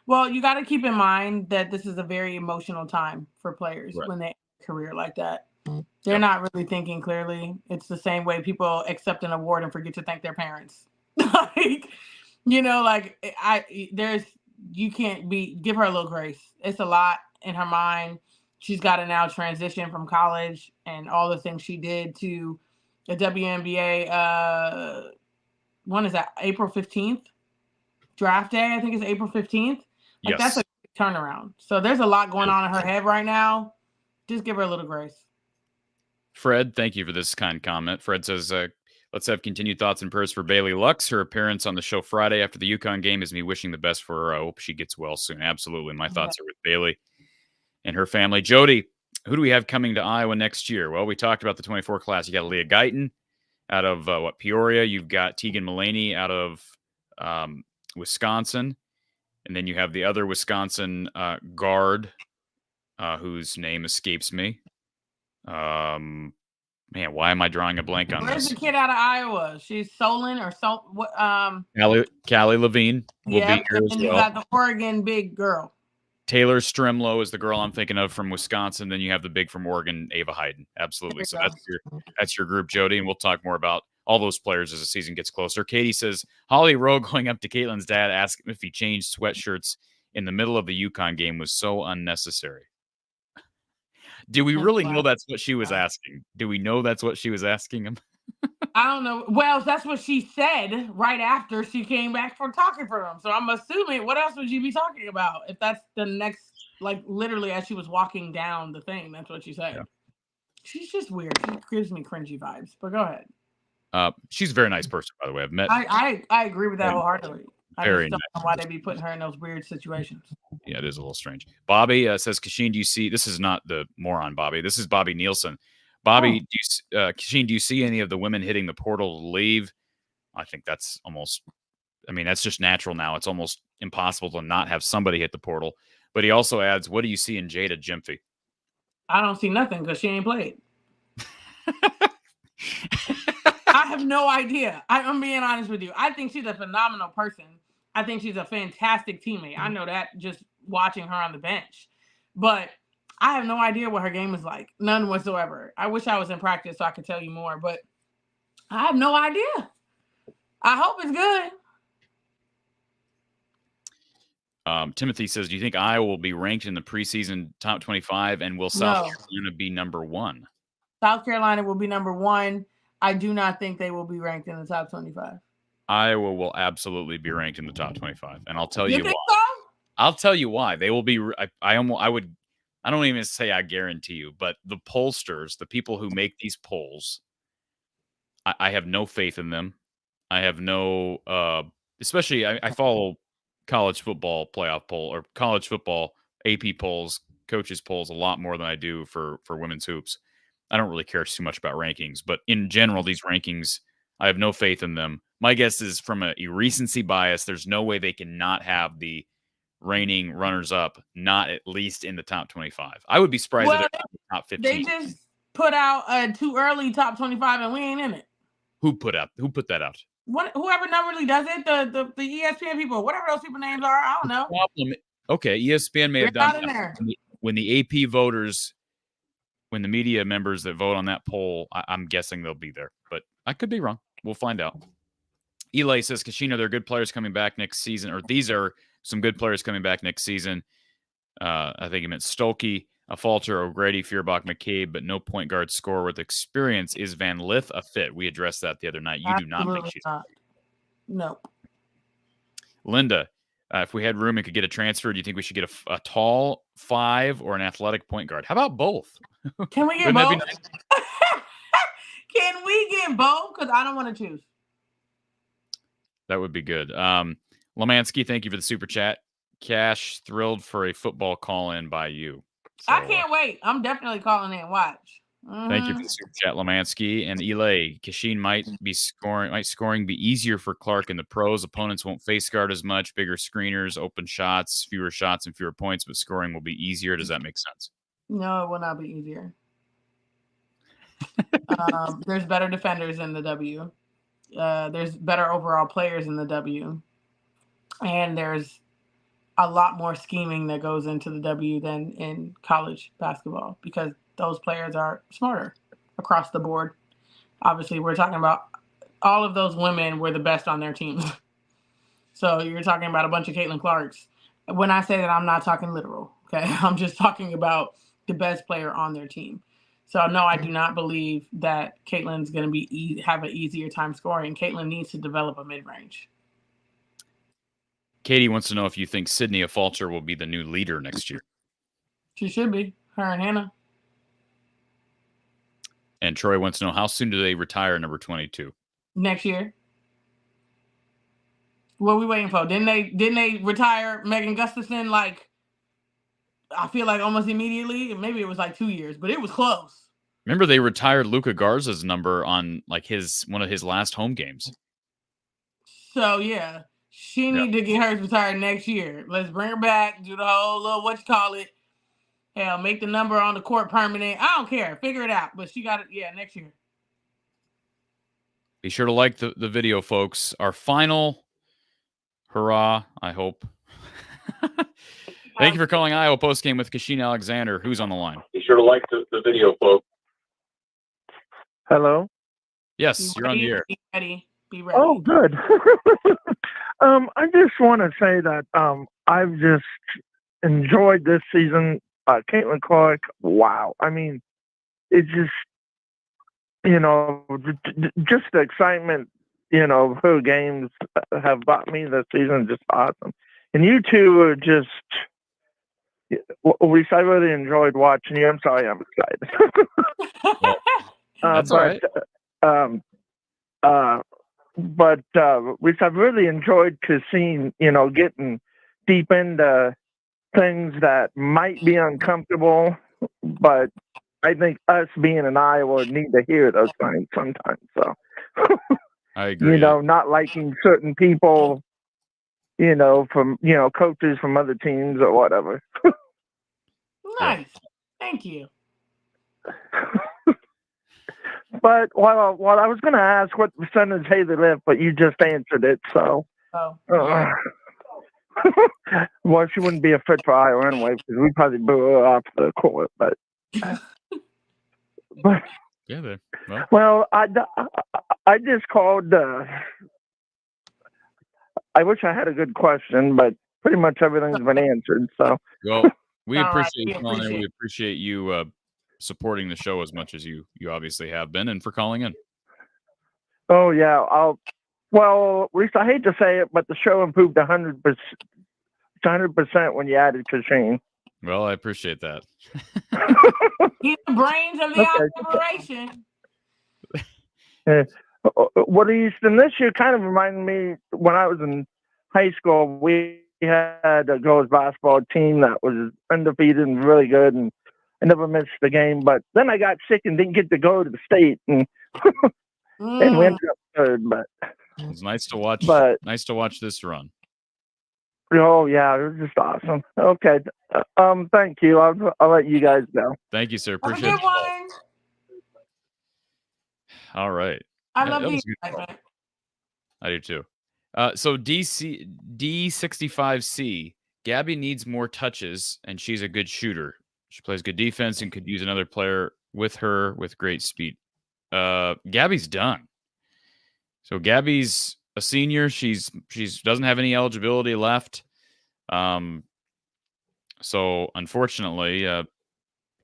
Well, you got to keep in mind that this is a very emotional time for players when they have a career like that. They're not really thinking clearly. It's the same way people accept an award and forget to thank their parents. Like, you can't give her a little grace. It's a lot in her mind. She's got to now transition from college and all the things she did to the WNBA. When is that? April 15th? Draft day, I think it's April 15th. Like, that's a turnaround. So there's a lot going on in her head right now. Just give her a little grace. Fred, thank you for this kind comment. Fred says, let's have continued thoughts and prayers for Bailey Lux. Her appearance on the show Friday after the UConn game is me wishing the best for her. I hope she gets well soon. Absolutely. My thoughts are with Bailey and her family. Jody, who do we have coming to Iowa next year? Well, we talked about the 24 class. You got Leah Guyton out of Peoria. You've got Tegan Mullaney out of Wisconsin. And then you have the other Wisconsin guard whose name escapes me. Man, why am I drawing a blank on Where's this? the kid out of Iowa? She's Solon or what? Callie Levine will be here and as you well. got the Oregon big girl. Taylor Strimlow is the girl I'm thinking of from Wisconsin. Then you have the big from Oregon, Ava Hayden. Absolutely. So that's your group, Jody, and we'll talk more about all those players as the season gets closer. Katie says Holly Rowe going up to Caitlin's dad, asking if he changed sweatshirts in the middle of the UConn game was so unnecessary. Do we really know that's what she was asking? Do we know that's what she was asking him? I don't know. Well, that's what she said right after she came back from talking for him. So I'm assuming, what else would you be talking about if that's the next, like literally as she was walking down the thing, that's what she said. Yeah. She's just weird. She gives me cringy vibes. But go ahead. She's a very nice person, by the way. I've met. I agree with that wholeheartedly. I Very just don't know why they be putting her in those weird situations. Yeah, it is a little strange. Bobby says, Kachine, do you see? This is not the moron Bobby. This is Bobby Nielsen. Bobby, Kachine, do you see any of the women hitting the portal to leave? I think that's almost. I mean, that's just natural now. It's almost impossible to not have somebody hit the portal. But he also adds, what do you see in Jada Gyamfi? I don't see nothing because she ain't played. I have no idea. I'm being honest with you. I think she's a phenomenal person. I think she's a fantastic teammate. I know that just watching her on the bench. But I have no idea what her game is like. None whatsoever. I wish I was in practice so I could tell you more, but I have no idea. I hope it's good. Timothy says, do you think Iowa will be ranked in the preseason top 25, and will South Carolina be number 1? South Carolina will be number 1. I do not think they will be ranked in the top 25. Iowa will absolutely be ranked in the top 25, and I'll tell you why. So? I'll tell you why. They will be. I don't even say I guarantee you, but the pollsters, the people who make these polls, I have no faith in them. I have no, especially I follow college football playoff poll or college football AP polls, coaches polls a lot more than I do for women's hoops. I don't really care too much about rankings, but in general, these rankings, I have no faith in them. My guess is from a recency bias, there's no way they can not have the reigning runners-up not at least in the top 25. I would be surprised if they're not in the top 15. They just put out a too early top 25, and we ain't in it. Who put that out? Whoever normally does it, the ESPN people, whatever those people names are, I don't know. Okay, ESPN may have done that. When the AP voters, when the media members that vote on that poll, I'm guessing they'll be there, but I could be wrong. We'll find out. Eli says, Kachine, are there good players coming back next season? Or these are some good players coming back next season. I think he meant Stolke, Falter, O'Grady, Feuerbach, McCabe, but no point guard scorer with experience. Is Van Lith a fit? We addressed that the other night. You do not think she's not. No. Linda, if we had room and could get a transfer, do you think we should get a tall 5 or an athletic point guard? How about both? Can we get both? Nice? Can we get both? Because I don't want to choose. That would be good. Lemansky, thank you for the super chat. Cash, thrilled for a football call-in by you. So, I can't wait. I'm definitely calling in. Watch. Thank you for the super chat, Lemansky. And Elay, Kachine might scoring be easier for Clark in the pros. Opponents won't face guard as much, bigger screeners, open shots, fewer shots and fewer points, but scoring will be easier. Does that make sense? No, it will not be easier. There's better defenders in the W. There's better overall players in the W. And there's a lot more scheming that goes into the W than in college basketball because those players are smarter across the board. Obviously, we're talking about all of those women were the best on their teams. So you're talking about a bunch of Caitlin Clarks. When I say that, I'm not talking literal, okay? I'm just talking about the best player on their team. So, no, I do not believe that Caitlin's going to have an easier time scoring. Caitlin needs to develop a mid-range. Katie wants to know if you think Sydney Falter will be the new leader next year. She should be. Her and Hannah. And Troy wants to know, how soon do they retire number 22? Next year. What are we waiting for? Didn't they retire Megan Gustafson I feel like almost immediately? Maybe it was 2 years, but it was close. Remember they retired Luka Garza's number on one of his last home games. So yeah. She need to get hers retired next year. Let's bring her back, do the whole little hell, make the number on the court permanent. I don't care. Figure it out. But she got it, next year. Be sure to like the video, folks. Our final hurrah, I hope. Thank you for calling Iowa Postgame with Kachine Alexander. Who's on the line? Be sure to like the video, folks. Hello? Yes, you're on the air. Be ready. Be ready. Oh, good. I just want to say that I've just enjoyed this season. Caitlin Clark, wow. I mean, it's just the excitement, of who games have brought me this season is just awesome. And you two are just, Lisa, I really enjoyed watching you. I'm sorry, I'm excited. That's all right. Which I've really enjoyed seeing, getting deep into things that might be uncomfortable, but I think us being in Iowa need to hear those things sometimes. So, I agree. Not liking certain people, from, coaches from other teams or whatever. Nice. Thank you. But while I was going to ask what percentage Haley left, but you just answered it. So, well, she wouldn't be a fit for Iowa anyway because we probably blew her off the court. But yeah, well, I just called. I wish I had a good question, but pretty much everything's been answered. So, well, we appreciate you calling in. We appreciate you supporting the show as much as you obviously have been, and for calling in. Oh yeah, well, Lisa, I hate to say it, but the show improved 100%. 100% when you added Kachine. Well, I appreciate that. He's the brains of the operation. What Easton this year kind of reminded me when I was in high school. We had a girls basketball team that was undefeated and really good, and I never missed the game. But then I got sick and didn't get to go to the state, and and went up third. But it's nice to watch. Nice to watch this run. Oh yeah, it was just awesome. Okay, thank you. I'll let you guys know. Thank you, sir. Appreciate it. All right. I love you. I do too. So D65C, Gabby needs more touches, and she's a good shooter. She plays good defense and could use another player with her with great speed. Gabby's done. So Gabby's a senior. She's doesn't have any eligibility left. So unfortunately, and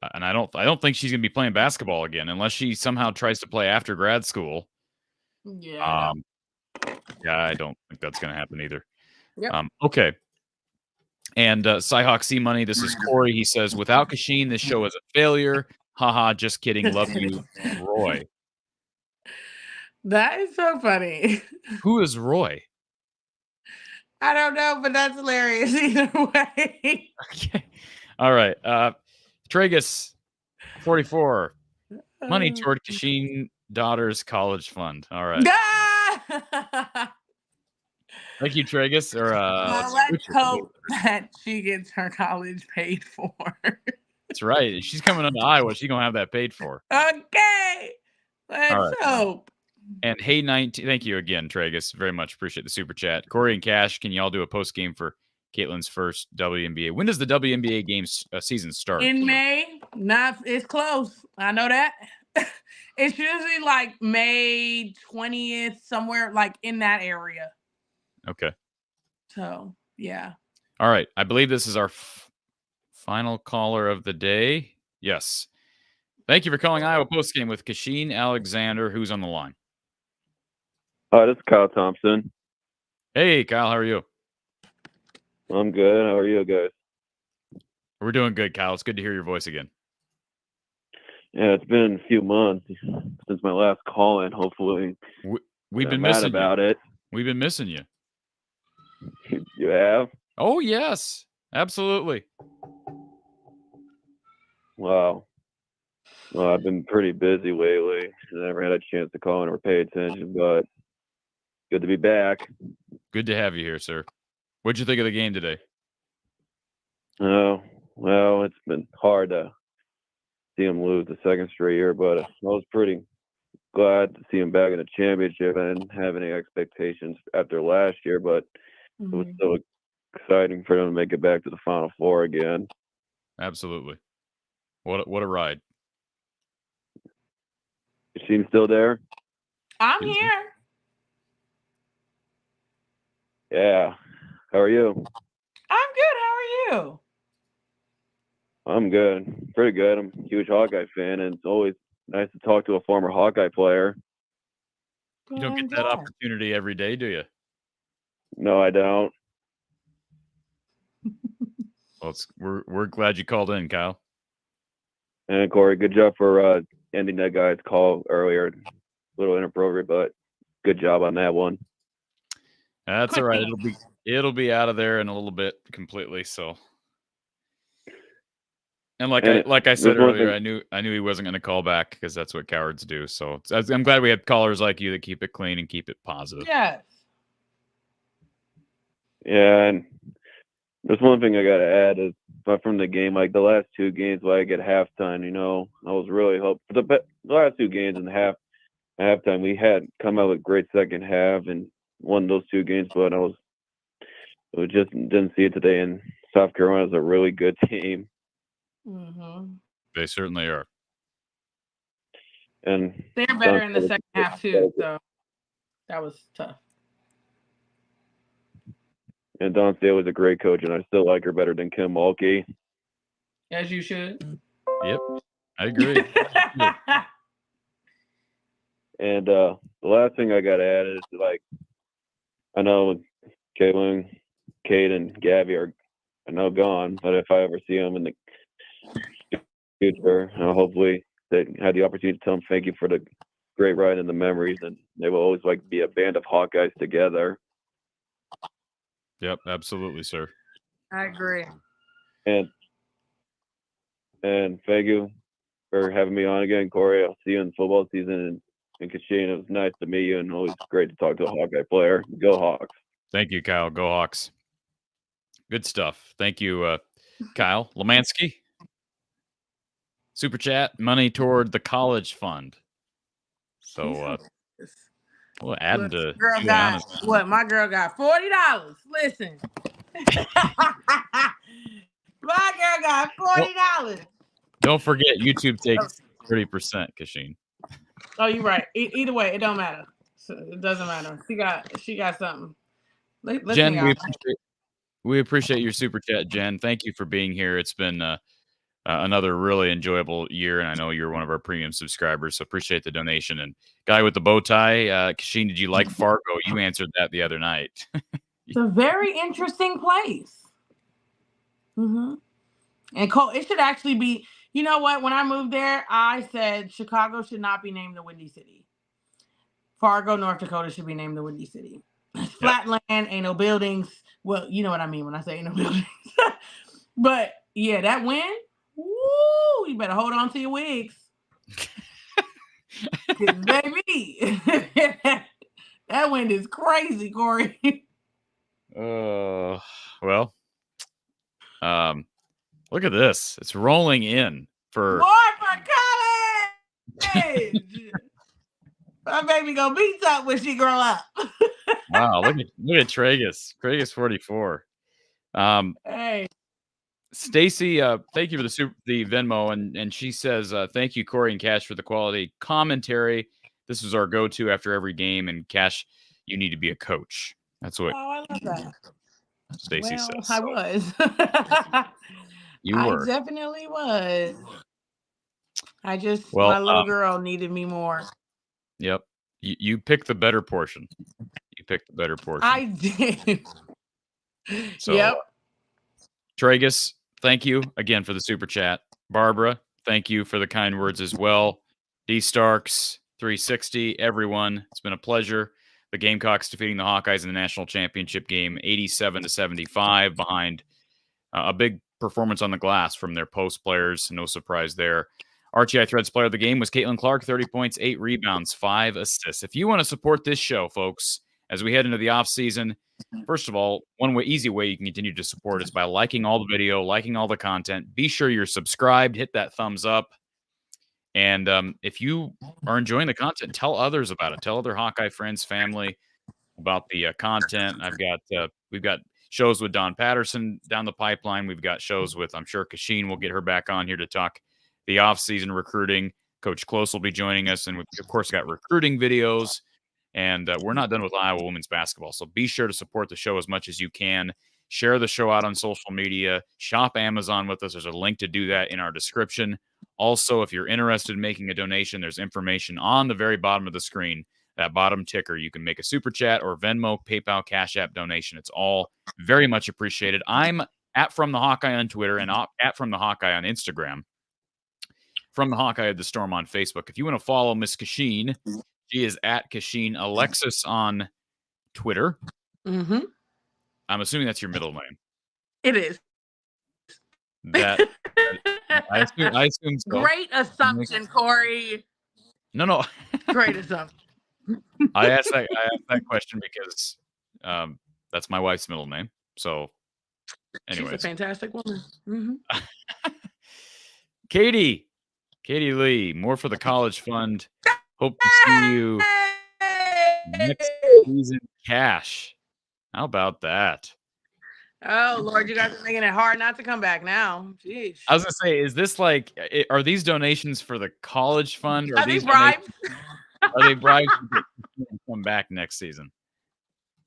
I don't think she's gonna be playing basketball again unless she somehow tries to play after grad school. Yeah. Yeah, I don't think that's gonna happen either. Yep. Okay. And Cyhawk C Money, this is Corey. He says, without Kachine, this show is a failure. Haha, just kidding. Love you, Roy. That is so funny. Who is Roy? I don't know, but that's hilarious either way. Okay. All right. Tragus, 44. Money toward Kachine daughter's college fund. All right. Thank you, Tragus. Or well, let's hope that she gets her college paid for. That's right. If she's coming into Iowa, she's gonna have that paid for. Okay. Let's hope. And hey, 19. Thank you again, Tragus. Very much appreciate the super chat. Corey and Cash, can y'all do a post game for Caitlin's first WNBA? When does the WNBA games season start? In May. It's close. I know that. It's usually like May 20th, somewhere like in that area. Okay. So, yeah. All right. I believe this is our final caller of the day. Yes. Thank you for calling Iowa Postgame with Kachine Alexander. Who's on the line? Hi, this is Kyle Thompson. Hey, Kyle. How are you? I'm good. How are you guys? We're doing good, Kyle. It's good to hear your voice again. Yeah, it's been a few months since my last call in. Hopefully, we've been missing about you. it. We've been missing you. You have? Oh, yes. Absolutely. Wow. Well, I've been pretty busy lately. I never had a chance to call in or pay attention, but good to be back. Good to have you here, sir. What'd you think of the game today? Oh, well, it's been hard to see him lose the second straight year, but I was pretty glad to see him back in a championship. I didn't have any expectations after last year, but it was so exciting for them to make it back to the Final Four again. Absolutely. What a ride. Is she still there? I'm here. Yeah. How are you? I'm good. How are you? I'm good. Pretty good. I'm a huge Hawkeye fan, and it's always nice to talk to a former Hawkeye player. You don't get that opportunity every day, do you? No, I don't. Well, we're glad you called in, Kyle. And Corey, good job for ending that guy's call earlier. A little inappropriate, but good job on that one. That's all right. It'll be out of there in a little bit completely. So, and like I said earlier, I knew he wasn't going to call back because that's what cowards do. So I'm glad we have callers like you that keep it clean and keep it positive. Yes. Yeah, and there's one thing I got to add is from the game, like the last two games, like at halftime, I was really hoping for the last two games in halftime. We had come out with great second half and won those two games, but we just didn't see it today. And South Carolina's a really good team. Mm-hmm. They certainly are. And they're better in the second half too. So that was tough. And Dawn Staley's a great coach, and I still like her better than Kim Mulkey. As you should. Yep, I agree. And the last thing I got to add is, like, I know Caitlin, Kate, and Gabby are now gone, but if I ever see them in the future, hopefully they had the opportunity to tell them thank you for the great ride and the memories, and they will always like be a band of Hawkeyes together. Yep, absolutely, sir. I agree. And thank you for having me on again, Corey. I'll see you in the football season. And Kachine, it was nice to meet you, and always great to talk to a Hawkeye player. Go Hawks. Thank you, Kyle. Go Hawks. Good stuff. Thank you, Kyle. Lemansky. Super chat, money toward the college fund. So we'll add to my girl got $40. Listen. My girl got $40. Don't forget, YouTube takes 30%, Kachine. Oh, you're right. Either way, it don't matter. So it doesn't matter. She got something. Listen, Jen, we appreciate your super chat, Jen. Thank you for being here. It's been another really enjoyable year, and I know you're one of our premium subscribers, so appreciate the donation. And guy with the bow tie, Kachine, did you like Fargo? You answered that the other night. It's a very interesting place. Mm-hmm. And it should actually be, you know what? When I moved there, I said Chicago should not be named the Windy City. Fargo, North Dakota should be named the Windy City. It's flat land, ain't no buildings. Well, you know what I mean when I say ain't no buildings. But yeah, that wind, woo, you better hold on to your wigs. Baby, that wind is crazy, Corey. Well, look at this. It's rolling in for college. My baby gonna be something when she grow up. Wow, look at Tragus. Tragus 44. Hey. Stacy, thank you for the Venmo, and she says, thank you, Corey and Cash, for the quality commentary. This is our go-to after every game, and Cash, you need to be a coach. That's what I love that. Stacy says. I was. You were. I definitely was. My little girl needed me more. Yep. You picked the better portion. I did. So, yep. Tragus, thank you again for the super chat. Barbara, thank you for the kind words as well. D Starks 360, everyone, it's been a pleasure. The Gamecocks defeating the Hawkeyes in the national championship game 87-75 behind a big performance on the glass from their post players. No surprise there. RTI Threads player of the game was Caitlin Clark, 30 points, 8 rebounds, 5 assists. If you want to support this show, folks, as we head into the offseason, first of all, easy way you can continue to support is by liking all the video, liking all the content. Be sure you're subscribed, hit that thumbs up. And if you are enjoying the content, tell others about it. Tell other Hawkeye friends, family about the content. We've got shows with Don Patterson down the pipeline. We've got shows with, I'm sure Kachine will get her back on here to talk the off-season recruiting. Coach Close will be joining us, and we've, of course, got recruiting videos. And we're not done with Iowa women's basketball, so be sure to support the show as much as you can. Share the show out on social media. Shop Amazon with us. There's a link to do that in our description. Also, if you're interested in making a donation, there's information on the very bottom of the screen. That bottom ticker, you can make a super chat or Venmo, PayPal, Cash App donation. It's all very much appreciated. I'm at From the Hawkeye on Twitter and at From the Hawkeye on Instagram. From the Hawkeye of the Storm on Facebook. If you want to follow Miss Kachine, she is at Kachine Alexis on Twitter. Mm-hmm. I'm assuming that's your middle name. It is. That I assume so. Great assumption, Corey. No. Great assumption. I asked that question because that's my wife's middle name. So, anyways, she's a fantastic woman. Mm-hmm. Katie Lee, more for the college fund. Hope to see you next season. Cash. How about that? Oh Lord, you guys are making it hard not to come back now. Jeez. I was gonna say, is this like, are these donations for the college fund? Or Are these bribes? Are they bribes to come back next season?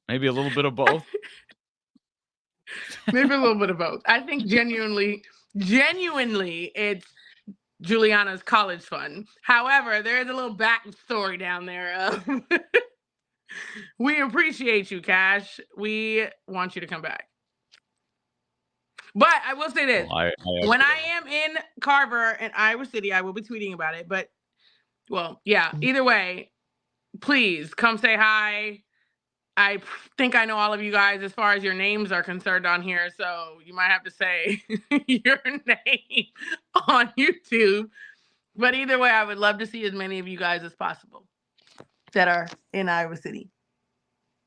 Maybe a little bit of both. Maybe a little bit of both. I think genuinely, it's Juliana's college fund. However, there is a little backstory down there. We appreciate you, Cash. We want you to come back. But I will say this. When I am in Carver and Iowa City, I will be tweeting about it. But, well, yeah, either way, please come say hi. I think I know all of you guys as far as your names are concerned on here. So you might have to say your name on YouTube. But either way, I would love to see as many of you guys as possible that are in Iowa City.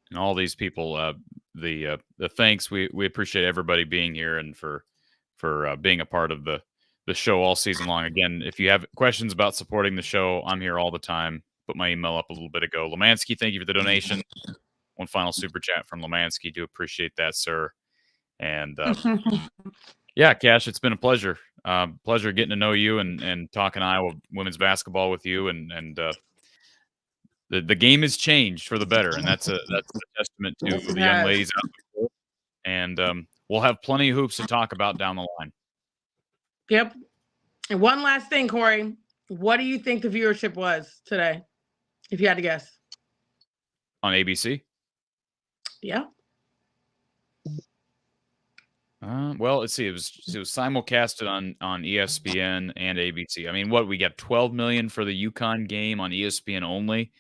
And all these people, the thanks. We appreciate everybody being here and for being a part of the show all season long. Again, if you have questions about supporting the show, I'm here all the time. Put my email up a little bit ago. Lemansky, thank you for the donation. One final super chat from Lemansky. Do appreciate that, sir. And yeah, Cash, it's been a pleasure. Pleasure getting to know you and talking Iowa women's basketball with you. And the game has changed for the better, and that's a testament to the young ladies out there. And we'll have plenty of hoops to talk about down the line. Yep. And one last thing, Corey. What do you think the viewership was today, if you had to guess? On ABC? Yeah. Well, let's see. It was simulcasted on ESPN and ABC. I mean, we got 12 million for the UConn game on ESPN only.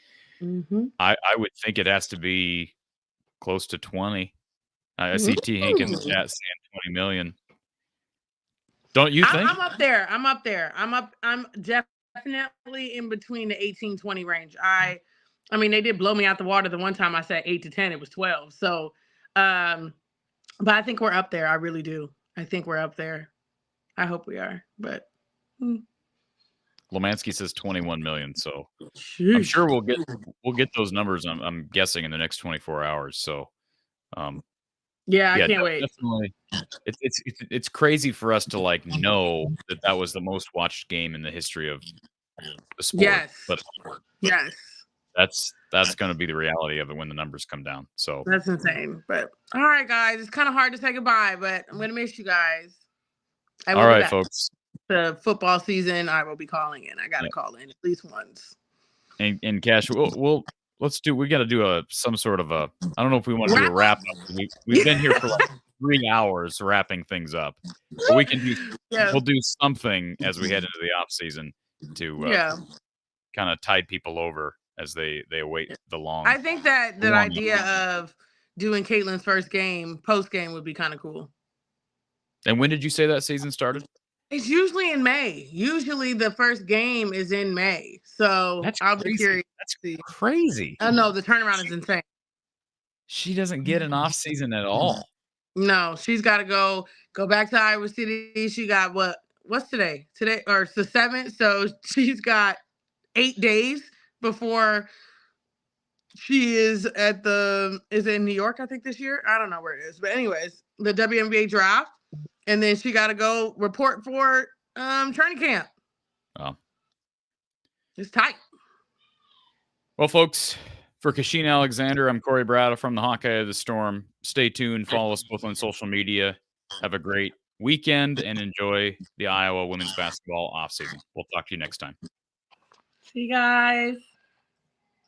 Mm-hmm. I would think it has to be close to 20. I see T. Hankins in chat saying 20 million. Don't you think? I'm up there. I'm definitely in between the 18-20 range. I mean, they did blow me out the water the one time I said 8 to 10. It was 12. So, but I think we're up there. I really do. I think we're up there. I hope we are. But Lemansky says 21 million. So I'm sure we'll get those numbers. I'm guessing in the next 24 hours. So, yeah, I can't wait. Definitely. It's crazy for us to know that was the most watched game in the history of the sport. Yes. But yes. That's going to be the reality of it when the numbers come down. So that's insane. But all right, guys, it's kind of hard to say goodbye, but I'm going to miss you guys. All right, folks. The football season, I will be calling in. I got to call in at least once. And Cash, we got to do some sort of I don't know if we want to do a wrap up. We've been here for 3 hours wrapping things up. But we can do we'll do something as we head into the off season to kind of tide people over as they await the long. I think that idea of doing Caitlin's first game, post game, would be kind of cool. And when did you say that season started? It's usually in May. Usually the first game is in May. So I'll be curious. That's crazy. Oh no, the turnaround is insane. She doesn't get an off season at all. No, she's got to go back to Iowa City. She got what's today? Today or it's the 7th. So she's got 8 days before she is in New York, I think, this year. I don't know where it is. But anyways, the WNBA draft. And then she got to go report for training camp. Wow. It's tight. Well, folks, for Kachine Alexander, I'm Corey Brada from the Hawkeye of the Storm. Stay tuned. Follow us both on social media. Have a great weekend and enjoy the Iowa women's basketball offseason. We'll talk to you next time. See you guys.